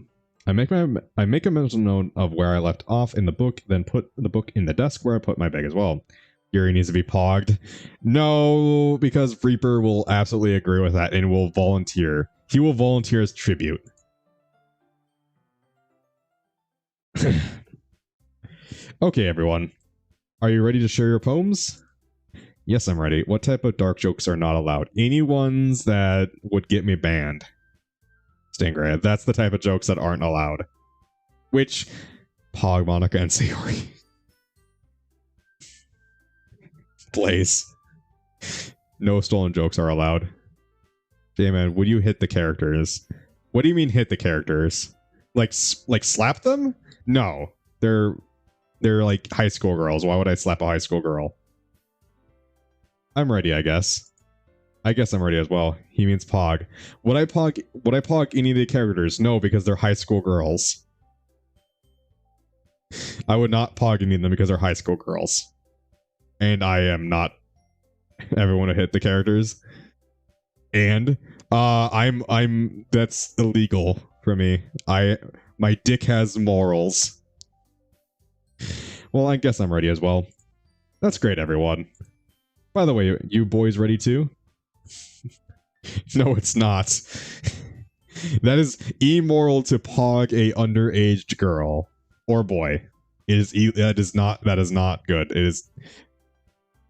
I make a mental note of where I left off in the book, then put the book in the desk where I put my bag as well. Yuri needs to be pogged. No, because Reaper will absolutely agree with that and will volunteer. He will volunteer as tribute. Okay, everyone. Are you ready to share your poems? Yes, I'm ready. What type of dark jokes are not allowed? Any ones that would get me banned. Stingray, that's the type of jokes that aren't allowed. Which, Pog, Monica, and Sayori. Blaze. No stolen jokes are allowed. J-Man, would you hit the characters? What do you mean hit the characters? Like slap them? No. They're like high school girls. Why would I slap a high school girl? I'm ready, I guess. I guess I'm ready as well. He means Pog. Would I Pog any of the characters? No, because they're high school girls. I would not Pog any of them because they're high school girls. And I am not everyone to hit the characters. And I'm that's illegal for me. My dick has morals. Well, I guess I'm ready as well. That's great, everyone. By the way, you boys ready too? No, it's not. That is immoral to pog a underaged girl or boy. That is not good. It is.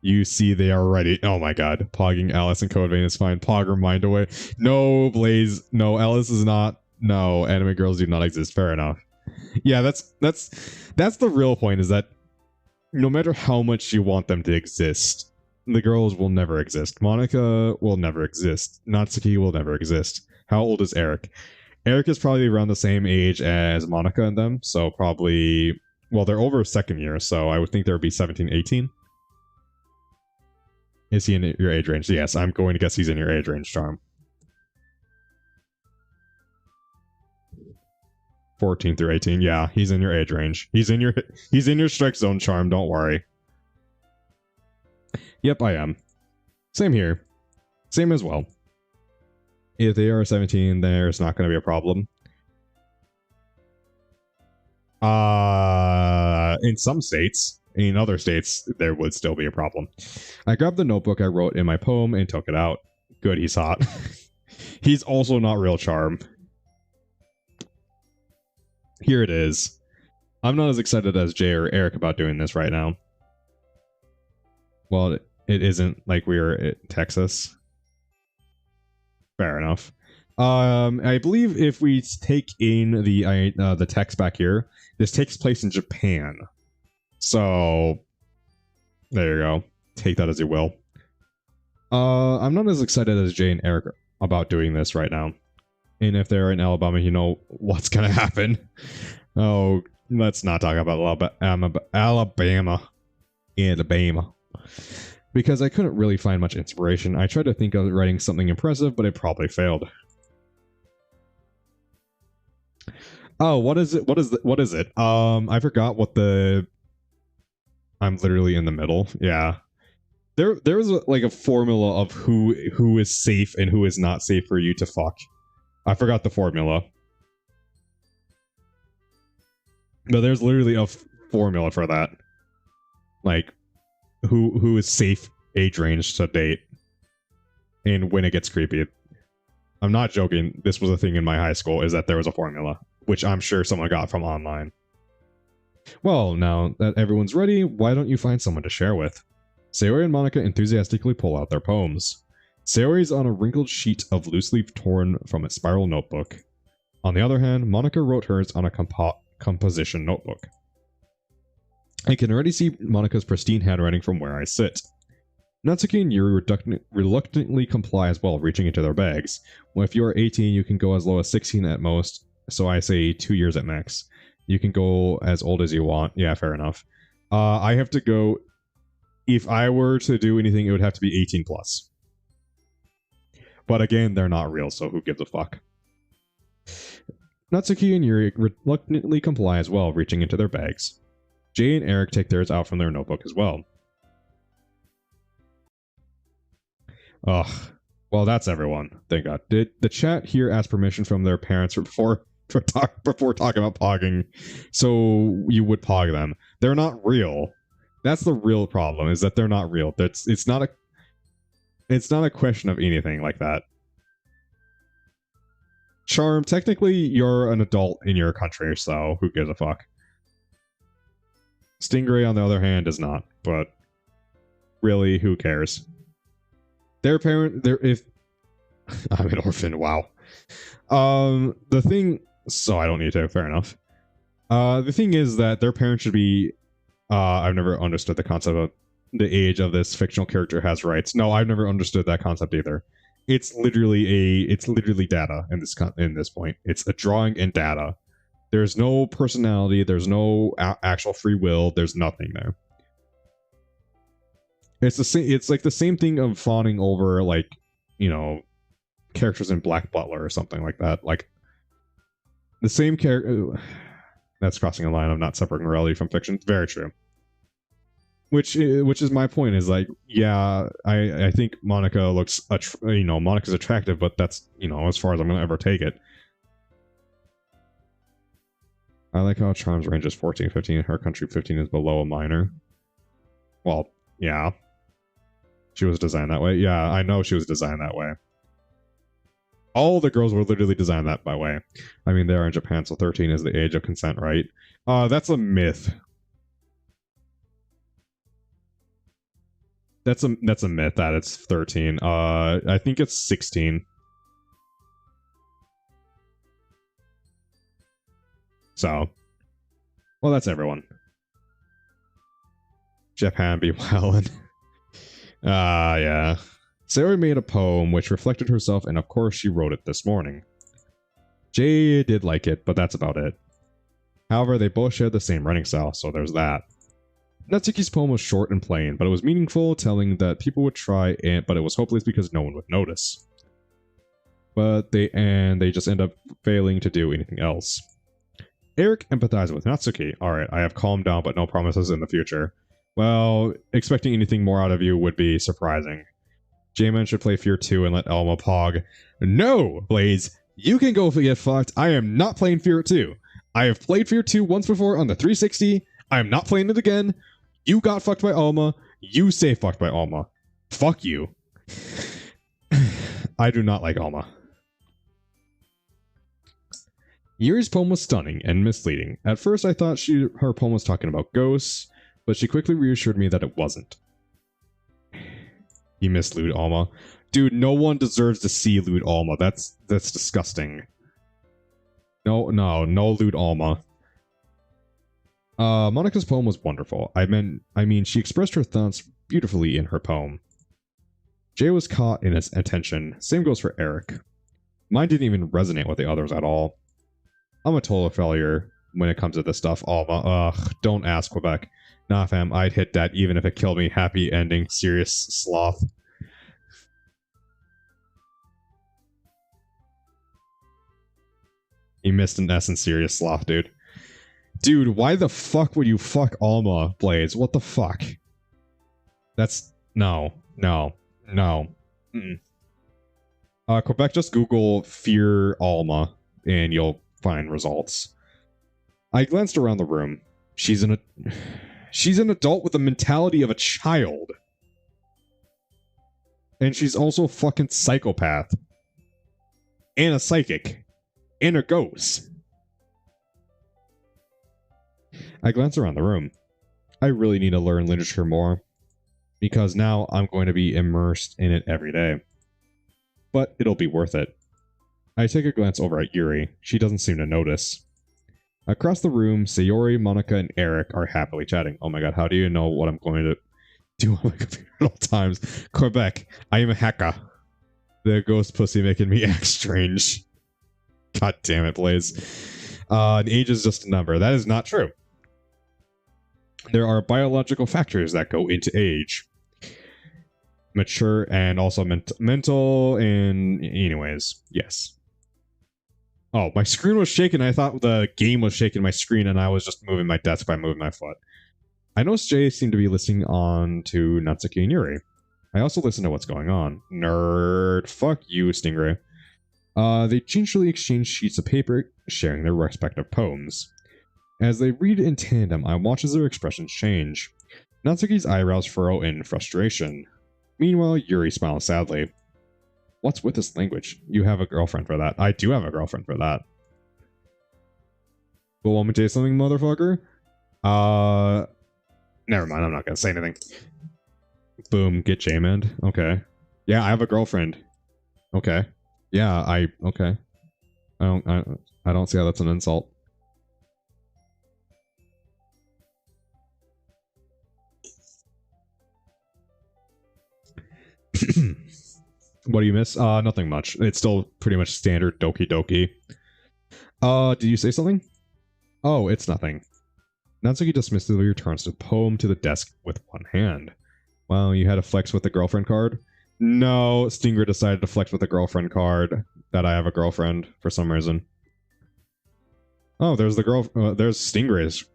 You see, they are ready. Oh my god, pogging Alice and Code Vein is fine. Pog her mind away. No, Blaze. No, Alice is not. No, anime girls do not exist. Fair enough. Yeah, that's the real point. Is that no matter how much you want them to exist, the girls will never exist. Monica will never exist. Natsuki will never exist. How old is Eric? Eric is probably around the same age as Monica and them, so probably... Well, they're over second year, so I would think there would be 17, 18. Is he in your age range? Yes, I'm going to guess he's in your age range, Charm. 14 through 18, yeah, he's in your age range. He's in your strike zone, Charm, don't worry. Yep, I am. Same here. Same as well. If they are 17, there's not going to be a problem. In some states. In other states, there would still be a problem. I grabbed the notebook I wrote in my poem and took it out. Good, he's hot. He's also not real charm. Here it is. I'm not as excited as Jay or Eric about doing this right now. Well, it isn't like we were at Texas. Fair enough. I believe if we take in the text back here, this takes place in Japan. So there you go. Take that as you will. I'm not as excited as Jay and Eric about doing this right now. And if they're in Alabama, you know what's gonna happen. Oh, let's not talk about Alabama. Because I couldn't really find much inspiration. I tried to think of writing something impressive, but it probably failed. Oh, what is it? What is it? I forgot what the... I'm literally in the middle. Yeah. There's like a formula of who is safe and who is not safe for you to fuck. I forgot the formula. But there's literally a formula for that. Like, who is safe age range to date. And when it gets creepy. I'm not joking. This was a thing in my high school, is that there was a formula. Which I'm sure someone got from online. Well, now that everyone's ready, why don't you find someone to share with? Sayori and Monica enthusiastically pull out their poems. Sayori's on a wrinkled sheet of loose leaf torn from a spiral notebook. On the other hand, Monica wrote hers on a composition notebook. I can already see Monica's pristine handwriting from where I sit. Natsuki and Yuri reluctantly comply as well, reaching into their bags. Well, if you are 18, you can go as low as 16 at most, so I say 2 years at max. You can go as old as you want. Yeah, fair enough. I have to go... If I were to do anything, it would have to be 18 plus. But again, they're not real, so who gives a fuck? Natsuki and Yuri reluctantly comply as well, reaching into their bags. Jay and Eric take theirs out from their notebook as well. Ugh. Well, that's everyone. Thank God. Did the chat here ask permission from their parents before talking about pogging? So you would pog them. They're not real. That's the real problem, is that they're not real. It's not a question of anything like that. Charm, technically you're an adult in your country, so who gives a fuck? Stingray, on the other hand, is not, but really, who cares? Their parent, if I'm an orphan, wow. The thing, so I don't need to, fair enough. The thing is that their parents should be, I've never understood the concept of the age of this fictional character has rights. No, I've never understood that concept either. It's literally data in this point. It's a drawing and data. There's no personality. There's no actual free will. There's nothing there. It's the same. It's like the same thing of fawning over, like, you know, characters in Black Butler or something like that. Like the same character. That's crossing a line of not separating reality from fiction. Very true. Which is my point. Is like, yeah, I think Monica looks, Monica's attractive, but that's, as far as I'm gonna ever take it. I like how Charm's range is 14, 15. Her country 15 is below a minor. Well, yeah. She was designed that way. Yeah, I know she was designed that way. All the girls were literally designed that way. I mean, they are in Japan, so 13 is the age of consent, right? That's a myth. That's a myth that it's 13. I think it's 16. So, well, that's everyone. Japan be wildin'. Yeah. Sarah made a poem which reflected herself, and of course she wrote it this morning. Jay did like it, but that's about it. However, they both shared the same writing style, so there's that. Natsuki's poem was short and plain, but it was meaningful, telling that people would try, but it was hopeless because no one would notice. But they just end up failing to do anything else. Eric empathized with Natsuki. Alright, I have calmed down, but no promises in the future. Well, expecting anything more out of you would be surprising. J-Man should play Fear 2 and let Elma pog. No, Blaze, you can go get fucked. I am not playing Fear 2. I have played Fear 2 once before on the 360. I am not playing it again. You got fucked by Alma. You say fucked by Alma. Fuck you. I do not like Alma. Yuri's poem was stunning and misleading. At first I thought her poem was talking about ghosts, but she quickly reassured me that it wasn't. He missed Lewd Alma. Dude, no one deserves to see Lewd Alma. That's disgusting. No Lewd Alma. Monica's poem was wonderful. I mean, she expressed her thoughts beautifully in her poem. Jay was caught in its attention. Same goes for Eric. Mine didn't even resonate with the others at all. I'm a total failure when it comes to this stuff. Alma, ugh, don't ask, Quebec. Nah, fam, I'd hit that even if it killed me. Happy ending, serious sloth. You missed an S in serious sloth, dude. Dude, why the fuck would you fuck Alma, Blades? What the fuck? That's... No. Quebec, just Google fear Alma, and you'll find results. I glanced around the room. She's an adult with the mentality of a child. And she's also a fucking psychopath. And a psychic. And a ghost. I glance around the room. I really need to learn literature more, because now I'm going to be immersed in it every day. But it'll be worth it. I take a glance over at Yuri. She doesn't seem to notice. Across the room, Sayori, Monica, and Eric are happily chatting. Oh my god, how do you know what I'm going to do on my computer at all times? Quebec, I am a hacker. The ghost pussy making me act strange. God damn it, Blaze. An age is just a number. That is not true. There are biological factors that go into age. Mature and also mental and... Anyways, yes. Oh, my screen was shaking. I thought the game was shaking my screen and I was just moving my desk by moving my foot. I noticed Jay seemed to be listening on to Natsuki and Yuri. I also listened to what's going on. Nerd. Fuck you, Stingray. They gingerly exchange sheets of paper, sharing their respective poems. As they read in tandem, I watch as their expressions change. Natsuki's eyebrows furrow in frustration. Meanwhile, Yuri smiles sadly. What's with this language? You have a girlfriend for that. I do have a girlfriend for that. But want me to tell you something, motherfucker? Never mind, I'm not gonna say anything. Boom, get J-Mend. Okay. Yeah, I have a girlfriend. Okay. Yeah, okay. I don't see how that's an insult. What do you miss? Nothing much. It's still pretty much standard Doki Doki. Did you say something? Oh, it's nothing. Natsuki dismissively returns the poem to the desk with one hand. Wow, you had to flex with the girlfriend card? No, Stinger decided to flex with the girlfriend card that I have a girlfriend for some reason. Oh, there's the girl. There's Stingray's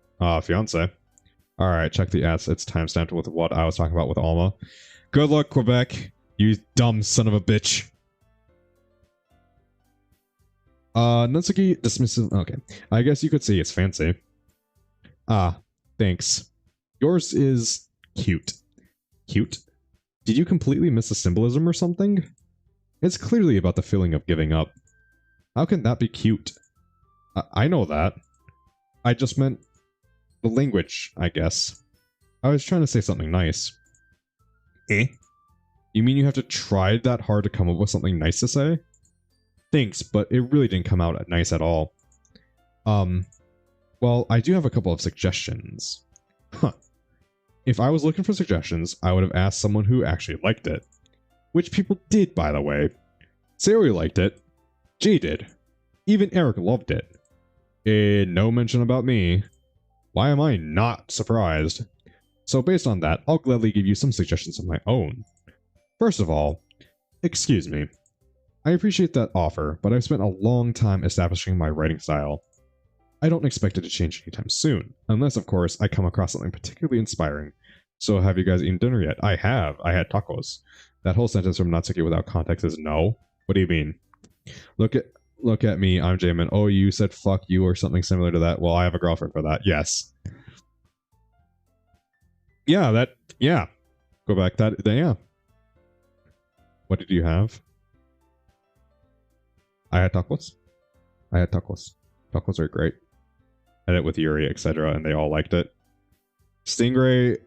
fiance. All right, check the ads. It's timestamped with what I was talking about with Alma. Good luck, Quebec. You dumb son of a bitch. Natsuki dismisses. Okay, I guess you could say it's fancy. Ah, thanks. Yours is cute. Cute? Did you completely miss the symbolism or something? It's clearly about the feeling of giving up. How can that be cute? I know that. I just meant the language, I guess. I was trying to say something nice. Eh? You mean you have to try that hard to come up with something nice to say? Thanks, but it really didn't come out nice at all. Well, I do have a couple of suggestions. Huh. If I was looking for suggestions, I would have asked someone who actually liked it. Which people did, by the way. Sayori liked it. Jay did. Even Eric loved it. And no mention about me. Why am I not surprised? So based on that, I'll gladly give you some suggestions of my own. First of all, excuse me. I appreciate that offer, but I've spent a long time establishing my writing style. I don't expect it to change anytime soon, unless of course I come across something particularly inspiring. So have you guys eaten dinner yet? I have. I had tacos. That whole sentence from Natsuki without context is no. What do you mean? Look at me, I'm Jamin. Oh, you said fuck you or something similar to that. Well, I have a girlfriend for that. Yes. Yeah, yeah. Go back yeah. What did you have? I had tacos. I had tacos. Tacos are great. I had it with Yuri, etc., and they all liked it. Stingray,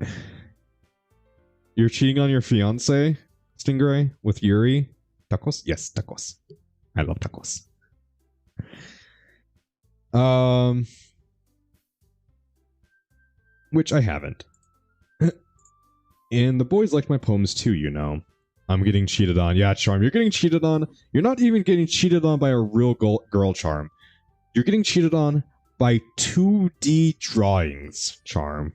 you're cheating on your fiance, Stingray, with Yuri. Tacos? Yes, tacos. I love tacos. Which I haven't. And the boys like my poems too, you know. I'm getting cheated on. Yeah, Charm, you're getting cheated on. You're not even getting cheated on by a real girl, Charm. You're getting cheated on by 2D drawings, Charm.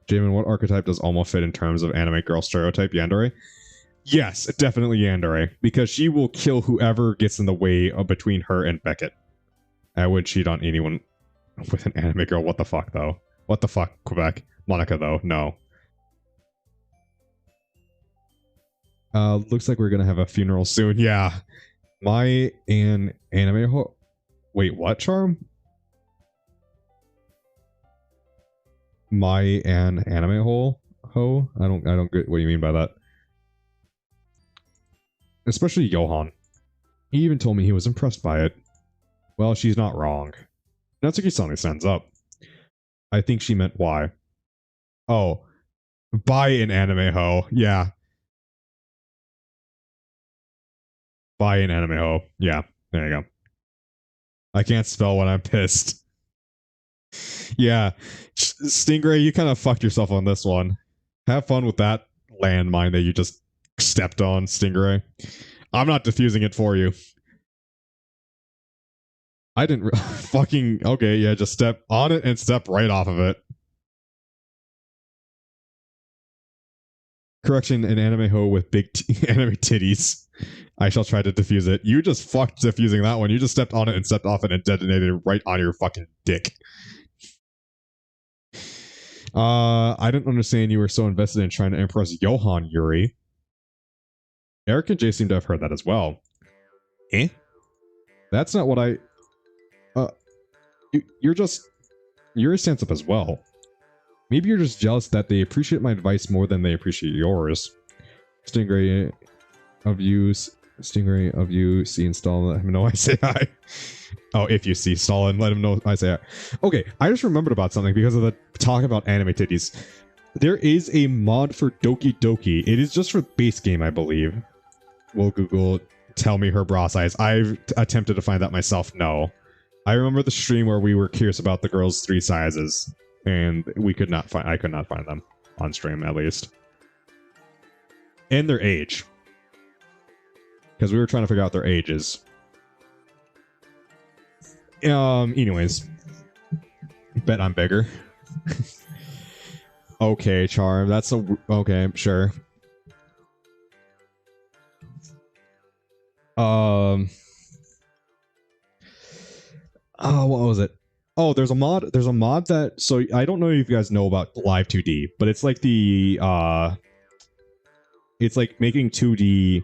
Jamin, what archetype does Alma fit in terms of anime girl stereotype? Yandere? Yes, definitely Yandere, because she will kill whoever gets in the way of between her and Beckett. I would cheat on anyone with an anime girl. What the fuck, though? What the fuck, Quebec? Monica, though? No. Looks like we're gonna have a funeral soon. Yeah. An anime ho... Wait, what, Charm? An anime ho? I don't get what you mean by that. Especially Johan. He even told me he was impressed by it. Well, she's not wrong. Natsuki-san stands up. I think she meant why. Oh. Buy an anime ho. Yeah. Buy an anime ho. Yeah. There you go. I can't spell when I'm pissed. Yeah. Stingray, you kind of fucked yourself on this one. Have fun with that landmine that you just stepped on, Stingray. I'm not diffusing it for you. I didn't fucking... Okay, yeah, just step on it and step right off of it. Correction, an anime hoe with big anime titties. I shall try to diffuse it. You just fucked diffusing that one. You just stepped on it and stepped off it and detonated it right on your fucking dick. I didn't understand you were so invested in trying to impress Johan, Yuri. Eric and Jay seem to have heard that as well. Eh? That's not what I... Yuri stands up as well. Maybe you're just jealous that they appreciate my advice more than they appreciate yours. Stingray of you, see install, let him know I say hi. Oh, if you see Stalin, let him know I say hi. Okay, I just remembered about something because of the talk about anime titties. There is a mod for Doki Doki. It is just for base game, I believe. Will Google tell me her bra size? I've attempted to find that myself. No. I remember the stream where we were curious about the girls' 3 sizes, and we could not find. I could not find them on stream, at least, and their age, because we were trying to figure out their ages. Anyways, bet I'm bigger. Okay, Charm. That's okay. Sure. Oh, what was it? Oh, there's a mod that, so I don't know if you guys know about Live 2D, but it's like it's like making 2D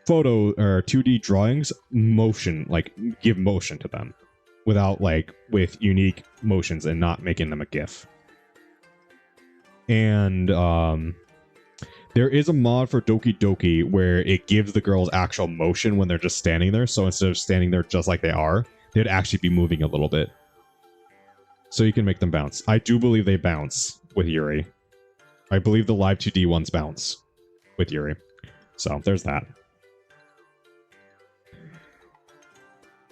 photo or 2D drawings motion, like give motion to them without with unique motions and not making them a GIF. And there is a mod for Doki Doki where it gives the girls actual motion when they're just standing there. So instead of standing there just like they are, they'd actually be moving a little bit. So you can make them bounce. I do believe they bounce with Yuri. I believe the Live 2D ones bounce with Yuri. So there's that.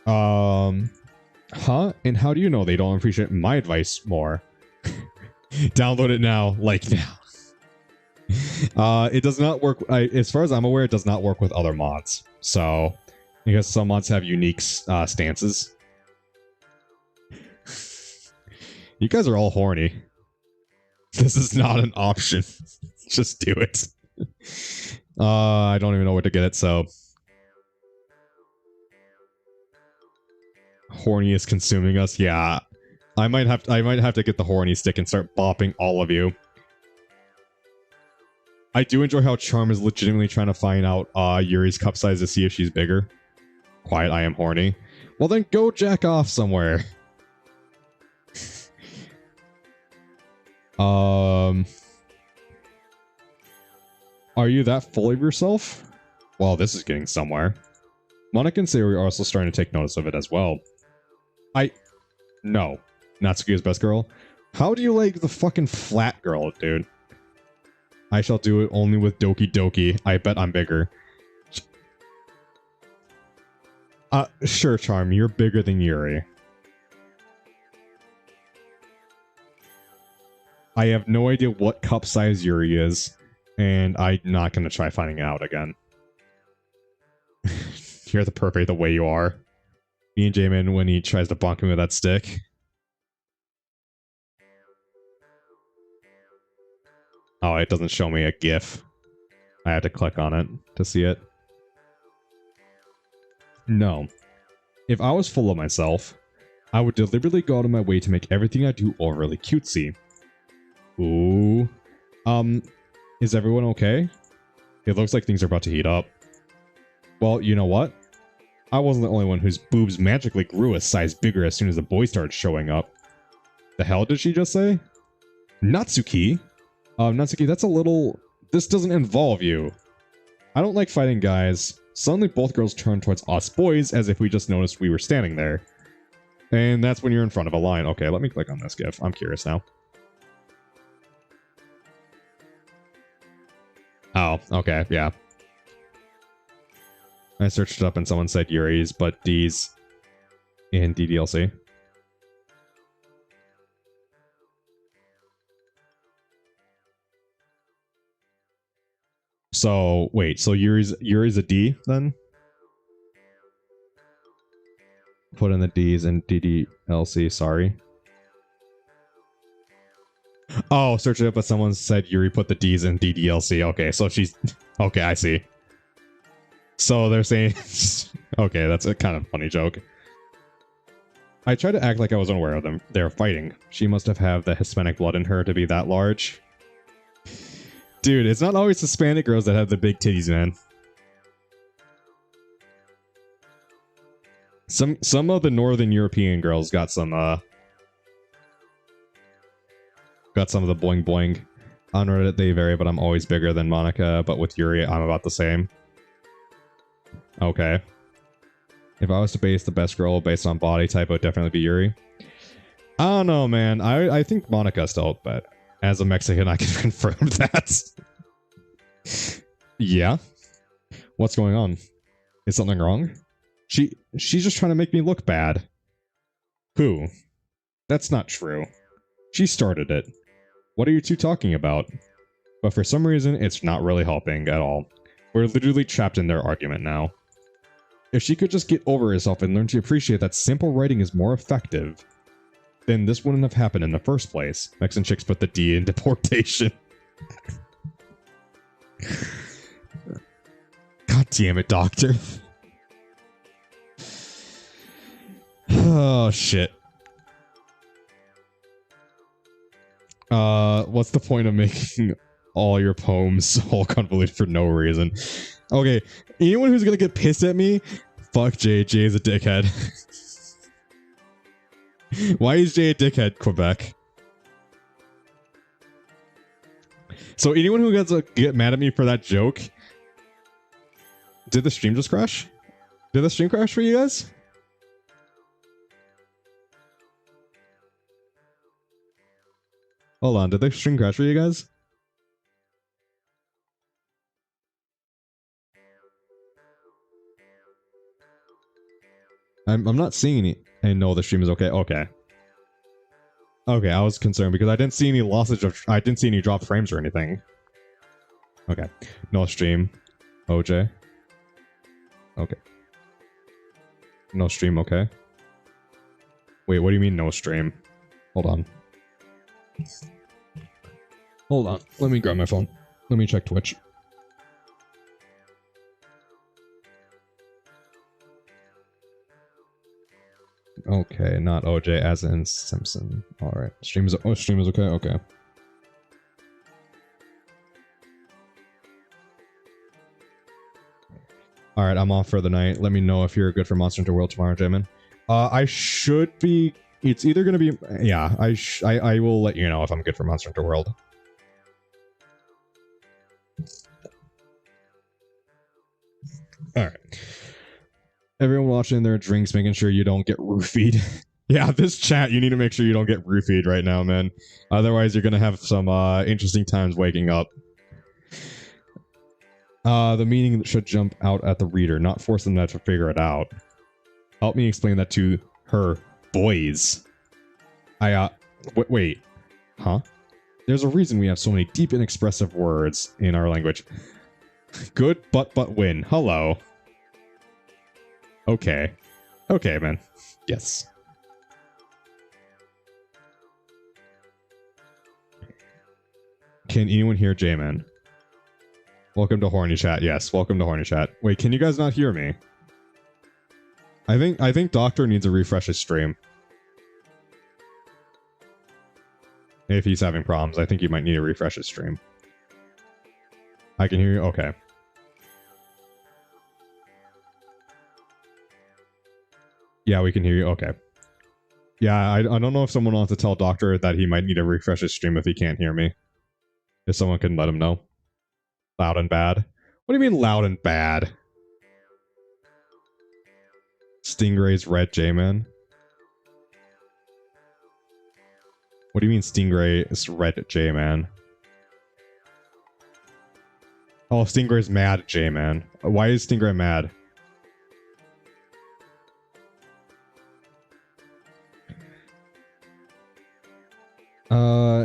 Huh? And how do you know they don't appreciate my advice more? Download it now, like now. It does not work. As far as I'm aware, it does not work with other mods. So, because some mods have unique stances. You guys are all horny. This is not an option. Just do it. I don't even know where to get it, so. Horny is consuming us. Yeah. I might have to get the horny stick and start bopping all of you. I do enjoy how Charm is legitimately trying to find out Yuri's cup size to see if she's bigger. Quiet, I am horny. Well then go jack off somewhere. Are you that full of yourself? Well, this is getting somewhere. Monica and Sayori are also starting to take notice of it as well. No. Natsuki is best girl. How do you like the fucking flat girl, dude? I shall do it only with Doki Doki. I bet I'm bigger. Sure, Charm. You're bigger than Yuri. I have no idea what cup size Yuri is, and I'm not going to try finding it out again. You're the perfect the way you are. Me and Jamin when he tries to bonk me with that stick. Oh, it doesn't show me a GIF. I have to click on it to see it. No. If I was full of myself, I would deliberately go out of my way to make everything I do overly cutesy. Ooh. Is everyone okay? It looks like things are about to heat up. Well, you know what? I wasn't the only one whose boobs magically grew a size bigger as soon as the boys started showing up. The hell did she just say? Natsuki? Natsuki, that's a little... This doesn't involve you. I don't like fighting guys. Suddenly both girls turned towards us boys as if we just noticed we were standing there. And that's when you're in front of a line. Okay, let me click on this GIF. I'm curious now. Oh, okay, yeah. I searched it up and someone said Yuri's, but D's in DDLC. So, wait, so Yuri's a D then? Put in the D's in DDLC, sorry. Oh, search it up, but someone said Yuri put the D's in DDLC. Okay, so she's... Okay, I see. So they're saying... Okay, that's a kind of funny joke. I tried to act like I was unaware of them. They're fighting. She must have the Hispanic blood in her to be that large. Dude, it's not always Hispanic girls that have the big titties, man. Some of the Northern European girls got some of the boing boing. On Reddit they vary, but I'm always bigger than Monica, but with Yuri I'm about the same. Okay. If I was to base the best girl based on body type, it would definitely be Yuri. I don't know, man. I think Monica still, but as a Mexican, I can confirm that. Yeah? What's going on? Is something wrong? She's just trying to make me look bad. Who? That's not true. She started it. What are you two talking about? But for some reason, it's not really helping at all. We're literally trapped in their argument now. If she could just get over herself and learn to appreciate that simple writing is more effective, then this wouldn't have happened in the first place. Mexican chicks put the D in deportation. God damn it, doctor. Oh, shit. What's the point of making all your poems all convoluted for no reason? Okay, anyone who's gonna get pissed at me, fuck Jay. Jay is a dickhead. Why is Jay a dickhead, Quebec? So anyone who gets get mad at me for that joke, did the stream just crash? Did the stream crash for you guys? Hold on, did the stream crash for you guys? I'm not seeing any. I know the stream is okay. Okay. Okay, I was concerned because I didn't see any lossage of. I didn't see any drop frames or anything. Okay. No stream. OJ. Okay. No stream, okay. Wait, what do you mean no stream? Hold on. Hold on. Let me grab my phone. Let me check Twitch. Okay, not OJ as in Simpson. Alright. Stream is okay? Okay. Alright, I'm off for the night. Let me know if you're good for Monster Hunter World tomorrow, Jamin. I should be It's either gonna be yeah. I will let you know if I'm good for Monster Hunter World. All right. Everyone watching their drinks, making sure you don't get roofied. Yeah, this chat, you need to make sure you don't get roofied right now, man. Otherwise, you're gonna have some interesting times waking up. The meaning should jump out at the reader, not force them to figure it out. Help me explain that to her, boys. Wait. Huh? There's a reason we have so many deep and expressive words in our language. Good, but win. Hello. Okay. Okay, man. Yes. Can anyone hear J-Man? Welcome to Horny Chat. Yes, welcome to Horny Chat. Wait, can you guys not hear me? I think Doctor needs to refresh his stream. If he's having problems, I think he might need to refresh his stream. I can hear you? Okay. Yeah, we can hear you. Okay. Yeah, I don't know if someone wants to tell Doctor that he might need to refresh his stream if he can't hear me. If someone can let him know. Loud and bad. What do you mean loud and bad? Stingray's red J-Man. What do you mean Stingray is red J-Man? Oh, Stingray's mad J-Man. Why is Stingray mad?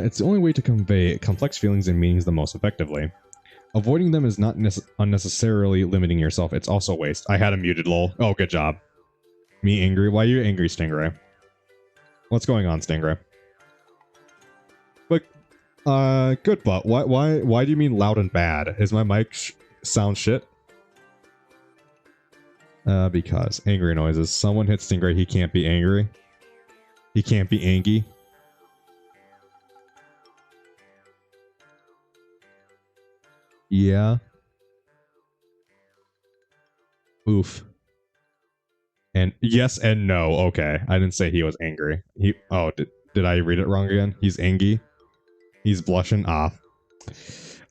It's the only way to convey complex feelings and meanings the most effectively. Avoiding them is not unnecessarily limiting yourself, it's also waste. I had him muted, lol. Oh, good job. Me angry? Why are you angry, Stingray? What's going on, Stingray? But, good butt. Why do you mean loud and bad? Is my mic sound shit? Because angry noises. Someone hit Stingray, he can't be angry. He can't be angry. Yeah. Oof. And yes and no. Okay. I didn't say he was angry. Did I read it wrong again? He's angry. He's blushing. Ah.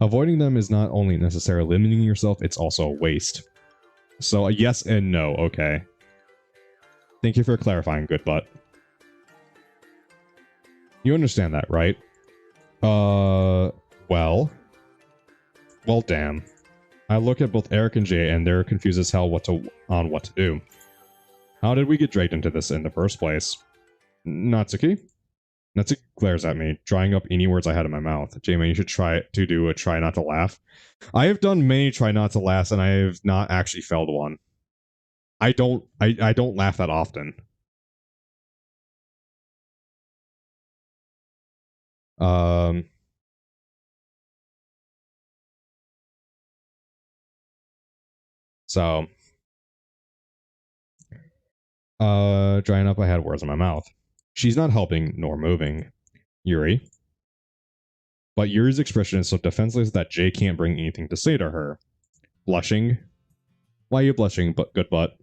Avoiding them is not only necessarily limiting yourself, it's also a waste. So a yes and no. Okay. Thank you for clarifying, good butt. You understand that, right? Well, damn. I look at both Eric and Jay, and they're confused as hell on what to do. How did we get dragged into this in the first place? Natsuki? Natsuki glares at me, drying up any words I had in my mouth. J-Man, you should try not to laugh. I have done many try not to laugh, and I have not actually failed one. I don't laugh that often. So, drying up, I had words in my mouth. She's not helping nor moving. Yuri. But Yuri's expression is so defenseless that Jay can't bring anything to say to her. Blushing. Why are you blushing, good butt?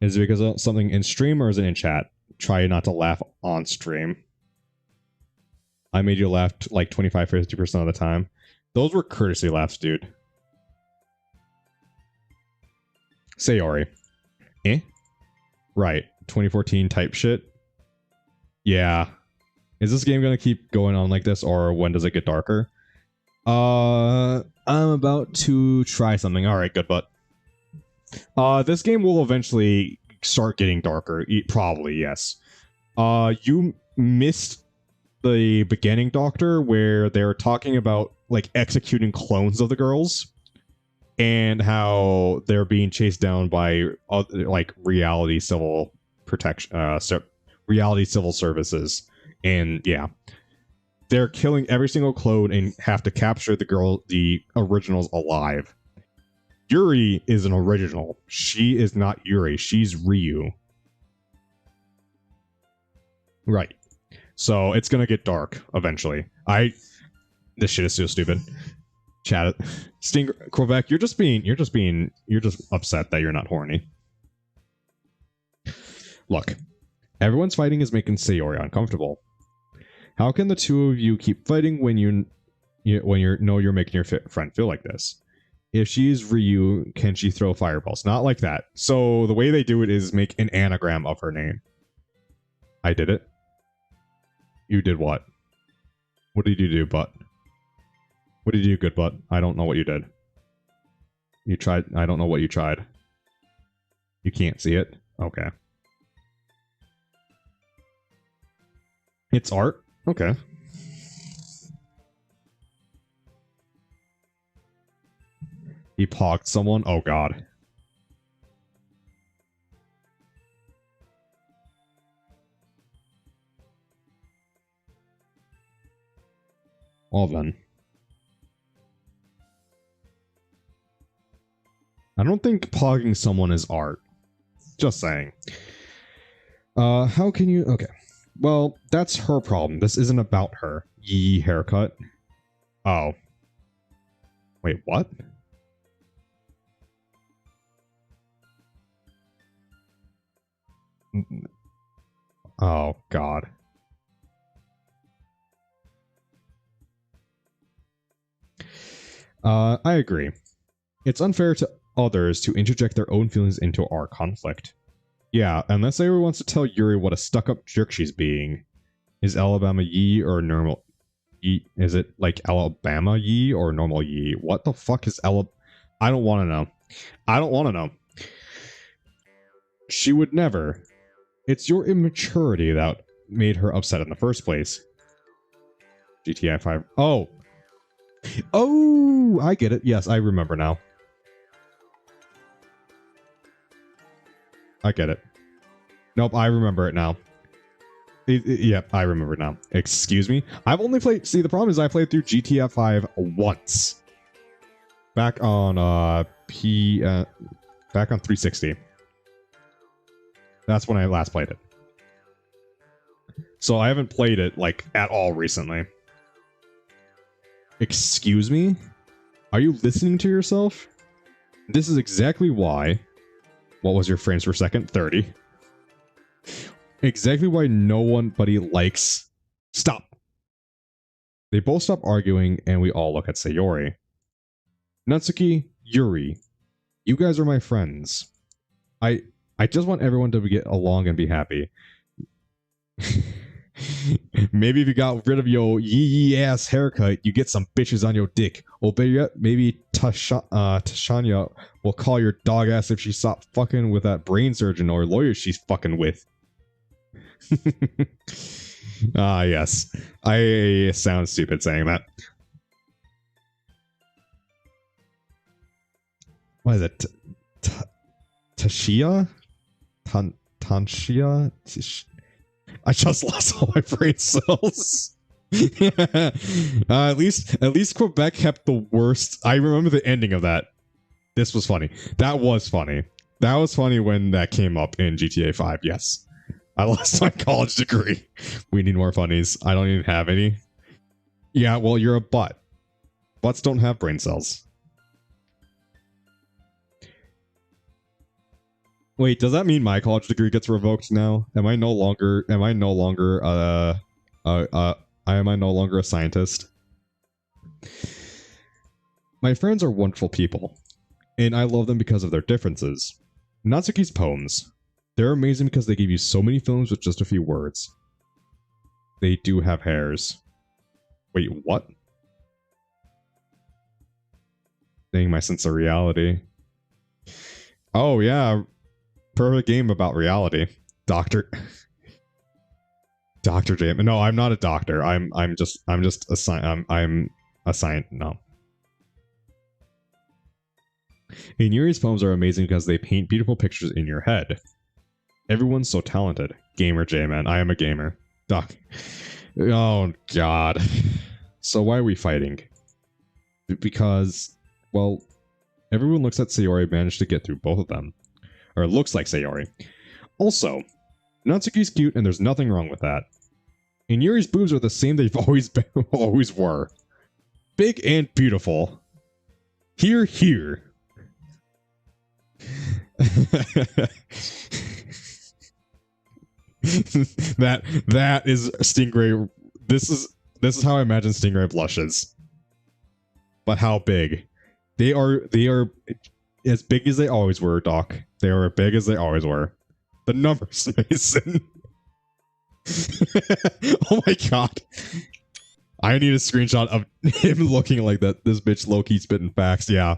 Is it because of something in stream or is it in chat? Try not to laugh on stream. I made you laugh like 25-50% of the time. Those were courtesy laughs, dude. Sayori. Eh? Right. 2014 type shit. Yeah. Is this game gonna keep going on like this, or when does it get darker? I'm about to try something. Alright, good butt. This game will eventually start getting darker. Probably, yes. You missed the beginning, Doctor, where they're talking about like executing clones of the girls and how they're being chased down by like reality civil protection, reality civil services, and yeah, they're killing every single clone and have to capture the originals alive. Yuri is an original. She is not Yuri. She's Ryu. Right. So it's gonna get dark eventually. This shit is so stupid. Chat it. Sting Quebec, you're just upset that you're not horny. Look, Everyone's fighting is making Sayori uncomfortable. How can the two of you keep fighting when you're making your friend feel like this? If she's Ryu, can she throw fireballs? Not like that. So the way they do it is make an anagram of her name. I did it. You did what? What did you do, butt? What did you do, good butt? I don't know what you did. You tried. I don't know what you tried. You can't see it? Okay. It's art? Okay. He pogged someone? Oh god. Well then. I don't think pogging someone is art. Just saying. How can you... Okay. Well, that's her problem. This isn't about her. Yee haircut. Oh. Wait, what? Oh, God. I agree. It's unfair to others to interject their own feelings into our conflict. Yeah, unless Sayori wants to tell Yuri what a stuck-up jerk she's being. Is Alabama Yee or normal Yee? Is it like Alabama Yee or normal Yee? What the fuck is Alabama? I don't want to know. I don't want to know. She would never. It's your immaturity that made her upset in the first place. GTI 5. Oh. Oh, I get it. Yes, I remember now. I get it. Nope, I remember it now. Yep, I remember now. Excuse me? I've only played... See, the problem is I played through GTF 5 once. Back on, back on 360. That's when I last played it. So I haven't played it, like, at all recently. Excuse me? Are you listening to yourself? This is exactly why... What was your frames per second? 30. Exactly why nobody likes... Stop! They both stop arguing, and we all look at Sayori. Natsuki, Yuri, you guys are my friends. I just want everyone to get along and be happy. Maybe if you got rid of your yee ass haircut, you get some bitches on your dick. Or better yet, maybe Tashanya will call your dog ass if she stopped fucking with that brain surgeon or lawyer she's fucking with. Ah, yes. I sound stupid saying that. What is it? Tashia? Tanshia? I just lost all my brain cells. At least Quebec kept the worst. I remember the ending of that. This was funny. That was funny. That was funny when that came up in GTA 5. Yes. I lost my college degree. We need more funnies. I don't even have any. Yeah, well, you're a butt. Butts don't have brain cells. Wait, does that mean my college degree gets revoked now? Am I no longer a scientist? My friends are wonderful people, and I love them because of their differences. Natsuki's poems. They're amazing because they give you so many feelings with just a few words. They do have hairs. Wait, what? Saying my sense of reality. Oh yeah. Perfect game about reality. Dr. J. No, I'm not a doctor. I'm just a scientist. No. And Yuri's poems are amazing because they paint beautiful pictures in your head. Everyone's so talented. Gamer J-Man. I am a gamer. Doc. Oh, God. So why are we fighting? Because, well, everyone looks at Sayori managed to get through both of them. Or it looks like Sayori. Also, Natsuki's cute and there's nothing wrong with that. And Yuri's boobs are the same they've always been, always were. Big and beautiful. Here, here. that is Stingray. This is how I imagine Stingray blushes. But how big? They are as big as they always were, Doc. They are as big as they always were. The numbers, Mason. Oh my god. I need a screenshot of him looking like that. This bitch low-key spitting facts, yeah.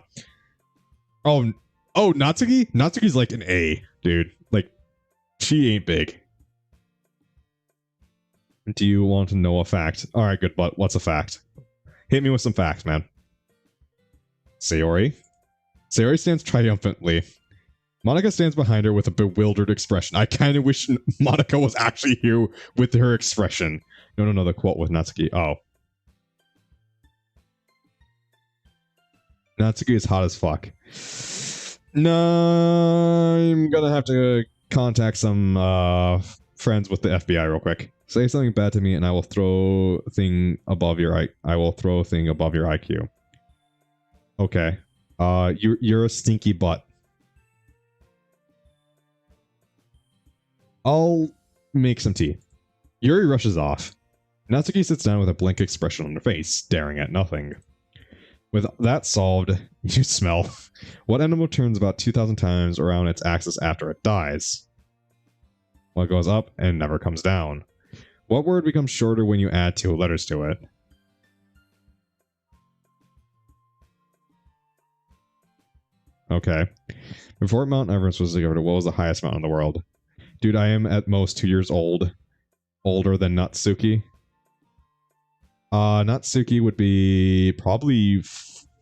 Oh, Natsuki? Natsuki's like an A, dude. Like, she ain't big. Do you want to know a fact? Alright, good, but what's a fact? Hit me with some facts, man. Sayori? Sayori stands triumphantly. Monica stands behind her with a bewildered expression. I kind of wish Monica was actually here with her expression. No, the quote with Natsuki. Oh. Natsuki is hot as fuck. No, I'm gonna have to contact some friends with the FBI real quick. Say something bad to me and I will throw a thing above your IQ. Okay. You're a stinky butt. I'll make some tea. Yuri rushes off. Natsuki sits down with a blank expression on her face, staring at nothing. With that solved, you smell. What animal turns about 2,000 times around its axis after it dies? What goes up and never comes down? What word becomes shorter when you add 2 letters to it? Okay. Before Mount Everest was discovered, what was the highest mountain in the world? Dude, I am at most 2 years old. Older than Natsuki. Natsuki would be probably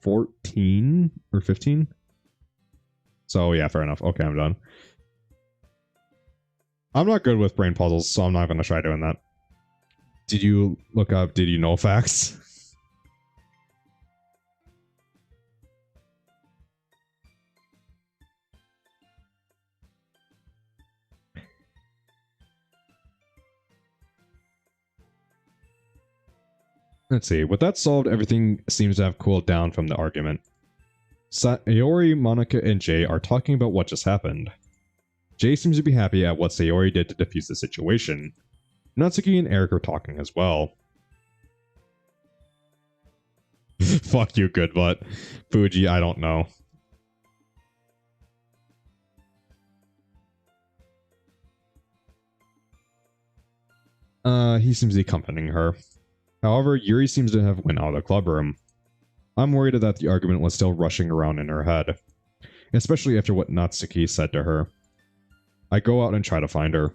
14 or 15. So yeah, fair enough. Okay, I'm done. I'm not good with brain puzzles, so I'm not going to try doing that. Did you look up, did you know facts? Let's see. With that solved, everything seems to have cooled down from the argument. Sayori, Monica, and Jay are talking about what just happened. Jay seems to be happy at what Sayori did to defuse the situation. Natsuki and Eric are talking as well. Fuck you, good butt. Fuji, I don't know. He seems to be accompanying her. However, Yuri seems to have went out of the club room. I'm worried that the argument was still rushing around in her head, especially after what Natsuki said to her. I go out and try to find her.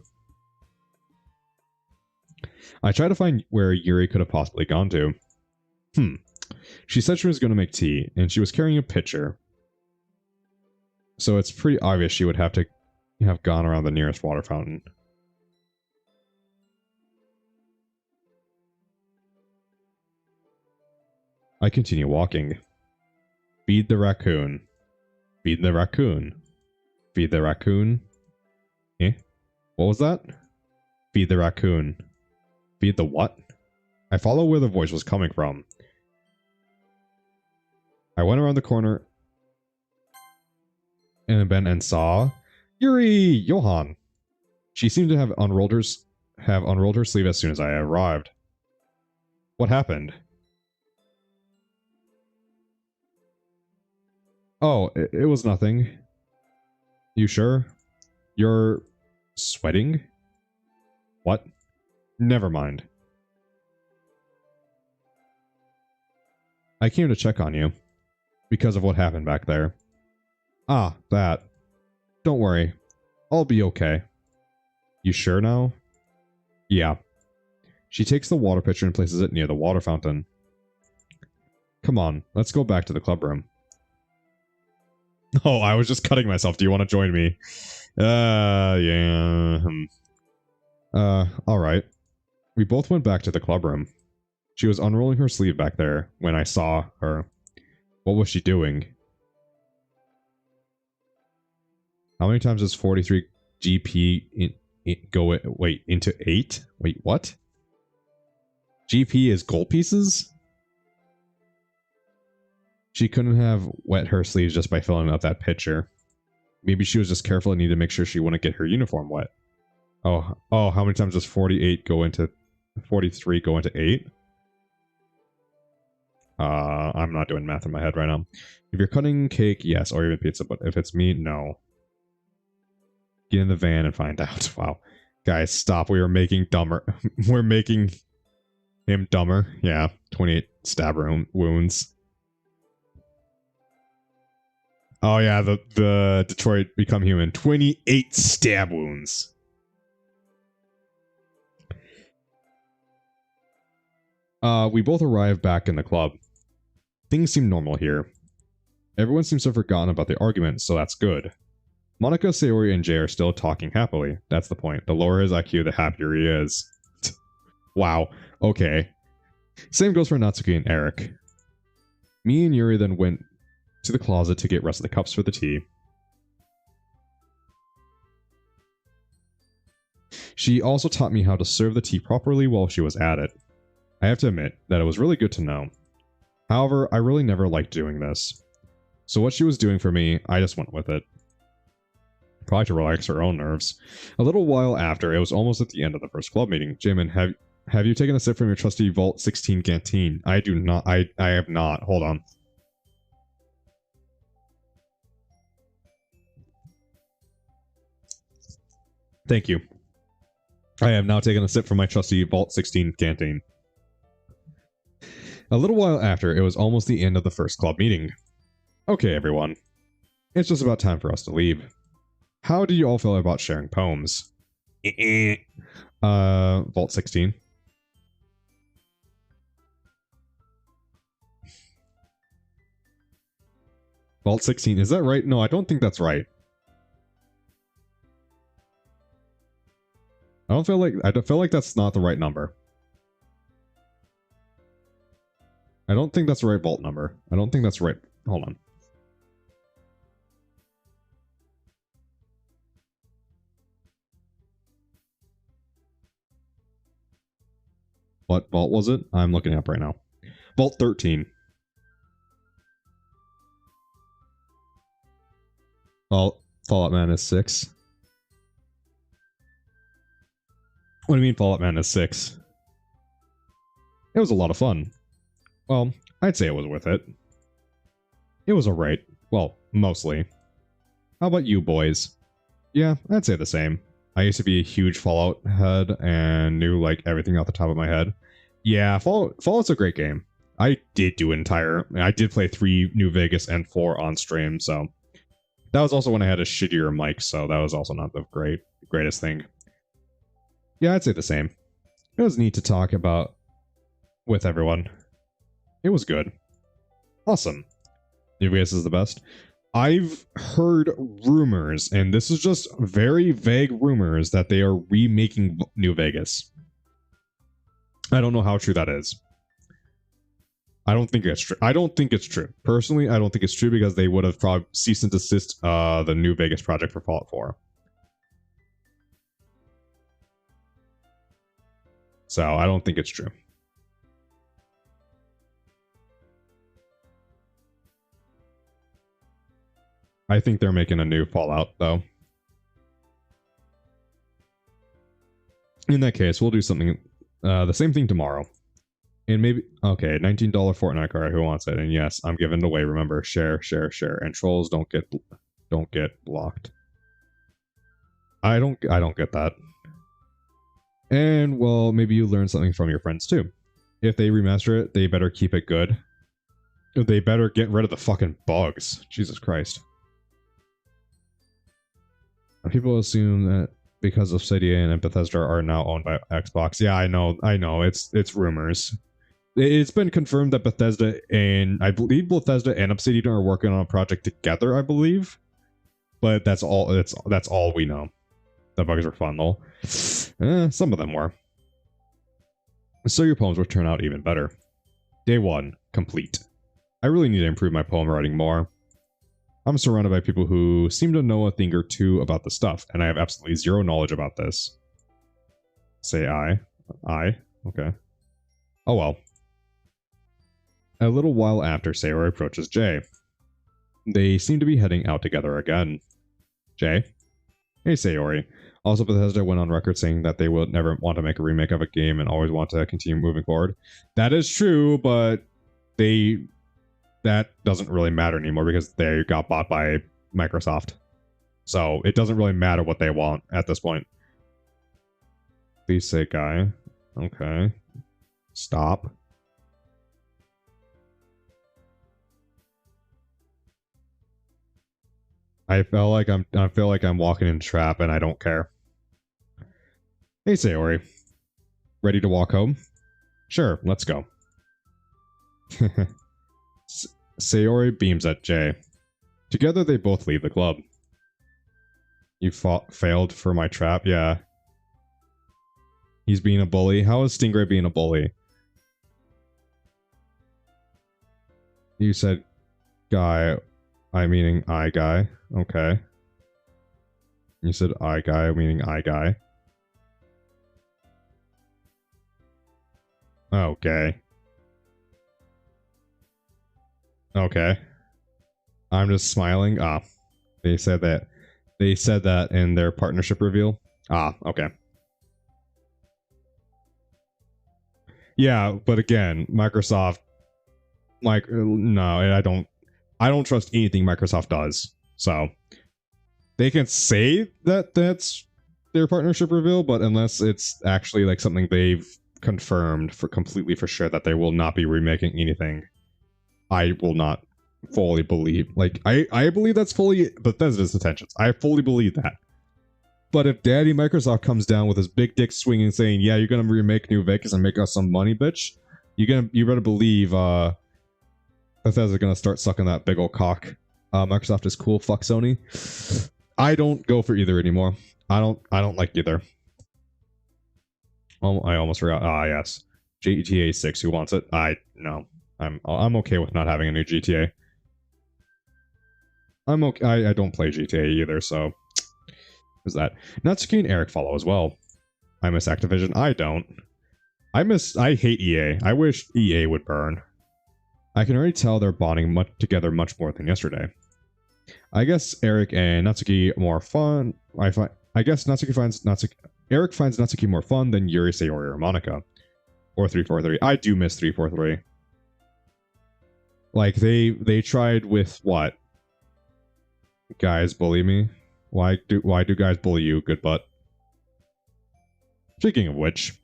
I try to find where Yuri could have possibly gone to. She said she was going to make tea, and she was carrying a pitcher. So it's pretty obvious she would have to have gone around the nearest water fountain. I continue walking. Feed the raccoon. Feed the raccoon. Feed the raccoon. Eh? What was that? Feed the raccoon. Feed the what? I follow where the voice was coming from. I went around the corner and bent and saw Yuri Johan. She seemed to have unrolled her sleeve as soon as I arrived. What happened? Oh, it was nothing. You sure? You're sweating? What? Never mind. I came to check on you. Because of what happened back there. Ah, that. Don't worry. I'll be okay. You sure now? Yeah. She takes the water pitcher and places it near the water fountain. Come on, let's go back to the club room. Oh, I was just cutting myself. Do you want to join me? Yeah. Alright. We both went back to the club room. She was unrolling her sleeve back there when I saw her. What was she doing? How many times does 43 GP go into 8? Wait, what? GP is gold pieces? She couldn't have wet her sleeves just by filling up that pitcher. Maybe she was just careful and needed to make sure she wouldn't get her uniform wet. Oh, how many times does 48 go into 43 go into 8? I'm not doing math in my head right now. If you're cutting cake, yes, or even pizza, but if it's meat, no. Get in the van and find out. Wow. Guys, stop. We are making dumber. We're making him dumber. Yeah, 28 stab wounds. Oh yeah, the Detroit Become Human. 28 stab wounds. We both arrive back in the club. Things seem normal here. Everyone seems to have forgotten about the argument, so that's good. Monica, Sayori, and Jay are still talking happily. That's the point. The lower his IQ, the happier he is. Wow. Okay. Same goes for Natsuki and Eric. Me and Yuri then went to the closet to get rest of the cups for the tea. She also taught me how to serve the tea properly while she was at it. I have to admit that it was really good to know. However, I really never liked doing this. So what she was doing for me, I just went with it. Probably to relax her own nerves. A little while after, it was almost at the end of the first club meeting. Jamin, have you taken a sip from your trusty Vault 16 canteen? I do not. I have not. Hold on. Thank you. I have now taken a sip from my trusty Vault 16 canteen. A little while after, it was almost the end of the first club meeting. Okay, everyone. It's just about time for us to leave. How do you all feel about sharing poems? Vault 16. Vault 16, is that right? No, I don't think that's right. I feel like that's not the right number. I don't think that's the right vault number. I don't think that's right. Hold on. What vault was it? I'm looking up right now. Vault 13. Well, Fallout Man is 6. What do you mean Fallout Man is 6? It was a lot of fun. Well, I'd say it was worth it. It was alright. Well, mostly. How about you boys? Yeah, I'd say the same. I used to be a huge Fallout head and knew like everything off the top of my head. Yeah, Fallout's a great game. I did play 3 New Vegas and 4 on stream, so that was also when I had a shittier mic, so that was also not the greatest thing. Yeah, I'd say the same. It was neat to talk about with everyone. It was good. Awesome. New Vegas is the best. I've heard rumors, and this is just very vague rumors, that they are remaking New Vegas. I don't know how true that is. I don't think it's true. I don't think it's true. Personally, I don't think it's true because they would have probably ceased and desist the New Vegas project for Fallout 4. So I don't think it's true. I think they're making a new Fallout, though. In that case, we'll do something, the same thing tomorrow. And maybe, okay, $19 Fortnite card, who wants it? And yes, I'm giving it away, remember, share, share, share. And trolls don't get blocked. I don't get that. And, well, maybe you learn something from your friends, too. If they remaster it, they better keep it good. They better get rid of the fucking bugs. Jesus Christ. People assume that because Obsidian and Bethesda are now owned by Xbox. Yeah, I know. It's rumors. It's been confirmed that Bethesda and I believe Bethesda and Obsidian are working on a project together, I believe. But that's all that's all we know. The bugs are fun though. Some of them were. So your poems will turn out even better. Day 1, complete. I really need to improve my poem writing more. I'm surrounded by people who seem to know a thing or two about the stuff, and I have absolutely zero knowledge about this. Say I. Okay. Oh well. A little while after, Sayori approaches Jay. They seem to be heading out together again. Jay? Hey Sayori. Also, Bethesda went on record saying that they will never want to make a remake of a game and always want to continue moving forward. That is true, but that doesn't really matter anymore because they got bought by Microsoft. So it doesn't really matter what they want at this point. Please say guy. Okay. Stop. I feel like I'm walking in a trap and I don't care. Hey Sayori. Ready to walk home? Sure, let's go. Sayori beams at Jay. Together they both leave the club. You failed for my trap? Yeah. He's being a bully? How is Stingray being a bully? You said guy. I meaning I guy. Okay. You said I guy meaning I guy. Okay. Okay. I'm just smiling. Ah. They said that. They said that in their partnership reveal. Ah, okay. Yeah, but again, Microsoft, like, no, I don't trust anything Microsoft does. So they can say that that's their partnership reveal, but unless it's actually like something they've confirmed for completely for sure that they will not be remaking anything, I will not fully believe. Like, I believe that's fully Bethesda's intentions. I fully believe that. But if Daddy Microsoft comes down with his big dick swinging, saying, "Yeah, you're gonna remake New Vegas and make us some money, bitch," you better believe Bethesda's gonna start sucking that big old cock. Microsoft is cool. Fuck Sony. I don't go for either anymore. I don't like either. Oh, I almost forgot. Ah, yes, GTA 6. Who wants it? No. I'm okay with not having a new GTA. I'm okay. I don't play GTA either, so. Who's that? Natsuki and Eric follow as well. I miss Activision. I don't. I hate EA. I wish EA would burn. I can already tell they're bonding together much more than yesterday. I guess Eric and Natsuki more fun. I guess Eric finds Natsuki more fun than Yuri, Sayori, or Monica. Or 343. I do miss 343. Like, they tried with what? Guys bully me? Why do guys bully you, good butt? Speaking of which,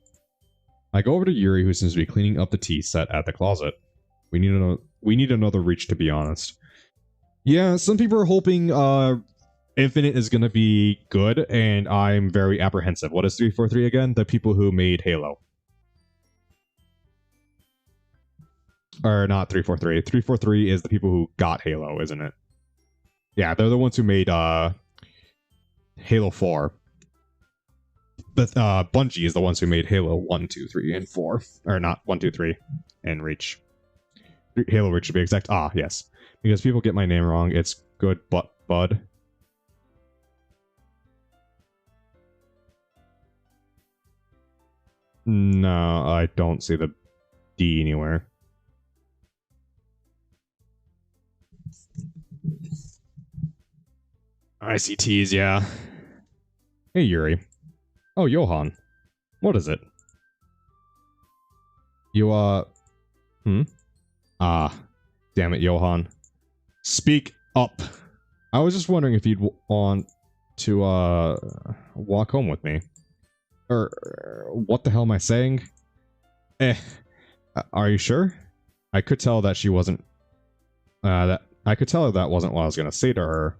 I go over to Yuri, who seems to be cleaning up the tea set at the closet. We need another reach, to be honest. Yeah, some people are hoping Infinite is gonna be good, and I'm very apprehensive. What is 343 again? The people who made Halo. Or not 343. 343 is the people who got Halo, isn't it? Yeah, they're the ones who made Halo 4. But Bungie is the ones who made Halo 1, 2, 3, and 4. Or not 1, 2, 3, and Reach. Halo Reach to be exact. Ah, yes. Because people get my name wrong. It's good, but Bud. No, I don't see the D anywhere. ICTs, yeah. Hey, Yuri. Oh, Johan. What is it? You, Ah, damn it, Johan. Speak up. I was just wondering if you'd want to, walk home with me. Or, what the hell am I saying? Are you sure? I could tell that she wasn't, I could tell her that wasn't what I was gonna say to her.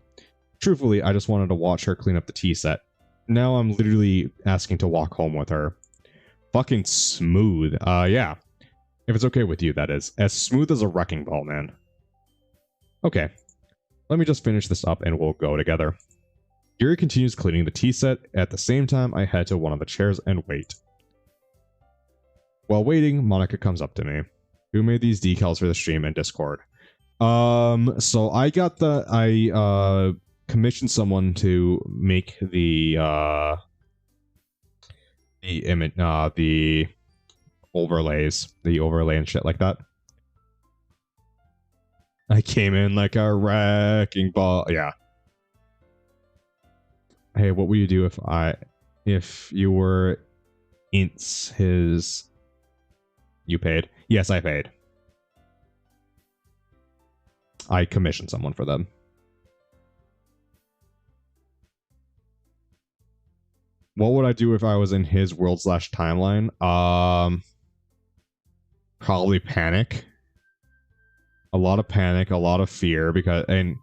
Truthfully, I just wanted to watch her clean up the tea set. Now I'm literally asking to walk home with her. Fucking smooth. Yeah. If it's okay with you, that is. As smooth as a wrecking ball, man. Okay. Let me just finish this up and we'll go together. Yuri continues cleaning the tea set. At the same time, I head to one of the chairs and wait. While waiting, Monica comes up to me. Who made these decals for the stream and Discord? So I got I commissioned someone to make the image, the overlays, the overlay and shit like that. I came in like a wrecking ball. Yeah. Hey, what would you do if you were ints his? You paid? Yes, I paid. I commissioned someone for them. What would I do if I was in his world / timeline? Probably panic. A lot of panic, a lot of fear, because and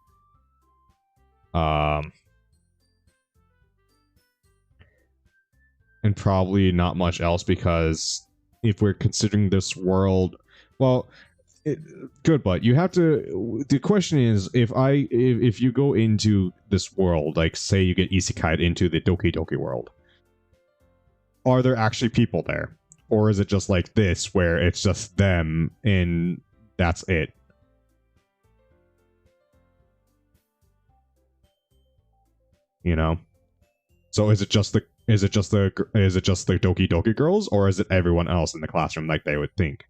probably not much else, because if we're considering this world, well, good, but you have to. The question is, if you go into this world, like say you get isekai'd into the Doki Doki world, are there actually people there, or is it just like this where it's just them and that's it? You know, so is it just the Doki Doki girls, or is it everyone else in the classroom like they would think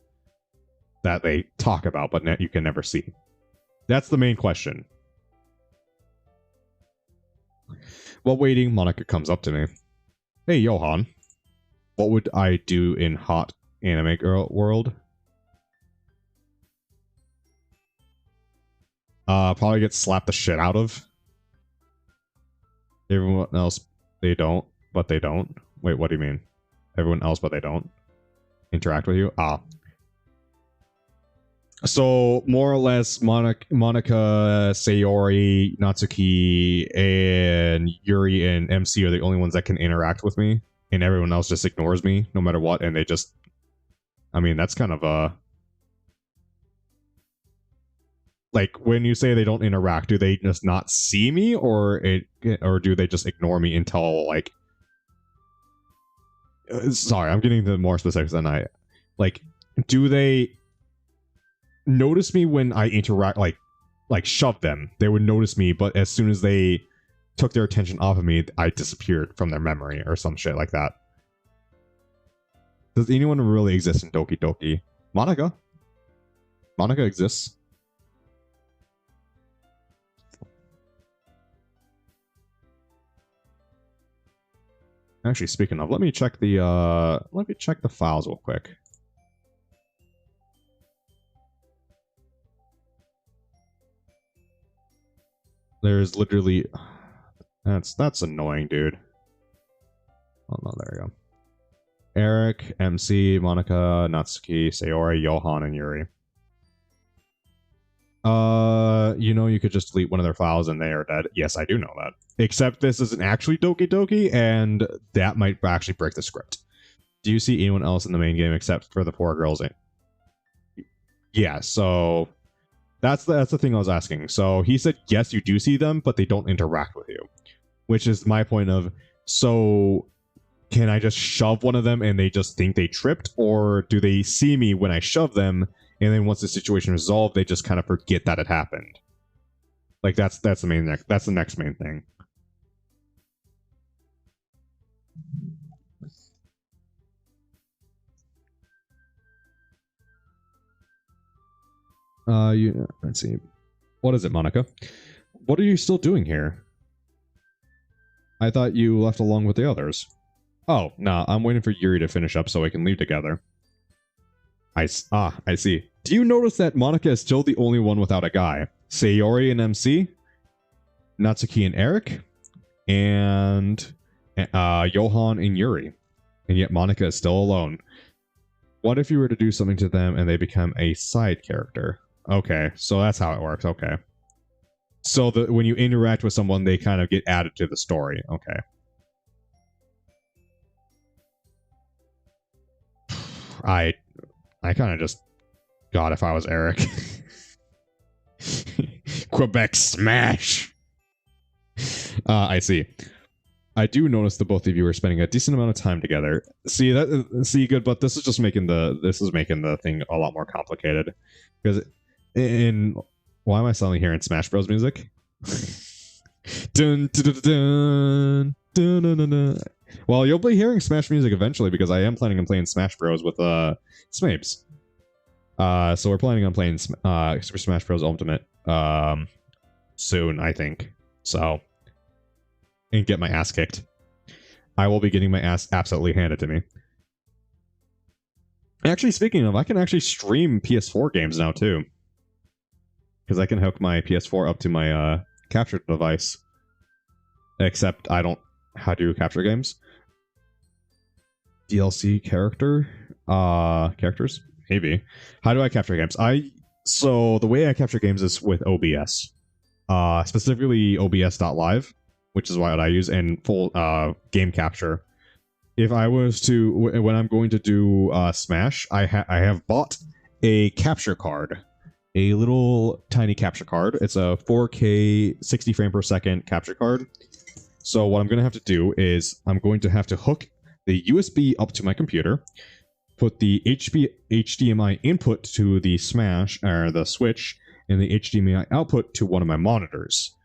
that they talk about, but you can never see? That's the main question. While waiting, Monika comes up to me. Hey, Johan. What would I do in hot anime girl world? Probably get slapped the shit out of. Everyone else, they don't, but they don't. Wait, what do you mean? Everyone else, but they don't interact with you? Ah. So, more or less, Monika, Sayori, Natsuki, and Yuri and MC are the only ones that can interact with me, and everyone else just ignores me no matter what, and they just... I mean, that's kind of a... Like, when you say they don't interact, do they just not see me, or do they just ignore me until, like... Sorry, I'm getting to more specifics than I... Like, do they notice me when I interact, like shove them? They would notice me, but as soon as they took their attention off of me, I disappeared from their memory or some shit like that. Does anyone really exist in Doki Doki? Monika? Monika exists. Actually, speaking of, let me check the files real quick. There's literally... That's annoying, dude. Oh, no, there we go. Eric, MC, Monika, Natsuki, Sayori, Johan, and Yuri. You know, you could just delete one of their files and they are dead. Yes, I do know that. Except this isn't actually Doki Doki, and that might actually break the script. Do you see anyone else in the main game except for the 4 girls in? Yeah, so... That's the thing I was asking. So he said, yes, you do see them, but they don't interact with you. Which is my point of, so can I just shove one of them and they just think they tripped? Or do they see me when I shove them, and then once the situation is resolved, they just kind of forget that it happened? Like, that's the main that's the next main thing. Let's see. What is it, Monika? What are you still doing here? I thought you left along with the others. Oh, nah, I'm waiting for Yuri to finish up so we can leave together. I see. Do you notice that Monika is still the only one without a guy? Sayori and MC, Natsuki and Eric, and Johan and Yuri. And yet Monika is still alone. What if you were to do something to them and they become a side character? Okay, so that's how it works. Okay. So when you interact with someone, they kind of get added to the story. Okay. I kind of just... God, if I was Eric. Quebec smash! I see. I do notice that both of you are spending a decent amount of time together. See, good, but this is just making the thing a lot more complicated. Because why am I suddenly hearing Smash Bros music? Dun, dun, dun, dun, dun, dun, dun. Well, you'll be hearing Smash music eventually, because I am planning on playing Smash Bros with Smapes. So we're planning on playing Super Smash Bros Ultimate soon, I think. So and get my ass kicked. I will be getting my ass absolutely handed to me. Actually, speaking of, I can actually stream PS4 games now too. Because I can hook my PS4 up to my capture device. Except I don't how to capture games. DLC characters? Maybe. How do I capture games? So the way I capture games is with OBS. Specifically OBS.live, which is what I use, and full game capture. If I was to, when I'm going to do Smash, I have bought a capture card. A little tiny capture card. It's a 4K 60 frame per second capture card. So what I'm going to have to do is I'm going to have to hook the USB up to my computer, put the HDMI input to the Smash or the Switch, and the HDMI output to one of my monitors.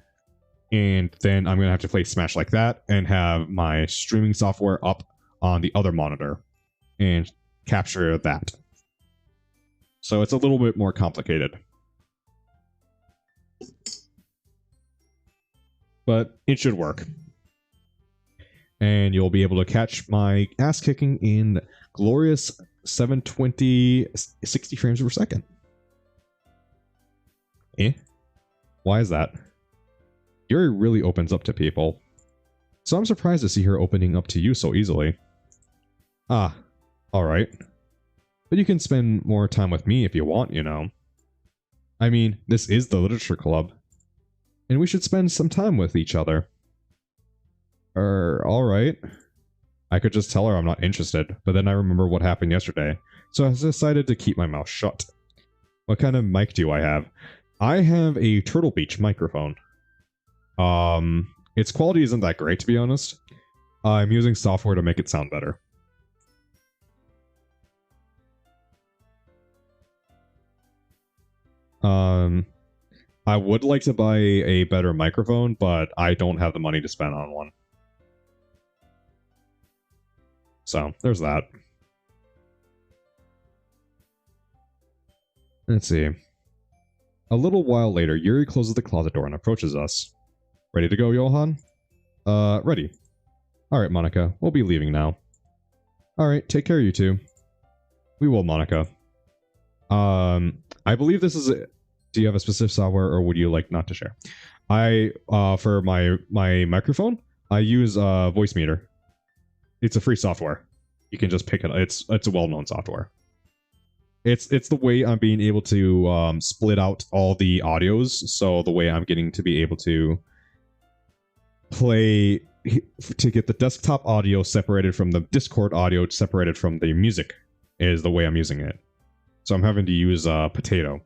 And then I'm going to have to play Smash like that and have my streaming software up on the other monitor and capture that. So it's a little bit more complicated. But it should work. And you'll be able to catch my ass kicking in glorious 720 60 frames per second. Eh? Why is that? Yuri really opens up to people. So I'm surprised to see her opening up to you so easily. Ah, alright. But you can spend more time with me if you want, you know. I mean, this is the literature club. And we should spend some time with each other. Alright. I could just tell her I'm not interested, but then I remember what happened yesterday, so I decided to keep my mouth shut. What kind of mic do I have? I have a Turtle Beach microphone. Its quality isn't that great, to be honest. I'm using software to make it sound better. I would like to buy a better microphone, but I don't have the money to spend on one. So, there's that. Let's see. A little while later, Yuri closes the closet door and approaches us. Ready to go, Johan? Ready. Alright, Monica. We'll be leaving now. Alright, take care, you two. We will, Monica. I believe this is it. Do you have a specific software, or would you like not to share? For my microphone, I use Voicemeeter. It's a free software. You can just pick it up. It's a well-known software. It's the way I'm being able to split out all the audios. So the way I'm getting to be able to play, to get the desktop audio separated from the Discord audio separated from the music, is the way I'm using it. So I'm having to use Potato.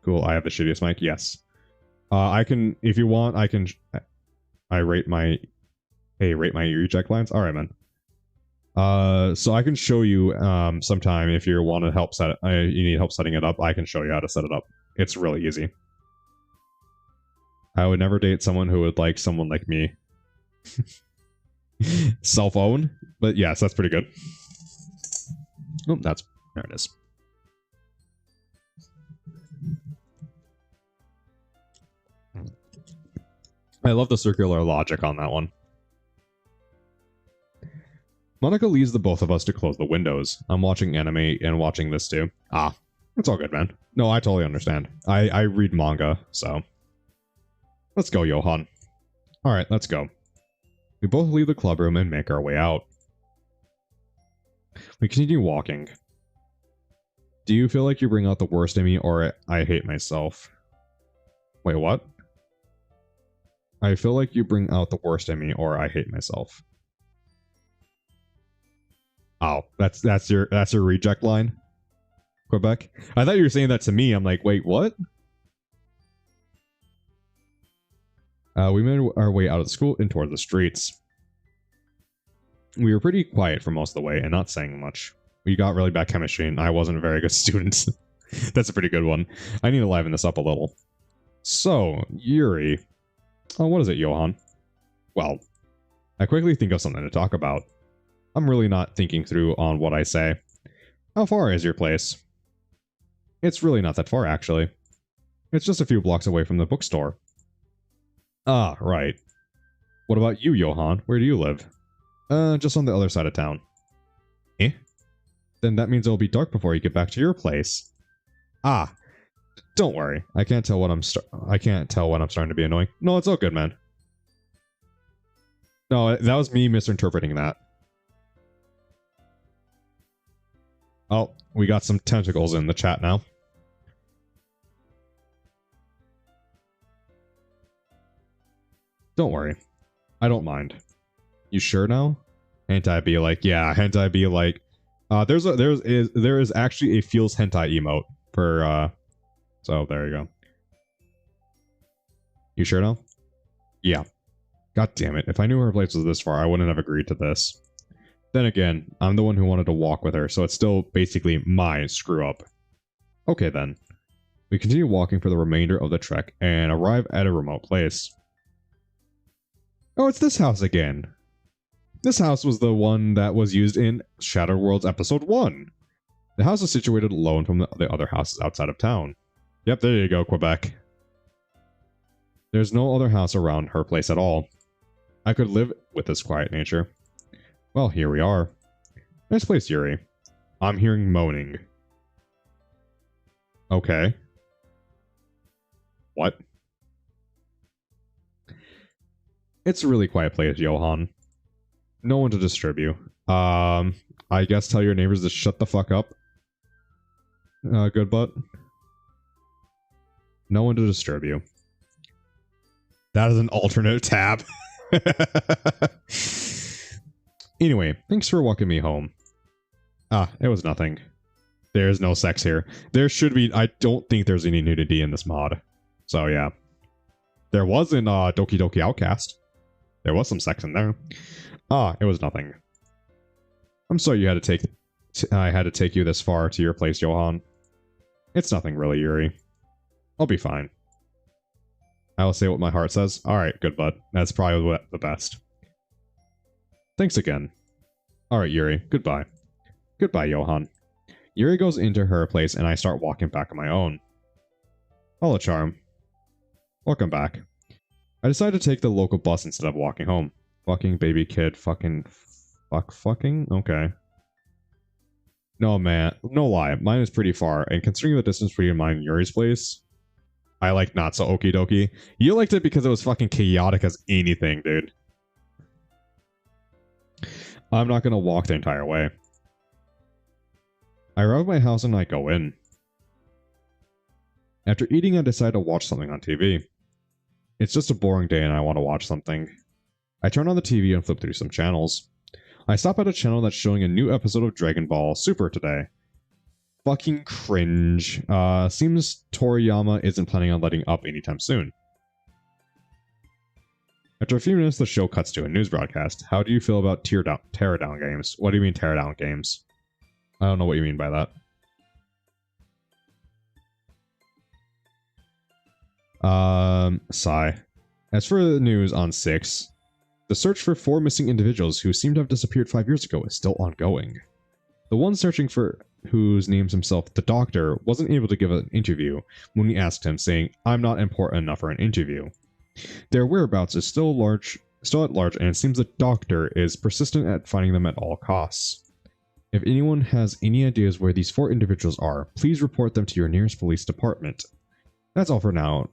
Cool. I have the shittiest mic. Yes. I can, if you want, I can. I rate my. Hey, rate my reject lines. All right, man. So I can show you sometime if you want to help set it. You need help setting it up. I can show you how to set it up. It's really easy. I would never date someone who would like someone like me. Cell phone, but yes, that's pretty good. Oh, there it is. I love the circular logic on that one. Monica leaves the both of us to close the windows. I'm watching anime and watching this too. Ah, it's all good, man. No, I totally understand. I read manga, so. Let's go, Johan. Alright, let's go. We both leave the club room and make our way out. We continue walking. Do you feel like you bring out the worst in me, or I hate myself? Wait, what? I feel like you bring out the worst in me, or I hate myself. Oh, that's your reject line? Quebec? I thought you were saying that to me. I'm like, wait, what? We made our way out of the school and toward the streets. We were pretty quiet for most of the way and not saying much. We got really bad chemistry and I wasn't a very good student. That's a pretty good one. I need to liven this up a little. So, Yuri. Oh, what is it, Johan? Well, I quickly think of something to talk about. I'm really not thinking through on what I say. How far is your place? It's really not that far, actually. It's just a few blocks away from the bookstore. Ah, right. What about you, Johan? Where do you live? Just on the other side of town. Eh? Then that means it'll be dark before you get back to your place. Ah, don't worry. I can't tell when I'm starting to be annoying. No, it's all good, man. No, that was me misinterpreting that. Oh, we got some tentacles in the chat now. Don't worry. I don't mind. You sure now? Hentai be like, yeah, hentai be like, there is actually a feels hentai emote for so there you go. You sure now? Yeah. God damn it. If I knew her place was this far, I wouldn't have agreed to this. Then again, I'm the one who wanted to walk with her, so it's still basically my screw up. Okay then. We continue walking for the remainder of the trek and arrive at a remote place. Oh, it's this house again. This house was the one that was used in Shattered Worlds Episode 1. The house is situated alone from the other houses outside of town. Yep, there you go, Quebec. There's no other house around her place at all. I could live with this quiet nature. Well, here we are. Nice place, Yuri. I'm hearing moaning. Okay. What? It's a really quiet place, Johan. No one to disturb you. I guess tell your neighbors to shut the fuck up. Good butt. No one to disturb you. That is an alternate tab. Anyway, thanks for walking me home. Ah, it was nothing. There's no sex here. There should be. I don't think there's any nudity in this mod. So yeah. There was in Doki Doki Outcast. There was some sex in there. Ah, it was nothing. I'm sorry you had to I had to take you this far to your place, Johan. It's nothing really, Yuri. I'll be fine. I will say what my heart says. Alright, good bud. That's probably the best. Thanks again. Alright, Yuri. Goodbye. Goodbye, Johan. Yuri goes into her place and I start walking back on my own. Hello, Charm. Welcome back. I decided to take the local bus instead of walking home. Fucking baby kid fucking... Fucking? Okay. No, man. No lie. Mine is pretty far, and considering the distance between mine and Yuri's place, I like not so okie dokie. You liked it because it was fucking chaotic as anything, dude. I'm not gonna walk the entire way. I arrive at my house and I go in. After eating, I decide to watch something on TV. It's just a boring day and I want to watch something. I turn on the TV and flip through some channels. I stop at a channel that's showing a new episode of Dragon Ball Super today. Fucking cringe. Seems Toriyama isn't planning on letting up anytime soon. After a few minutes, the show cuts to a news broadcast. How do you feel about teardown games? What do you mean teardown games? I don't know what you mean by that. Sigh. As for the news on 6, the search for 4 missing individuals who seem to have disappeared 5 years ago is still ongoing. The one searching for whose names himself the Doctor wasn't able to give an interview when we asked him, saying, "I'm not important enough for an interview." Their whereabouts is still at large, and it seems the Doctor is persistent at finding them at all costs. If anyone has any ideas where these 4 individuals are, please report them to your nearest police department. That's all for now.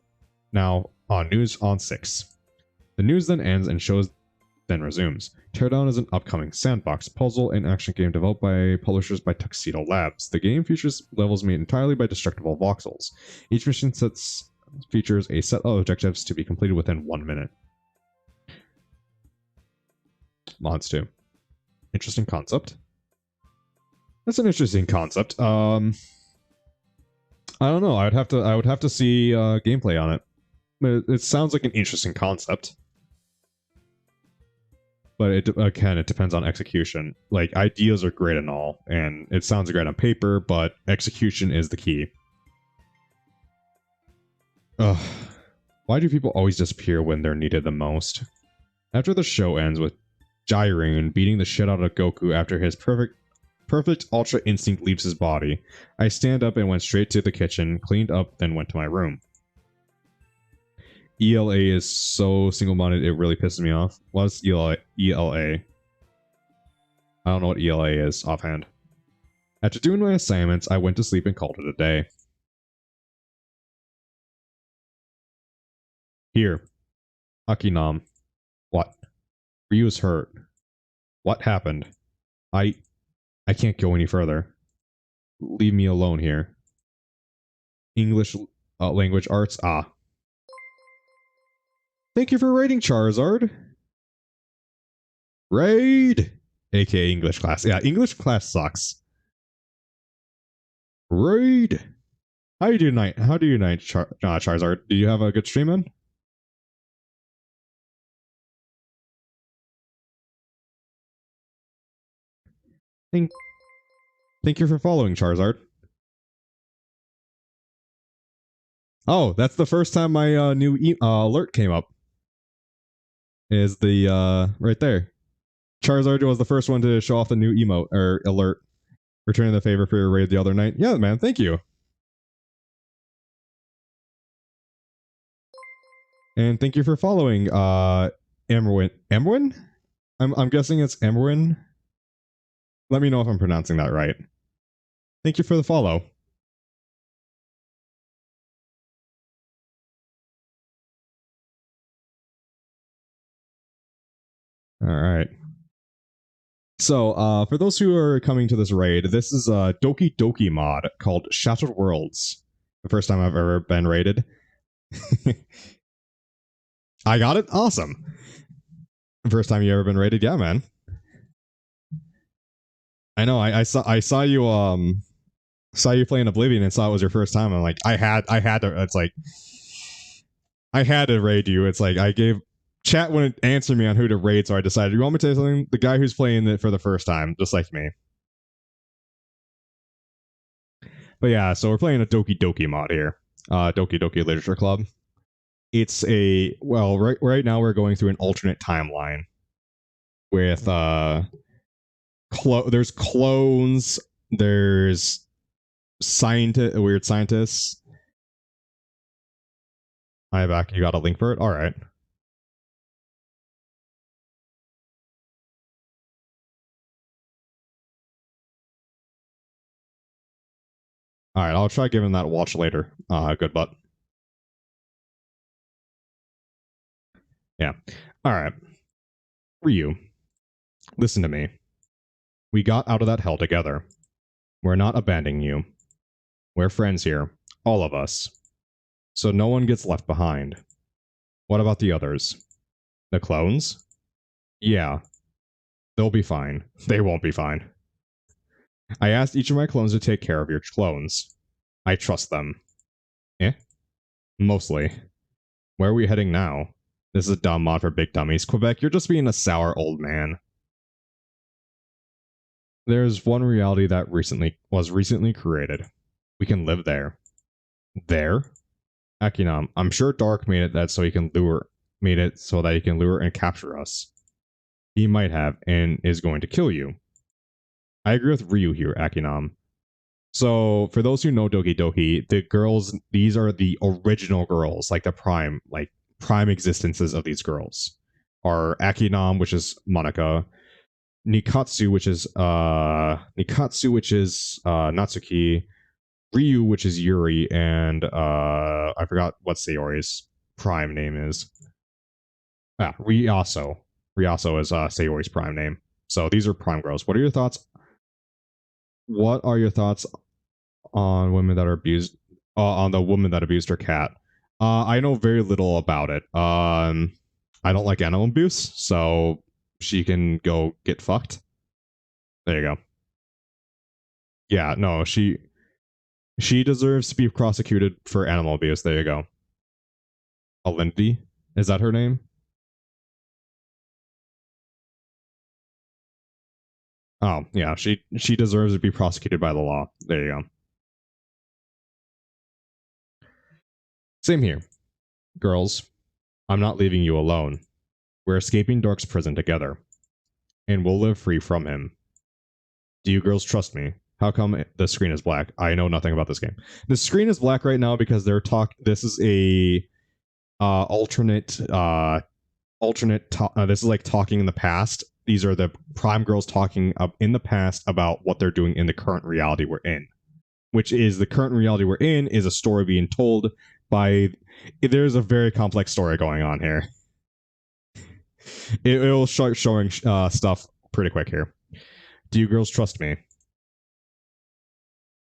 Now, on News on 6. The news then ends and shows then resumes. Teardown is an upcoming sandbox puzzle and action game developed by publishers by Tuxedo Labs. The game features levels made entirely by destructible voxels. Each mission features a set of objectives to be completed within 1 minute. Mods 2. Interesting concept. That's an interesting concept. I don't know. I would have to see gameplay on it. It sounds like an interesting concept. But it depends on execution. Like, ideas are great and all, and it sounds great on paper, but execution is the key. Ugh. Why do people always disappear when they're needed the most? After the show ends with Jiren beating the shit out of Goku after his perfect Ultra Instinct leaves his body, I stand up and went straight to the kitchen, cleaned up, then went to my room. ELA is so single-minded, it really pisses me off. What's ELA? ELA? I don't know what ELA is offhand. After doing my assignments, I went to sleep and called it a day. Here, Akinam. What? Ryu's hurt. What happened? I can't go any further. Leave me alone here. English language arts. Ah. Thank you for raiding, Charizard. Raid! AKA English class. Yeah, English class sucks. Raid! How do you do tonight? How do you tonight, Charizard? Do you have a good stream in? Thank you for following, Charizard. Oh, that's the first time my new alert came up. Is the right there. Charizard was the first one to show off the new emote or alert. Returning the favor for your raid the other night. Yeah, man, thank you. And thank you for following Amwin. Amwin? I'm guessing it's Amwin. Let me know if I'm pronouncing that right. Thank you for the follow. All right. So, for those who are coming to this raid, this is a Doki Doki mod called Shattered Worlds. The first time I've ever been raided. I got it? Awesome. First time you ever been raided? Yeah, man. I know. I saw you playing Oblivion and saw it was your first time. I'm like, I had to. It's like I had to raid you. It's like I gave chat wouldn't answer me on who to raid, so I decided, you want me to tell you something? The guy who's playing it for the first time, just like me. But yeah, so we're playing a Doki Doki mod here. Doki Doki Literature Club. It's a right now we're going through an alternate timeline with there's clones, there's weird scientists. Hi back, you got a link for it? Alright. Alright, I'll try giving that a watch later. Good butt. Yeah. Alright. Ryu, listen to me. We got out of that hell together. We're not abandoning you. We're friends here. All of us. So no one gets left behind. What about the others? The clones? Yeah. They'll be fine. They won't be fine. I asked each of my clones to take care of your clones. I trust them. Eh? Mostly. Where are we heading now? This is a dumb mod for big dummies. Quebec, you're just being a sour old man. There's one reality that was recently created. We can live there. There? Akinam, I'm sure Dark made it so that he can lure and capture us. He might have, and is going to kill you. I agree with Ryu here, Akinam. So, for those who know Doki Doki, the girls, these are the original girls, like the prime existences of these girls. Are Akinam, which is Monica, Nikatsu, which is Natsuki, Ryu, which is Yuri, and I forgot what Sayori's prime name is. Ryaso. Ryaso is Sayori's prime name. So these are prime girls. What are your thoughts? What are your thoughts on women that are abused? On the woman that abused her cat. I know very little about it. I don't like animal abuse, so she can go get fucked. There you go. Yeah, no, she deserves to be prosecuted for animal abuse. There you go. Alindy? Is that her name? Oh, yeah, she deserves to be prosecuted by the law. There you go. Same here. Girls, I'm not leaving you alone. We're escaping Dark's prison together. And we'll live free from him. Do you girls trust me? How come the screen is black? I know nothing about this game. The screen is black right now because this is a alternate this is like talking in the past. These are the prime girls talking up in the past about what they're doing in the current reality we're in, which is the current reality we're in is a story being told by. There's a very complex story going on here. It'll start showing stuff pretty quick here. Do you girls trust me?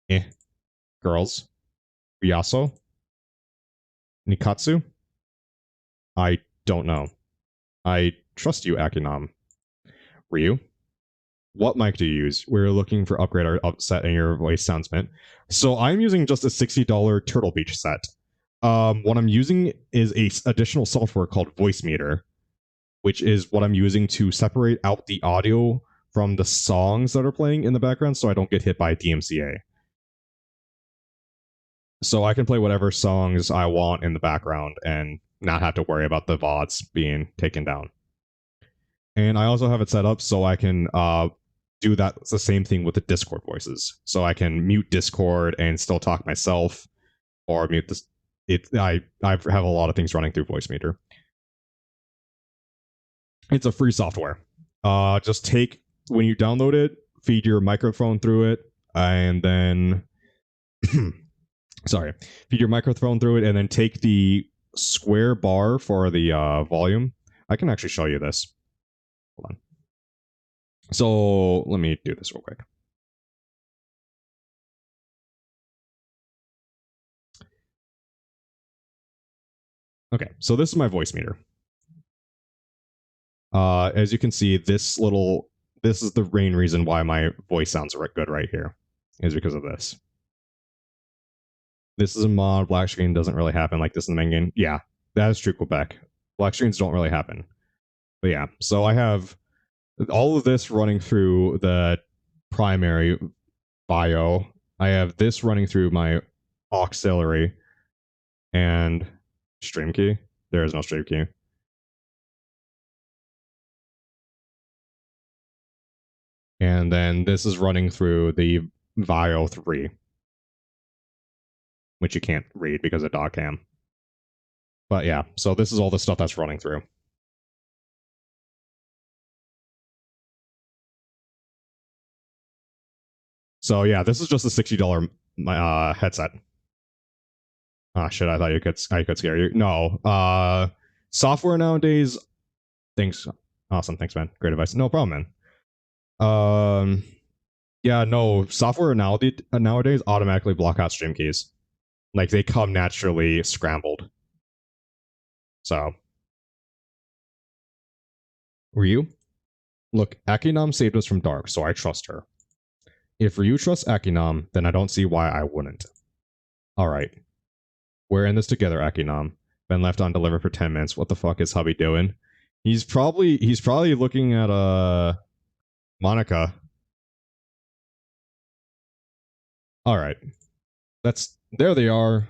Eh. Girls. Ryaso? Nikatsu? I don't know. I trust you, Akinam. Ryu? What mic do you use? We're looking for upgrade or upset in your voice sounds mint. So I'm using just a $60 Turtle Beach set. What I'm using is a additional software called Voice Meter, which is what I'm using to separate out the audio from the songs that are playing in the background so I don't get hit by DMCA. So I can play whatever songs I want in the background and not have to worry about the VODs being taken down. And I also have it set up so I can do that. It's the same thing with the Discord voices. So I can mute Discord and still talk myself, or mute this. I have a lot of things running through Voice Meter. It's a free software. Just take when you download it, feed your microphone through it, and then feed your microphone through it, and then take the square bar for the volume. I can actually show you this. Hold on. So let me do this real quick. Okay, so this is my voice meter. As you can see, this is the main reason why my voice sounds good right here, is because of this. This is a mod. Black screen doesn't really happen like this in the main game. Yeah, that is true, Quebec. Black screens don't really happen. But yeah, so I have all of this running through the primary bio. I have this running through my auxiliary and stream key. There is no stream key. And then this is running through the Vio 3, which you can't read because of dog cam. But yeah, so this is all the stuff that's running through. So yeah, this is just a $60 headset. Ah, shit! I thought I could scare you. No, software nowadays. Thanks, awesome. Thanks, man. Great advice. No problem, man. Yeah, no, software nowadays automatically block out stream keys. Like they come naturally scrambled. So, Ryu, look, Akinam saved us from Dark, so I trust her. If Ryu trusts Akinam, then I don't see why I wouldn't. Alright. We're in this together, Akinam. Been left on deliver for 10 minutes. What the fuck is hubby doing? He's probably looking at Monica. Alright. There they are.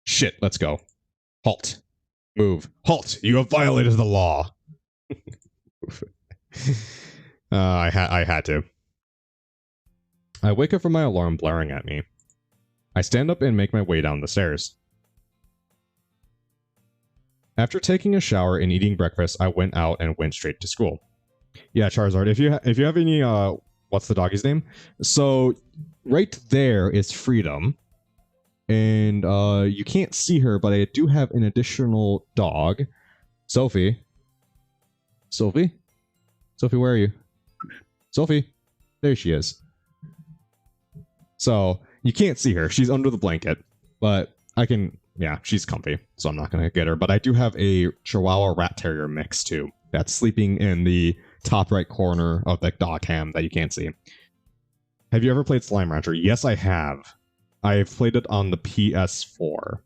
Shit, let's go. Halt. Move. Halt! You have violated the law. I had to. I wake up from my alarm blaring at me. I stand up and make my way down the stairs. After taking a shower and eating breakfast, I went out and went straight to school. Yeah, Charizard, if you have any what's the doggy's name? So right there is Freedom. And you can't see her, but I do have an additional dog. Sophie, where are you? Sophie, there she is. So you can't see her. She's under the blanket, but I can. Yeah, she's comfy, so I'm not gonna get her. But I do have a Chihuahua Rat Terrier mix too. That's sleeping in the top right corner of the dog cam that you can't see. Have you ever played Slime Rancher? Yes, I have. I've played it on the PS4.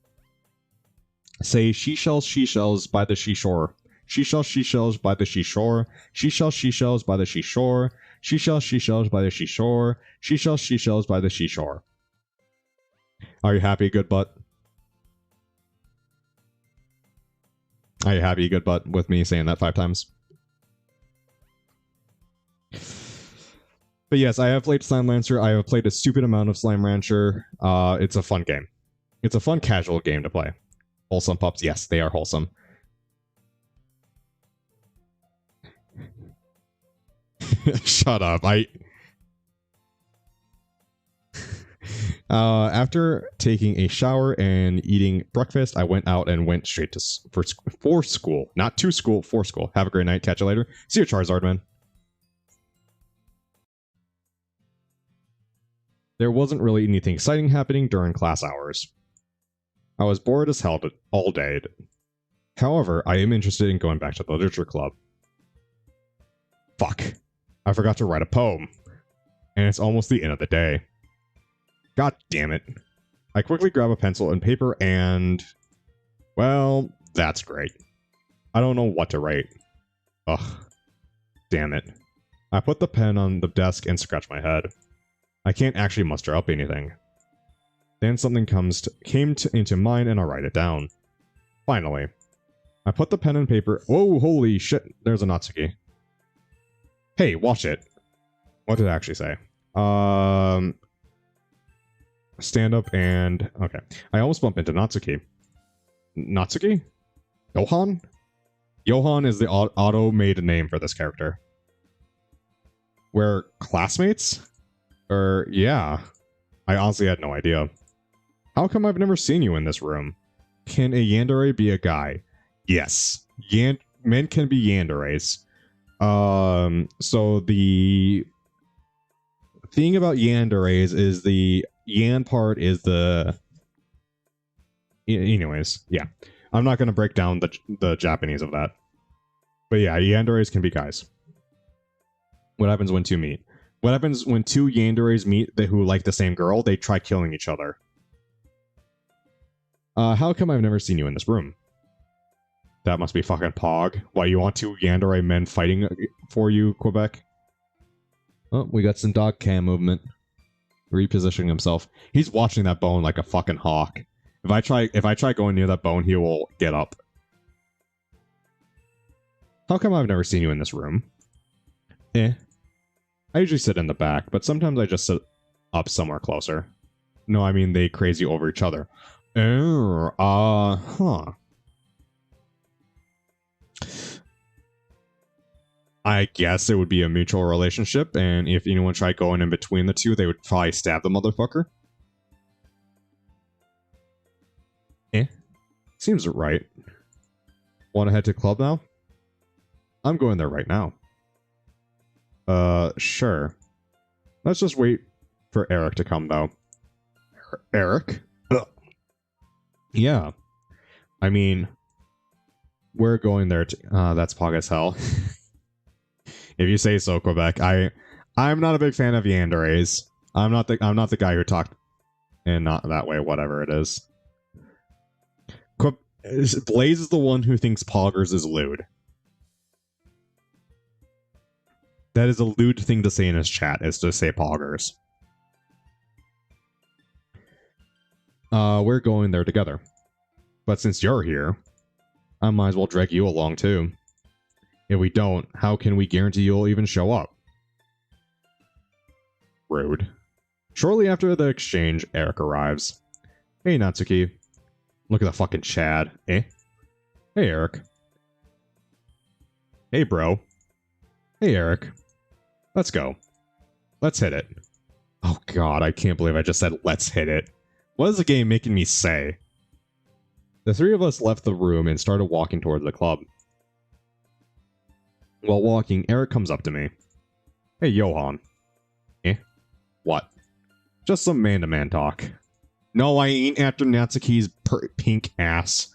Say seashells by the seashore. Seashells by the seashore. Seashells by the seashore. Seashells by the seashore. Seashells by the seashore. Are you happy, good butt? Are you happy, good butt, with me saying that 5 times? But yes, I have played Slime Lancer. I have played a stupid amount of Slime Rancher. It's a fun game. It's a fun casual game to play. Wholesome pups. Yes, they are wholesome. Shut up. After taking a shower and eating breakfast, I went out and went straight to for school. Not to school, for school. Have a great night. Catch you later. See you, Charizard, man. There wasn't really anything exciting happening during class hours. I was bored as hell all day. However, I am interested in going back to the literature club. Fuck. I forgot to write a poem. And it's almost the end of the day. God damn it. I quickly grab a pencil and paper and... well, that's great. I don't know what to write. Ugh. Damn it. I put the pen on the desk and scratch my head. I can't actually muster up anything. Then something came into mind and I write it down. Finally. I put the pen and paper... whoa, holy shit. There's a Natsuki. Hey, watch it. What did I actually say? Stand up and... okay. I almost bump into Natsuki. Natsuki? Johan? Johan is the auto-made name for this character. We're classmates? Yeah. I honestly had no idea. How come I've never seen you in this room? Can a yandere be a guy? Yes. Men can be yanderes. So the thing about yanderes is the yan part is the... anyways, yeah. I'm not going to break down the Japanese of that. But yeah, yanderes can be guys. What happens when two meet? What happens when two yanderes meet who like the same girl? They try killing each other. How come I've never seen you in this room? That must be fucking Pog. Why, you want two yandere men fighting for you, Quebec? Oh, we got some dog cam movement. Repositioning himself. He's watching that bone like a fucking hawk. If I try going near that bone, he will get up. How come I've never seen you in this room? I usually sit in the back, but sometimes I just sit up somewhere closer. No, I mean they crazy over each other. Huh. I guess it would be a mutual relationship, and if anyone tried going in between the two, they would probably stab the motherfucker. Seems right. Want to head to club now? I'm going there right now. Sure. Let's just wait for Eric to come, though. Eric? Ugh. Yeah. I mean, we're going there to... that's pog as hell. If you say so, Quebec. I'm not a big fan of yanderes. I'm not the guy who talked and not that way, whatever it is. Blaze is the one who thinks poggers is lewd. That is a lewd thing to say in his chat, is to say poggers. We're going there together. But since you're here, I might as well drag you along too. If we don't, how can we guarantee you'll even show up? Rude. Shortly after the exchange, Eric arrives. Hey, Natsuki. Look at the fucking Chad. Hey, Eric. Hey, bro. Hey, Eric. Let's go. Let's hit it. Oh god, I can't believe I just said let's hit it. What is the game making me say? The three of us left the room and started walking towards the club. While walking, Eric comes up to me. Hey, Johan. What? Just some man-to-man talk. No, I ain't after Natsuki's pink ass.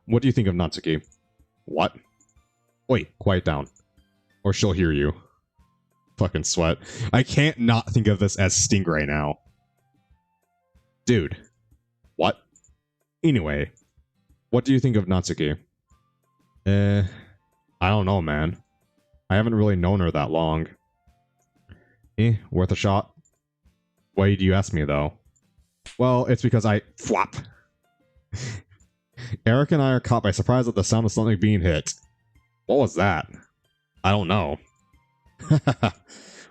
What do you think of Natsuki? What? Wait, quiet down. Or she'll hear you. Fucking sweat. I can't not think of this as Stingray now. Dude. What? Anyway. What do you think of Natsuki? I don't know, man. I haven't really known her that long. Worth a shot? Why do you ask me, though? Well, it's because Flop! Eric and I are caught by surprise at the sound of something being hit. What was that? I don't know.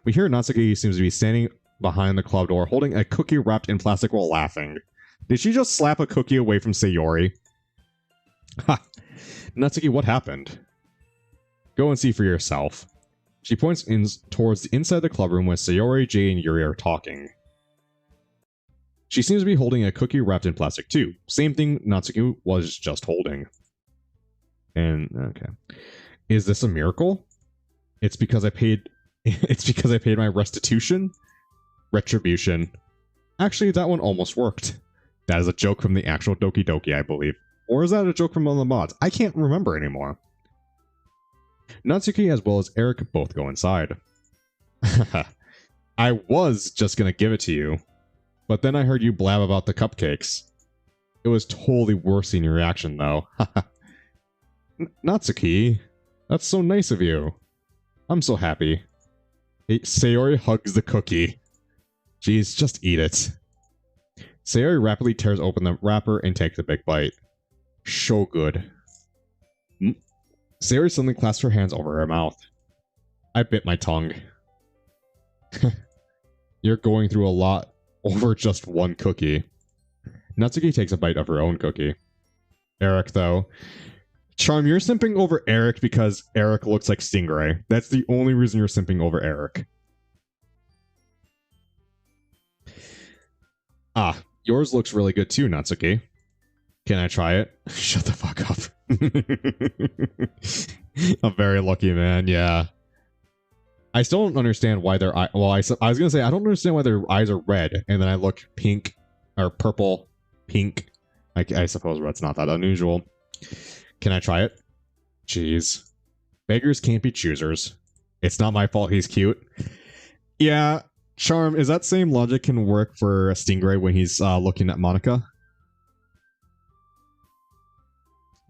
We hear Natsuki seems to be standing behind the club door, holding a cookie wrapped in plastic while laughing. Did she just slap a cookie away from Sayori? Ha! Natsuki, what happened? Go and see for yourself. She points towards the inside of the club room where Sayori, Jay, and Yuri are talking. She seems to be holding a cookie wrapped in plastic too. Same thing Natsuki was just holding. And okay. Is this a miracle? It's because I paid my restitution? Retribution. Actually, that one almost worked. That is a joke from the actual Doki Doki, I believe. Or is that a joke from one of the mods? I can't remember anymore. Natsuki as well as Eric both go inside. I was just gonna give it to you, but then I heard you blab about the cupcakes. It was totally worse than your reaction, though. Natsuki, that's so nice of you. I'm so happy. Sayori hugs the cookie. Jeez, just eat it. Sayori rapidly tears open the wrapper and takes a big bite. So good. Sayori suddenly clasps her hands over her mouth. I bit my tongue. You're going through a lot over just one cookie. Natsuki takes a bite of her own cookie. Eric, though. Charm, you're simping over Eric because Eric looks like Stingray. That's the only reason you're simping over Eric. Ah, yours looks really good too, Natsuki. Can I try it? Shut the fuck up. A very lucky man, yeah. I still don't understand why their eye. Well, I was gonna say I don't understand why their eyes are red, and then I look pink or purple, pink. I suppose red's not that unusual. Can I try it? Jeez, beggars can't be choosers. It's not my fault he's cute. Yeah, Charm. Is that same logic can work for a Stingray when he's looking at Monica?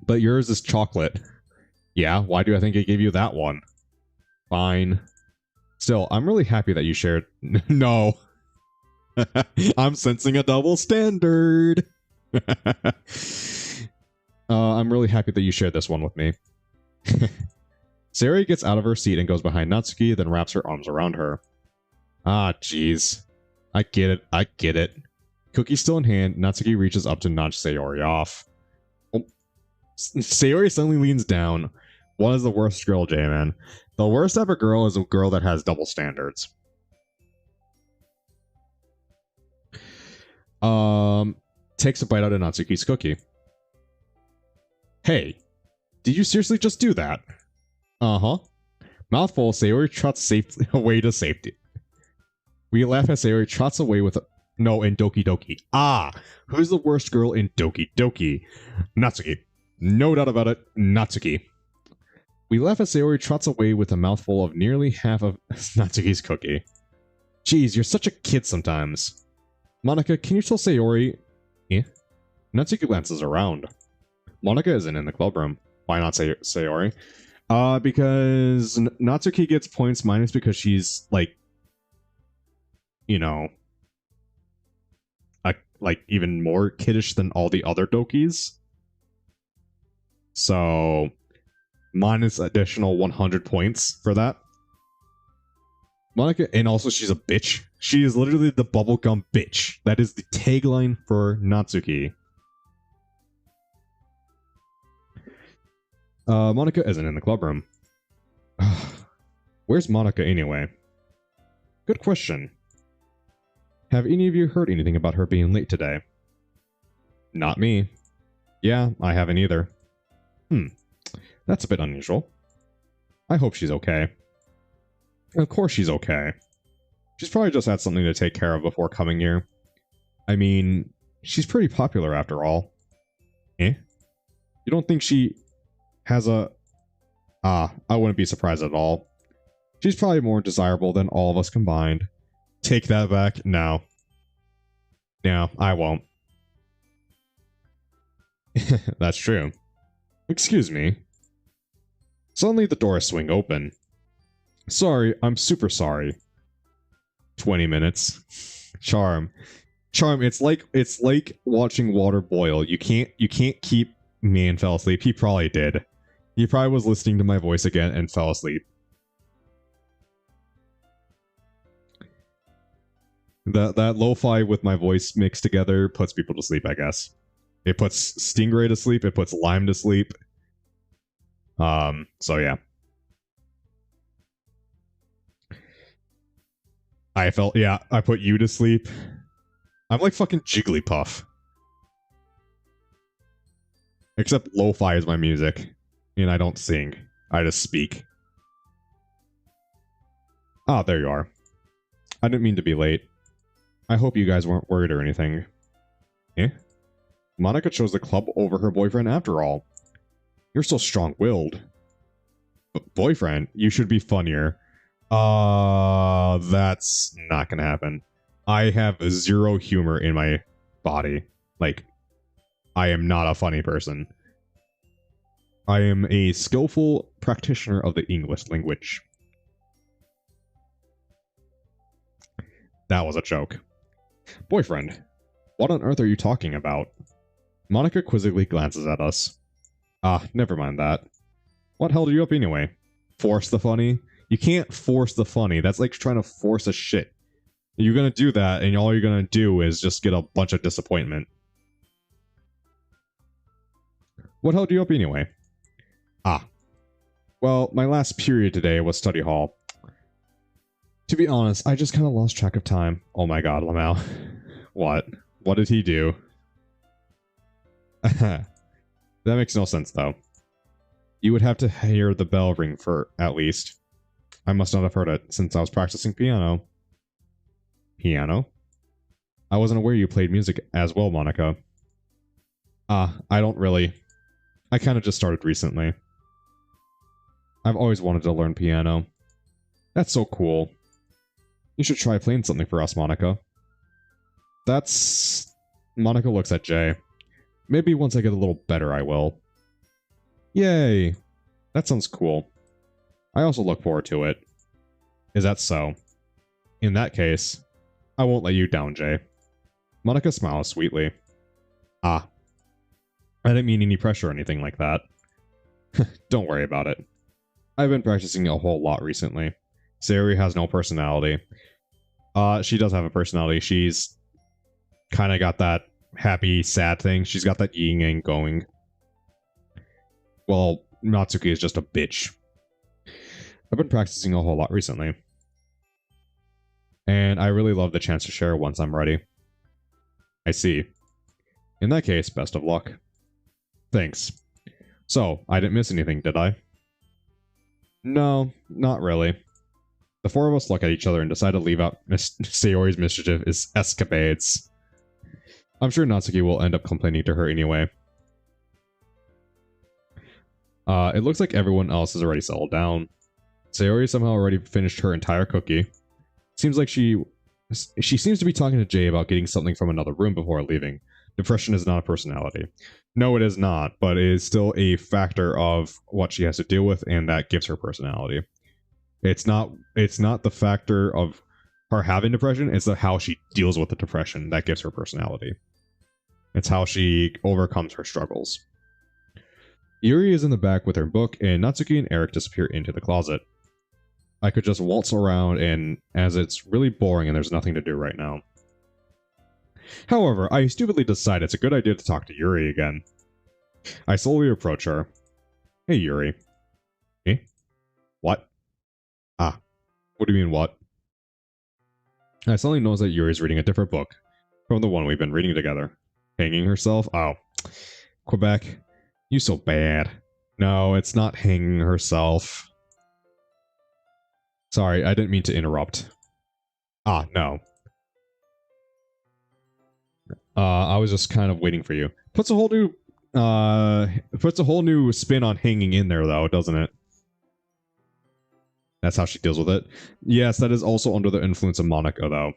But yours is chocolate. Yeah, why do I think I gave you that one? Fine. Still, I'm really happy that you shared... No. I'm sensing a double standard. I'm really happy that you shared this one with me. Sayori gets out of her seat and goes behind Natsuki, then wraps her arms around her. Ah, jeez. I get it. I get it. Cookie still in hand, Natsuki reaches up to nudge Sayori off. Oh. Sayori suddenly leans down. What is the worst girl, J-Man? The worst ever girl is a girl that has double standards. Takes a bite out of Natsuki's cookie. Hey, did you seriously just do that? Uh-huh. Mouthful, Sayori trots away to safety. We laugh as Sayori trots away with no, in Doki Doki. Ah, who's the worst girl in Doki Doki? Natsuki. No doubt about it, Natsuki. We laugh as Sayori trots away with a mouthful of nearly half of Natsuki's cookie. Jeez, you're such a kid sometimes. Monica, can you tell Sayori? Eh? Natsuki glances around. Monica isn't in the club room. Why not Sayori? Because Natsuki gets points minus because she's, like, you know, like, even more kiddish than all the other Dokis. So... minus additional 100 points for that. Monica, and also she's a bitch. She is literally the bubblegum bitch. That is the tagline for Natsuki. Monica isn't in the club room. Where's Monica anyway? Good question. Have any of you heard anything about her being late today? Not me. Yeah, I haven't either. That's a bit unusual. I hope she's okay. Of course she's okay. She's probably just had something to take care of before coming here. I mean, she's pretty popular after all. Eh? You don't think she has a... I wouldn't be surprised at all. She's probably more desirable than all of us combined. Take that back. No. No, I won't. That's true. Excuse me. Suddenly the doors swing open. Sorry, I'm super sorry. 20 minutes. Charm. Charm, it's like watching water boil. You can't keep... Man fell asleep. He probably did. He probably was listening to my voice again and fell asleep. That lo-fi with my voice mixed together puts people to sleep, I guess. It puts Stingray to sleep. It puts Lime to sleep. So yeah. I put you to sleep. I'm like fucking Jigglypuff. Except lo-fi is my music. And I don't sing. I just speak. Ah, there you are. I didn't mean to be late. I hope you guys weren't worried or anything. Eh? Monica chose the club over her boyfriend after all. You're so strong-willed. Boyfriend? You should be funnier. That's not gonna happen. I have zero humor in my body. Like, I am not a funny person. I am a skillful practitioner of the English language. That was a joke. Boyfriend, what on earth are you talking about? Monica quizzically glances at us. Ah, never mind that. What held you up anyway? Force the funny? You can't force the funny. That's like trying to force a shit. You're gonna do that, and all you're gonna do is just get a bunch of disappointment. What held you up anyway? Ah. Well, my last period today was study hall. To be honest, I just kind of lost track of time. Oh my god, Lamau. What? What did he do? That makes no sense, though. You would have to hear the bell ring for at least. I must not have heard it since I was practicing piano. Piano? I wasn't aware you played music as well, Monica. I don't really. I kind of just started recently. I've always wanted to learn piano. That's so cool. You should try playing something for us, Monica. That's... Monica looks at Jay. Maybe once I get a little better, I will. Yay! That sounds cool. I also look forward to it. Is that so? In that case, I won't let you down, Jay. Monica smiles sweetly. Ah. I didn't mean any pressure or anything like that. Don't worry about it. I've been practicing a whole lot recently. Sayori has no personality. She does have a personality. She's kind of got that happy, sad thing. She's got that yin yang going. Well, Natsuki is just a bitch. I've been practicing a whole lot recently. And I really love the chance to share once I'm ready. I see. In that case, best of luck. Thanks. So, I didn't miss anything, did I? No, not really. The four of us look at each other and decide to leave out Miss Sayori's mischievous escapades. I'm sure Natsuki will end up complaining to her anyway. It looks like everyone else has already settled down. Sayori somehow already finished her entire cookie. Seems like she seems to be talking to Jay about getting something from another room before leaving. Depression is not a personality. No, it is not, but it is still a factor of what she has to deal with, and that gives her personality. It's not the factor of her having depression, it's how she deals with the depression that gives her personality. It's how she overcomes her struggles. Yuri is in the back with her book, and Natsuki and Eric disappear into the closet. I could just waltz around, and as it's really boring and there's nothing to do right now. However, I stupidly decide it's a good idea to talk to Yuri again. I slowly approach her. Hey, Yuri. Eh? What? Ah. What do you mean, what? I suddenly notice that Yuri's reading a different book from the one we've been reading together. Hanging herself? Oh. Quebec. You so bad. No, it's not hanging herself. Sorry, I didn't mean to interrupt. Ah, no. I was just kind of waiting for you. Puts a whole new spin on hanging in there, though, doesn't it? That's how she deals with it. Yes, that is also under the influence of Monica, though,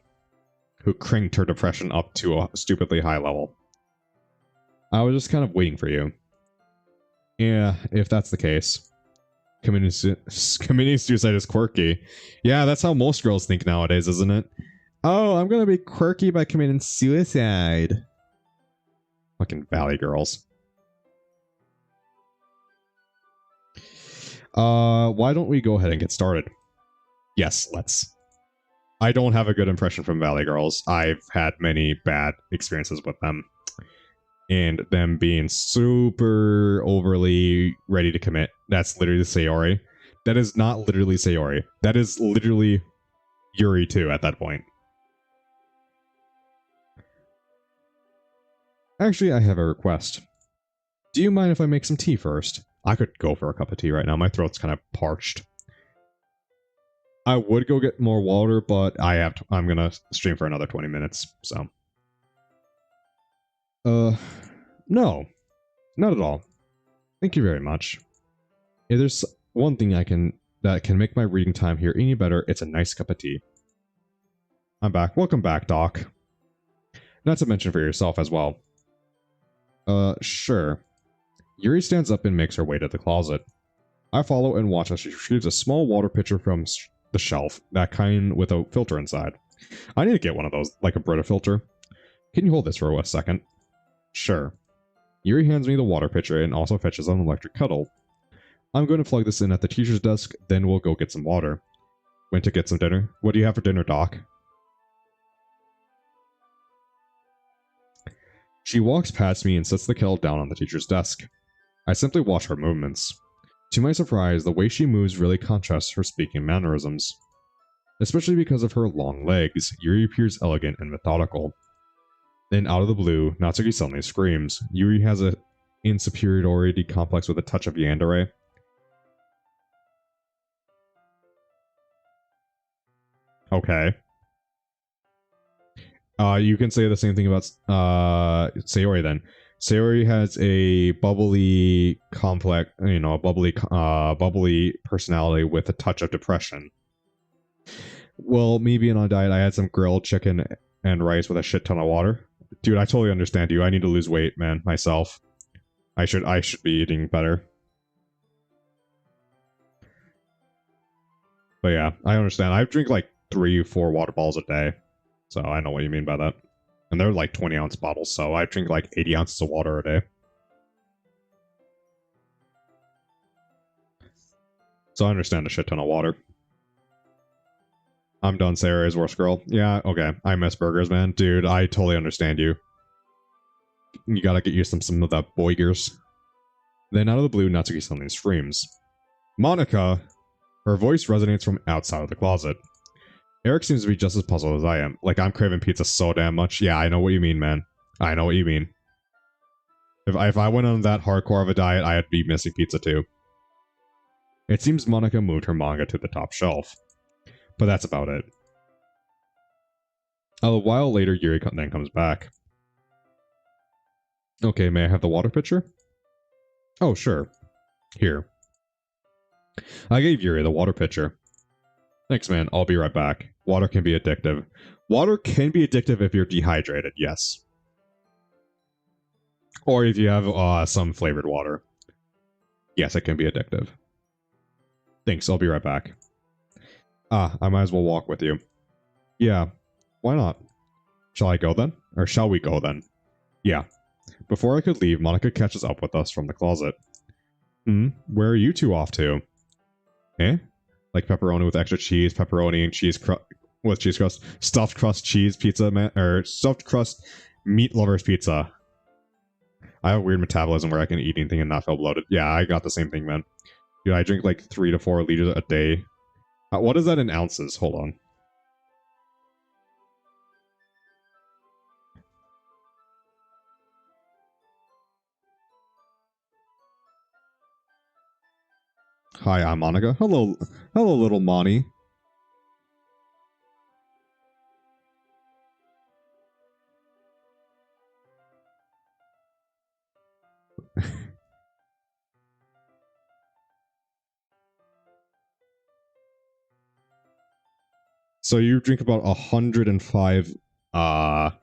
who cranked her depression up to a stupidly high level. I was just kind of waiting for you. Yeah, if that's the case. Committing suicide is quirky. Yeah, that's how most girls think nowadays, isn't it? Oh, I'm gonna be quirky by committing suicide. Fucking Valley girls. Why don't we go ahead and get started? Yes, let's. I don't have a good impression from Valley girls. I've had many bad experiences with them. and them being super overly ready to commit. That's literally Sayori. That is not literally Sayori. That is literally Yuri too at that point. Actually, I have a request. Do you mind if I make some tea first? I could go for a cup of tea right now. My throat's kind of parched. I would go get more water, but I'm gonna stream for another 20 minutes, so. No. Not at all. Thank you very much. If there's one thing that can make my reading time here any better, it's a nice cup of tea. I'm back. Welcome back, Doc. Not to mention for yourself as well. Sure. Yuri stands up and makes her way to the closet. I follow and watch as she retrieves a small water pitcher from the shelf, that kind with a filter inside. I need to get one of those, like a Brita filter. Can you hold this for a second? Sure. Yuri hands me the water pitcher and also fetches an electric kettle. I'm going to plug this in at the teacher's desk, then we'll go get some water. Went to get some dinner. What do you have for dinner, Doc? She walks past me and sets the kettle down on the teacher's desk. I simply watch her movements. To my surprise, the way she moves really contrasts her speaking mannerisms. Especially because of her long legs, Yuri appears elegant and methodical. Then, out of the blue, Natsuki suddenly screams. Yuri has an insuperiority complex with a touch of yandere. Okay. You can say the same thing about Sayori then. Sayori has a bubbly, complex, a bubbly personality with a touch of depression. Well, me being on a diet, I had some grilled chicken and rice with a shit ton of water. Dude, I totally understand you. I need to lose weight, man, myself. I should be eating better. But yeah, I understand. I drink like 3 or 4 water bottles a day. So I know what you mean by that. And they're like 20-ounce bottles, so I drink like 80 ounces of water a day. So I understand a shit ton of water. I'm done, Sarah's worst girl. Yeah, okay. I miss burgers, man. Dude, I totally understand you. You gotta get used to some of that boigers. Then out of the blue, Natsuki suddenly screams. Monica! Her voice resonates from outside of the closet. Eric seems to be just as puzzled as I am. Like, I'm craving pizza so damn much. Yeah, I know what you mean, man. I know what you mean. If I went on that hardcore of a diet, I'd be missing pizza too. It seems Monica moved her manga to the top shelf. But that's about it. A while later, Yuri then comes back. Okay, may I have the water pitcher? Oh, sure. Here. I gave Yuri the water pitcher. Thanks, man. I'll be right back. Water can be addictive. Water can be addictive if you're dehydrated, yes. Or if you have some flavored water. Yes, it can be addictive. Thanks, I'll be right back. I might as well walk with you. Yeah, why not? Shall I go then? Or shall we go then? Yeah. Before I could leave, Monica catches up with us from the closet. Where are you two off to? Eh? Like pepperoni with extra cheese, pepperoni and cheese with cheese crust, stuffed crust cheese pizza, or stuffed crust meat lovers pizza. I have a weird metabolism where I can eat anything and not feel bloated. Yeah, I got the same thing, man. Dude, I drink like 3 to 4 liters a day. What is that in ounces? Hold on. Hi, I'm Monica. Hello, little Monty. So you drink about 105 ounces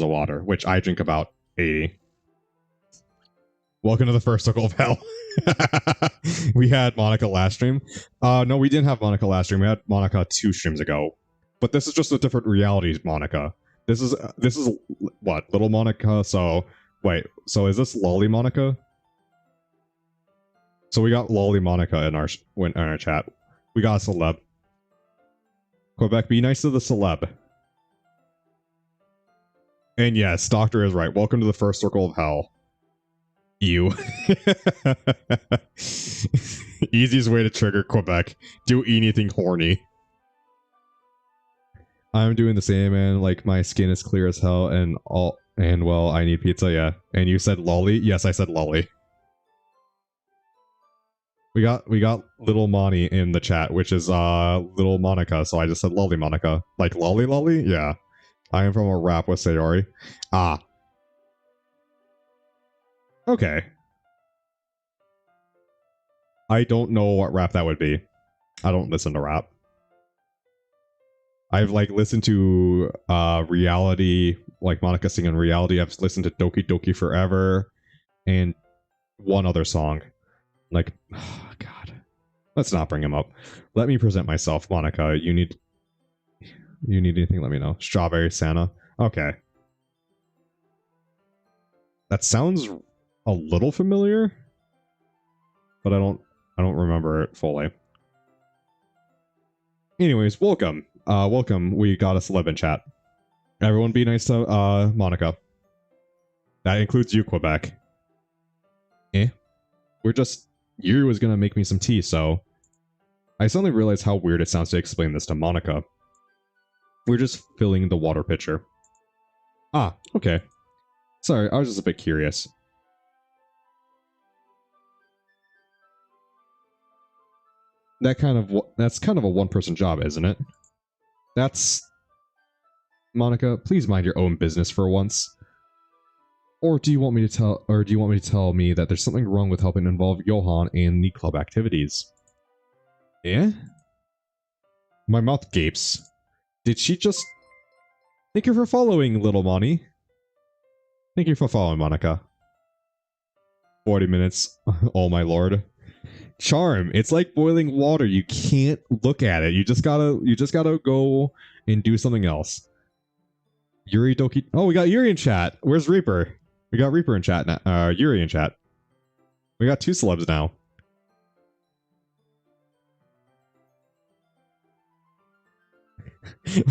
of water, which I drink about 80. Welcome to the first circle of hell. We had Monica last stream. No, we didn't have Monica last stream. We had Monica 2 streams ago. But this is just a different reality, Monica. This is what, little Monica? So wait, so is this Lolly Monica? So we got Lolly Monica in our chat. We got a celeb. Quebec, be nice to the celeb. And yes, Doctor is right. Welcome to the first circle of hell. You. Easiest way to trigger Quebec. Do anything horny. I'm doing the same, man. Like, my skin is clear as hell, and well, I need pizza, yeah. And you said lolly? Yes, I said lolly. We got little Monty in the chat, which is little Monica, so I just said lolly Monica. Like lolly lolly? Yeah. I am from a rap with Sayori. Ah. Okay. I don't know what rap that would be. I don't listen to rap. I've like listened to reality, like Monica singing reality. I've listened to Doki Doki Forever and one other song. Like, oh, God. Let's not bring him up. Let me present myself, Monica. You need anything, let me know. Strawberry Santa. Okay. That sounds a little familiar, but I don't remember it fully. Anyways, welcome. Welcome. We got a celeb in chat. Everyone be nice to Monica. That includes you, Quebec. We're just... Yuri was gonna make me some tea, so... I suddenly realized how weird it sounds to explain this to Monica. We're just filling the water pitcher. Ah, okay. Sorry, I was just a bit curious. That's kind of a one-person job, isn't it? That's... Monica, please mind your own business for once. Or do you want me to tell me that there's something wrong with helping involve Johan in the club activities? Eh? My mouth gapes. Did she just... Thank you for following, little Monty. Thank you for following, Monica. 40 minutes. Oh my lord. Charm. It's like boiling water. You can't look at it. You just gotta go and do something else. Yuri Doki... Oh, we got Yuri in chat. Where's Reaper? We got Reaper in chat now. Yuri in chat. We got 2 celebs now.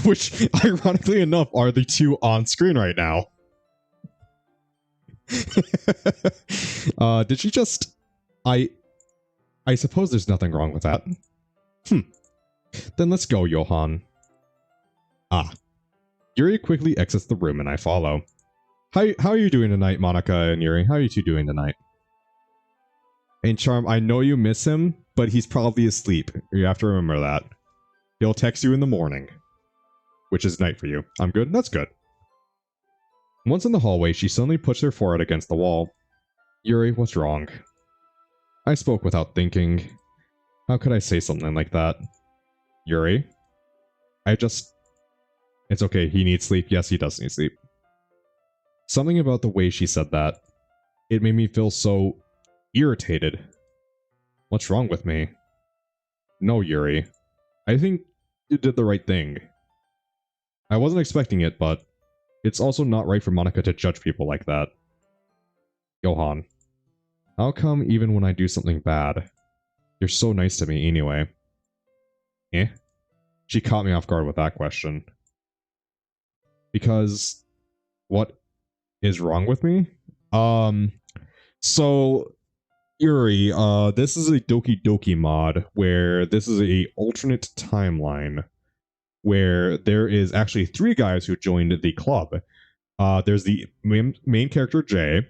Which, ironically enough, are the 2 on screen right now. Did she just... I suppose there's nothing wrong with that. Then let's go, Johan. Ah. Yuri quickly exits the room and I follow. How are you doing tonight, Monica and Yuri? How are you 2 doing tonight? And Charm, I know you miss him, but he's probably asleep. You have to remember that. He'll text you in the morning. Which is night for you. I'm good? That's good. Once in the hallway, she suddenly puts her forehead against the wall. Yuri, what's wrong? I spoke without thinking. How could I say something like that? Yuri? It's okay, he needs sleep. Yes, he does need sleep. Something about the way she said that. It made me feel so... irritated. What's wrong with me? No, Yuri. I think you did the right thing. I wasn't expecting it, but... it's also not right for Monica to judge people like that. Johan. How come even when I do something bad, you're so nice to me anyway? Eh? She caught me off guard with that question. Because... what is wrong with me? So... Yuri, this is a Doki Doki mod, where this is a alternate timeline, where there is actually 3 guys who joined the club. There's the main character, Jay,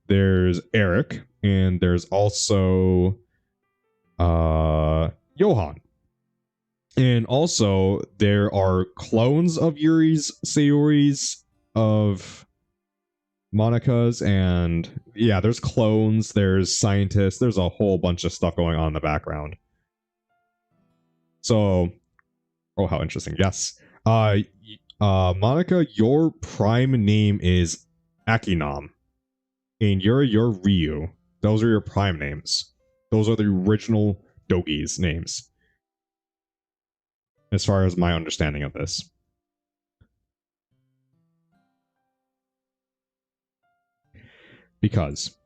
there's Eric, and there's also Johan. And also, there are clones of Yuri's, Sayori's, of Monica's, and yeah, there's clones, there's scientists, there's a whole bunch of stuff going on in the background. So, oh, how interesting. Yes. Monica, your prime name is Akinam. And you're Ryu. Those are your prime names. Those are the original Dogi's names. As far as my understanding of this. Because.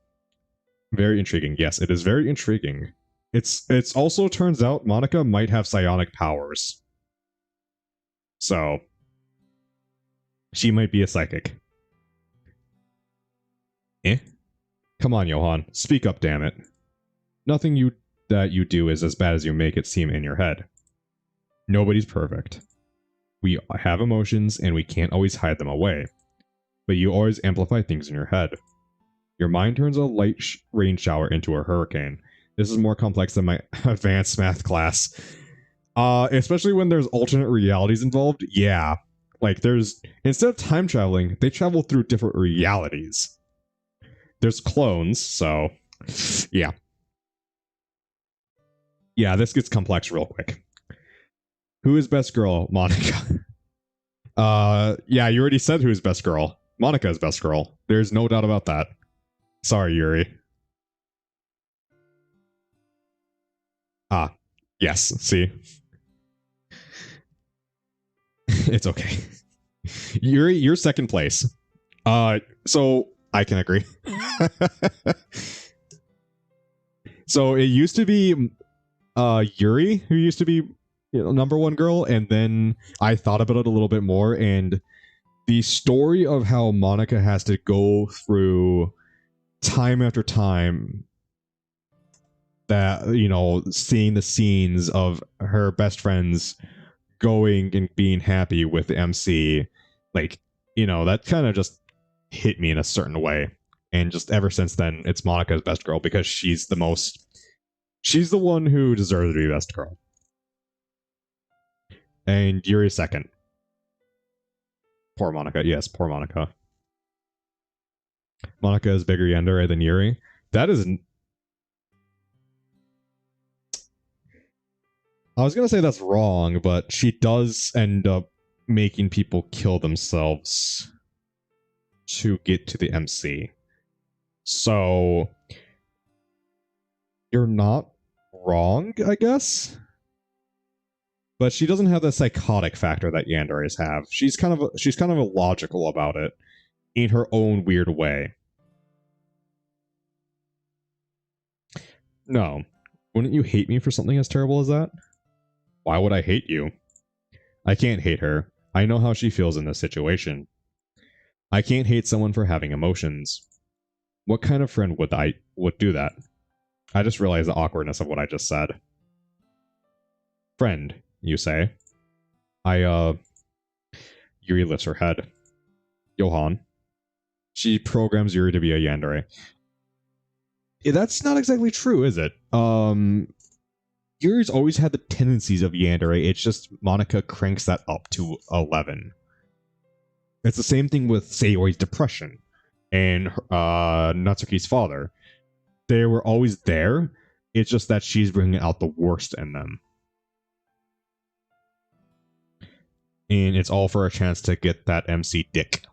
Very intriguing. Yes, it is very intriguing. It's also turns out Monica might have psionic powers. So. She might be a psychic. Come on, Johan. Speak up, damn it. Nothing that you do is as bad as you make it seem in your head. Nobody's perfect. We have emotions and we can't always hide them away. But you always amplify things in your head. Your mind turns a light rain shower into a hurricane. This is more complex than my advanced math class. Especially when there's alternate realities involved. Yeah. Like instead of time traveling, they travel through different realities. There's clones, so yeah. Yeah, this gets complex real quick. Who is best girl? Monica. Yeah, you already said who's best girl. Monica is best girl. There's no doubt about that. Sorry, Yuri. Ah, yes, see? It's okay. Yuri, you're second place. So I can agree. So it used to be Yuri who used to be number one girl, and then I thought about it a little bit more, and the story of how Monica has to go through time after time that, seeing the scenes of her best friends going and being happy with the MC, like, that kind of just hit me in a certain way. And just ever since then, it's Monica's best girl because she's the one who deserves to be best girl. And Yuri's second. Poor Monica. Yes, poor Monica. Monica is bigger yandere than Yuri. That isn't. I was going to say that's wrong, but she does end up making people kill themselves to get to the MC. So you're not wrong, I guess. But she doesn't have the psychotic factor that yanderes have. She's kind of illogical about it in her own weird way. No. Wouldn't you hate me for something as terrible as that? Why would I hate you? I can't hate her. I know how she feels in this situation. I can't hate someone for having emotions. What kind of friend would do that? I just realized the awkwardness of what I just said. Friend, you say? Yuri lifts her head. Johan. She programs Yuri to be a yandere. That's not exactly true, is it? Yuri's always had the tendencies of yandere. It's just Monica cranks that up to 11. It's the same thing with Sayori's depression and Natsuki's father. They were always there. It's just that she's bringing out the worst in them. And it's all for a chance to get that MC dick.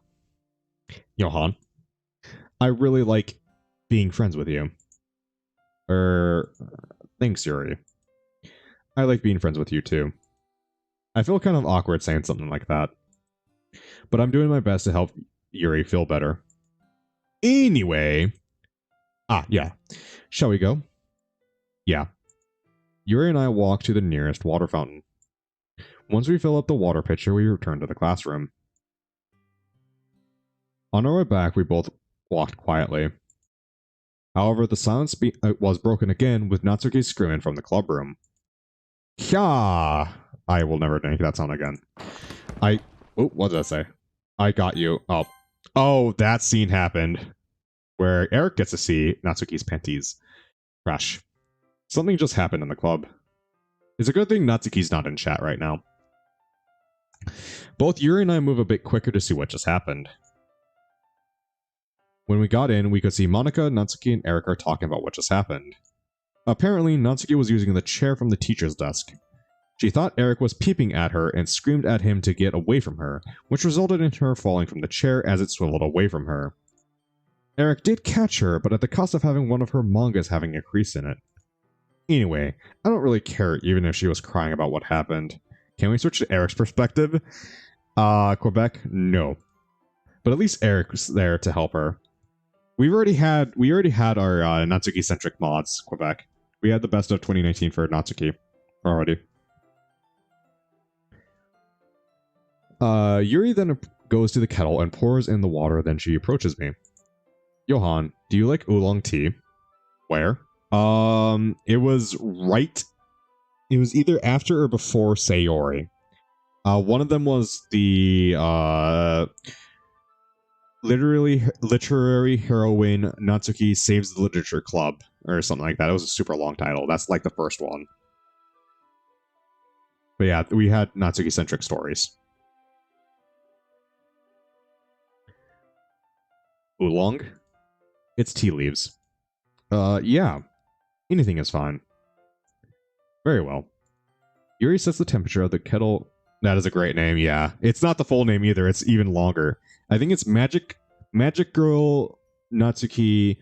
Johan, I really like being friends with you. Thanks, Yuri. I like being friends with you too. I feel kind of awkward saying something like that. But I'm doing my best to help Yuri feel better. Anyway. Yeah. Shall we go? Yeah. Yuri and I walk to the nearest water fountain. Once we fill up the water pitcher, we return to the classroom. On our way back, we both walked quietly. However, the silence was broken again with Natsuki screaming from the club room. Kya! I will never make that sound again. What did I say? I got you. Oh, that scene happened. Where Eric gets to see Natsuki's panties. Crash. Something just happened in the club. It's a good thing Natsuki's not in chat right now. Both Yuri and I move a bit quicker to see what just happened. When we got in, we could see Monica, Natsuki, and Eric are talking about what just happened. Apparently, Natsuki was using the chair from the teacher's desk. She thought Eric was peeping at her and screamed at him to get away from her, which resulted in her falling from the chair as it swiveled away from her. Eric did catch her, but at the cost of having one of her mangas having a crease in it. Anyway, I don't really care even if she was crying about what happened. Can we switch to Eric's perspective? Quebec? No. But at least Eric was there to help her. We already had our Natsuki-centric mods, Quebec. We had the best of 2019 for Natsuki already. Yuri then goes to the kettle and pours in the water, then she approaches me. Johan, Do you like oolong tea? Where? It was right. It was either after or before Sayori. One of them was the literary heroine Natsuki Saves the Literature Club or something like that. It was a super long title. That's like the first one. But yeah, we had Natsuki centric stories. Oolong? It's tea leaves. Yeah. Anything is fine. Very well. Yuri sets the temperature of the kettle. That is a great name, yeah. It's not the full name either, it's even longer. I think it's Magic Girl Natsuki.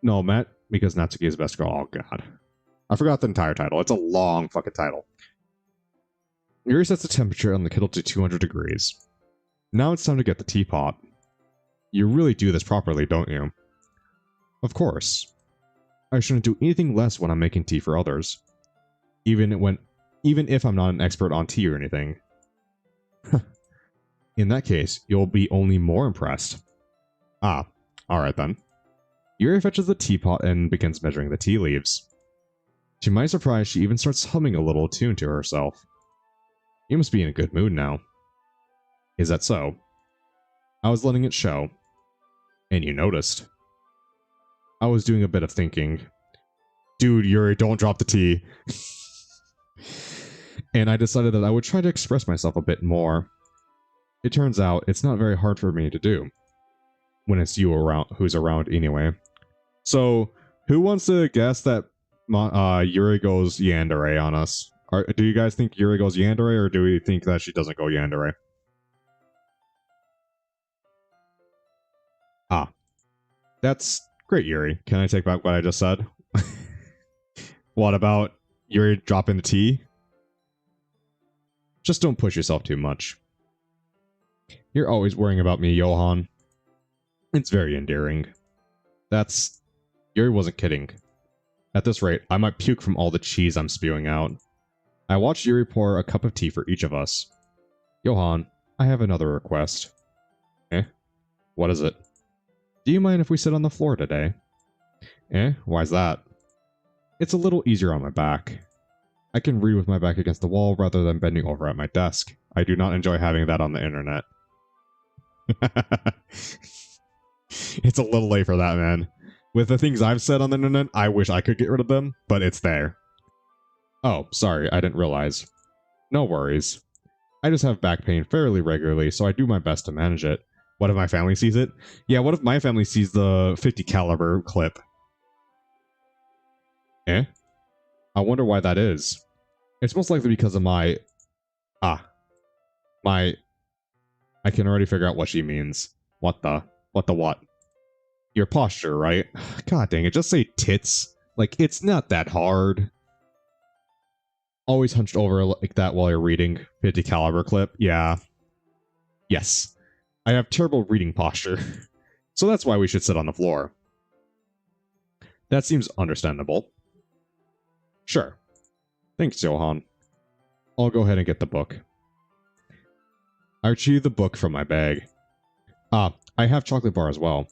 No, because Natsuki is best girl. Oh god. I forgot the entire title. It's a long fucking title. Yuri sets the temperature on the kettle to 200 degrees. Now it's time to get the teapot. You really do this properly, don't you? Of course. I shouldn't do anything less when I'm making tea for others. Even if I'm not an expert on tea or anything. In that case, you'll be only more impressed. Ah, alright then. Yuri fetches the teapot and begins measuring the tea leaves. To my surprise, she even starts humming a little tune to herself. You must be in a good mood now. Is that so? I was letting it show. And you noticed. I was doing a bit of thinking. Dude, Yuri, don't drop the tea. And I decided that I would try to express myself a bit more. It turns out it's not very hard for me to do. When it's you around, who's around anyway. So, who wants to guess that Yuri goes yandere on us? Do you guys think Yuri goes yandere, or do we think that she doesn't go yandere? Ah. That's great, Yuri. Can I take back what I just said? What about Yuri dropping the tea? Just don't push yourself too much. You're always worrying about me, Johan. It's very endearing. Yuri wasn't kidding. At this rate, I might puke from all the cheese I'm spewing out. I watched Yuri pour a cup of tea for each of us. Johan, I have another request. Eh? What is it? Do you mind if we sit on the floor today? Eh? Why's that? It's a little easier on my back. I can read with my back against the wall rather than bending over at my desk. I do not enjoy having that on the internet. It's a little late for that, man. With the things I've said on the internet, I wish I could get rid of them, but it's there. Oh, sorry, I didn't realize. No worries. I just have back pain fairly regularly, so I do my best to manage it. What if my family sees it? Yeah, what if my family sees the 50 caliber clip? Eh? I wonder why that is. It's most likely because of my... I can already figure out what she means. What the what? Your posture, right? God dang it, just say tits. Like, it's not that hard. Always hunched over like that while you're reading 50 caliber clip. Yeah. Yes. I have terrible reading posture. So that's why we should sit on the floor. That seems understandable. Sure. Thanks, Johan. I'll go ahead and get the book. I retrieve the book from my bag. Ah, I have chocolate bar as well.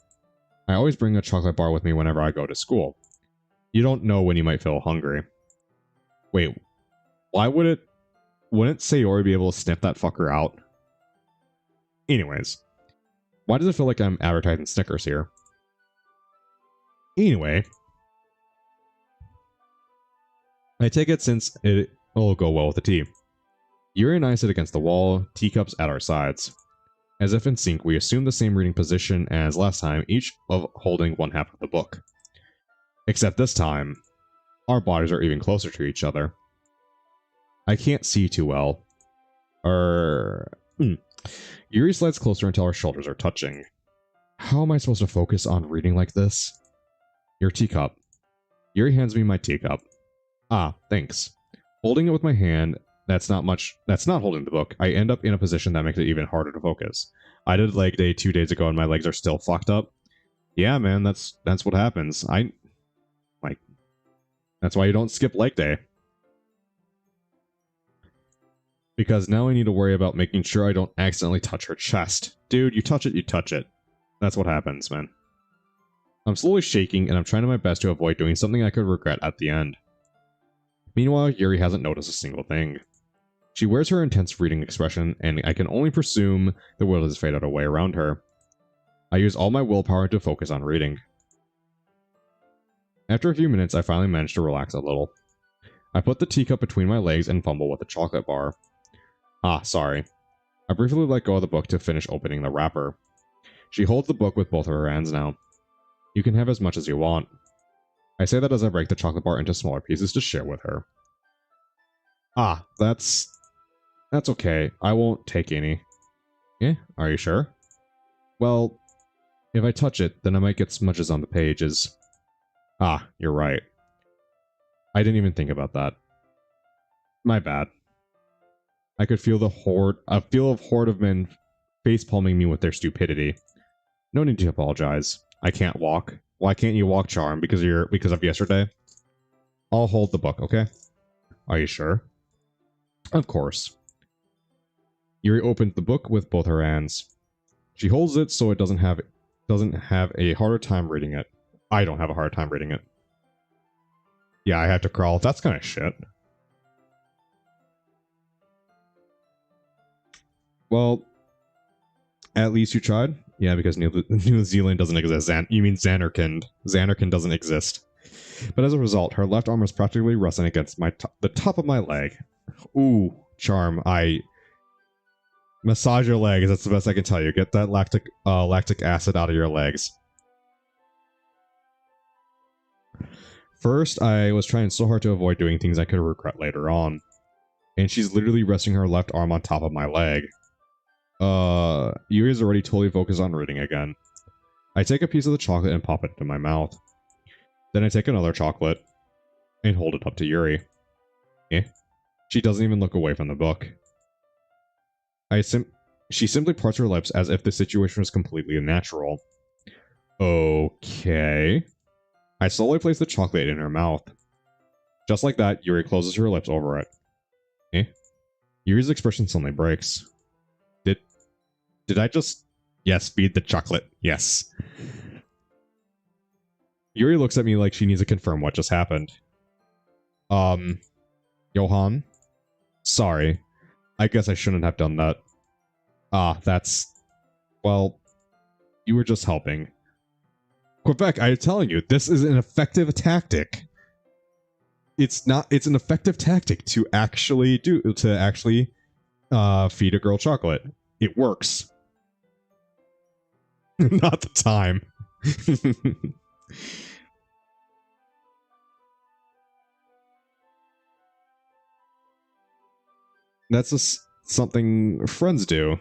I always bring a chocolate bar with me whenever I go to school. You don't know when you might feel hungry. Wait, why wouldn't Sayori be able to sniff that fucker out? Anyways, why does it feel like I'm advertising Snickers here? Anyway, I take it since it'll go well with the tea. Yuri and I sit against the wall, teacups at our sides. As if in sync, we assume the same reading position as last time, each of holding one half of the book. Except this time, our bodies are even closer to each other. I can't see too well. Yuri slides closer until our shoulders are touching. How am I supposed to focus on reading like this? Your teacup. Yuri hands me my teacup. Ah, thanks. Holding it with my hand, that's not holding the book. I end up in a position that makes it even harder to focus. I did leg day 2 days ago and my legs are still fucked up. Yeah, man, that's what happens. That's why you don't skip leg day. Because now I need to worry about making sure I don't accidentally touch her chest. Dude, you touch it, you touch it. That's what happens, man. I'm slowly shaking, and I'm trying my best to avoid doing something I could regret at the end. Meanwhile, Yuri hasn't noticed a single thing. She wears her intense reading expression, and I can only presume the world has faded away around her. I use all my willpower to focus on reading. After a few minutes, I finally manage to relax a little. I put the teacup between my legs and fumble with the chocolate bar. Ah, sorry. I briefly let go of the book to finish opening the wrapper. She holds the book with both of her hands now. You can have as much as you want. I say that as I break the chocolate bar into smaller pieces to share with her. Ah, that's okay. I won't take any. Yeah, are you sure? Well, if I touch it, then I might get smudges on the pages. Ah, you're right. I didn't even think about that. My bad. I could feel a horde of men facepalming me with their stupidity. No need to apologize. I can't walk. Why can't you walk, Charm? Because of yesterday? I'll hold the book, okay? Are you sure? Of course. Yuri opened the book with both her hands. She holds it so it doesn't have a harder time reading it. I don't have a hard time reading it. Yeah, I had to crawl. That's kind of shit. Well, at least you tried. Yeah, because New Zealand doesn't exist. You mean Xanarkand. Xanarkand doesn't exist. But as a result, her left arm is practically resting against the top of my leg. Ooh, Charm, I massage your legs. That's the best I can tell you. Get that lactic acid out of your legs. First, I was trying so hard to avoid doing things I could regret later on. And she's literally resting her left arm on top of my leg. Yuri's already totally focused on reading again. I take a piece of the chocolate and pop it into my mouth. Then I take another chocolate and hold it up to Yuri. She doesn't even look away from the book. She simply parts her lips as if the situation was completely unnatural. Okay. I slowly place the chocolate in her mouth. Just like that, Yuri closes her lips over it. Yuri's expression suddenly breaks. Did I just... Yes, feed the chocolate. Yes. Yuri looks at me like she needs to confirm what just happened. Johan? Sorry. I guess I shouldn't have done that. Ah, that's... Well, you were just helping. Quebec, I'm telling you, this is an effective tactic. It's an effective tactic to actually feed a girl chocolate. It works. Not the time. That's just something friends do,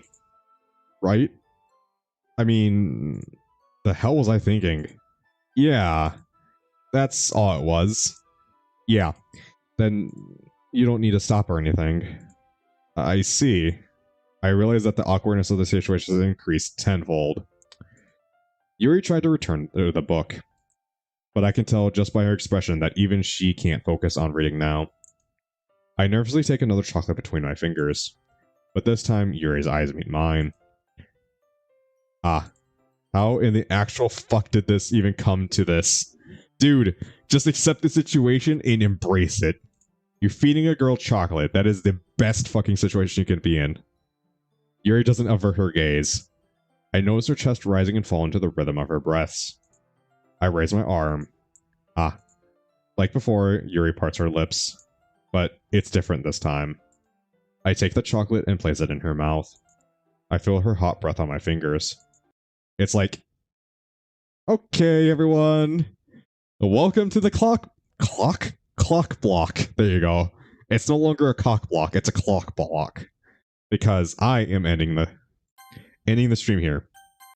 right? I mean, the hell was I thinking? Yeah, that's all it was. Yeah, then you don't need to stop or anything. I see. I realize that the awkwardness of the situation has increased tenfold. Yuri tried to return the book, but I can tell just by her expression that even she can't focus on reading now. I nervously take another chocolate between my fingers, but this time Yuri's eyes meet mine. Ah, how in the actual fuck did this even come to this? Dude, just accept the situation and embrace it. You're feeding a girl chocolate. That is the best fucking situation you can be in. Yuri doesn't avert her gaze. I notice her chest rising and falling to the rhythm of her breaths. I raise my arm. Ah. Like before, Yuri parts her lips. But it's different this time. I take the chocolate and place it in her mouth. I feel her hot breath on my fingers. It's like, okay, everyone. Welcome to the clock block. There you go. It's no longer a cock block, it's a clock block. Because I am ending the stream here.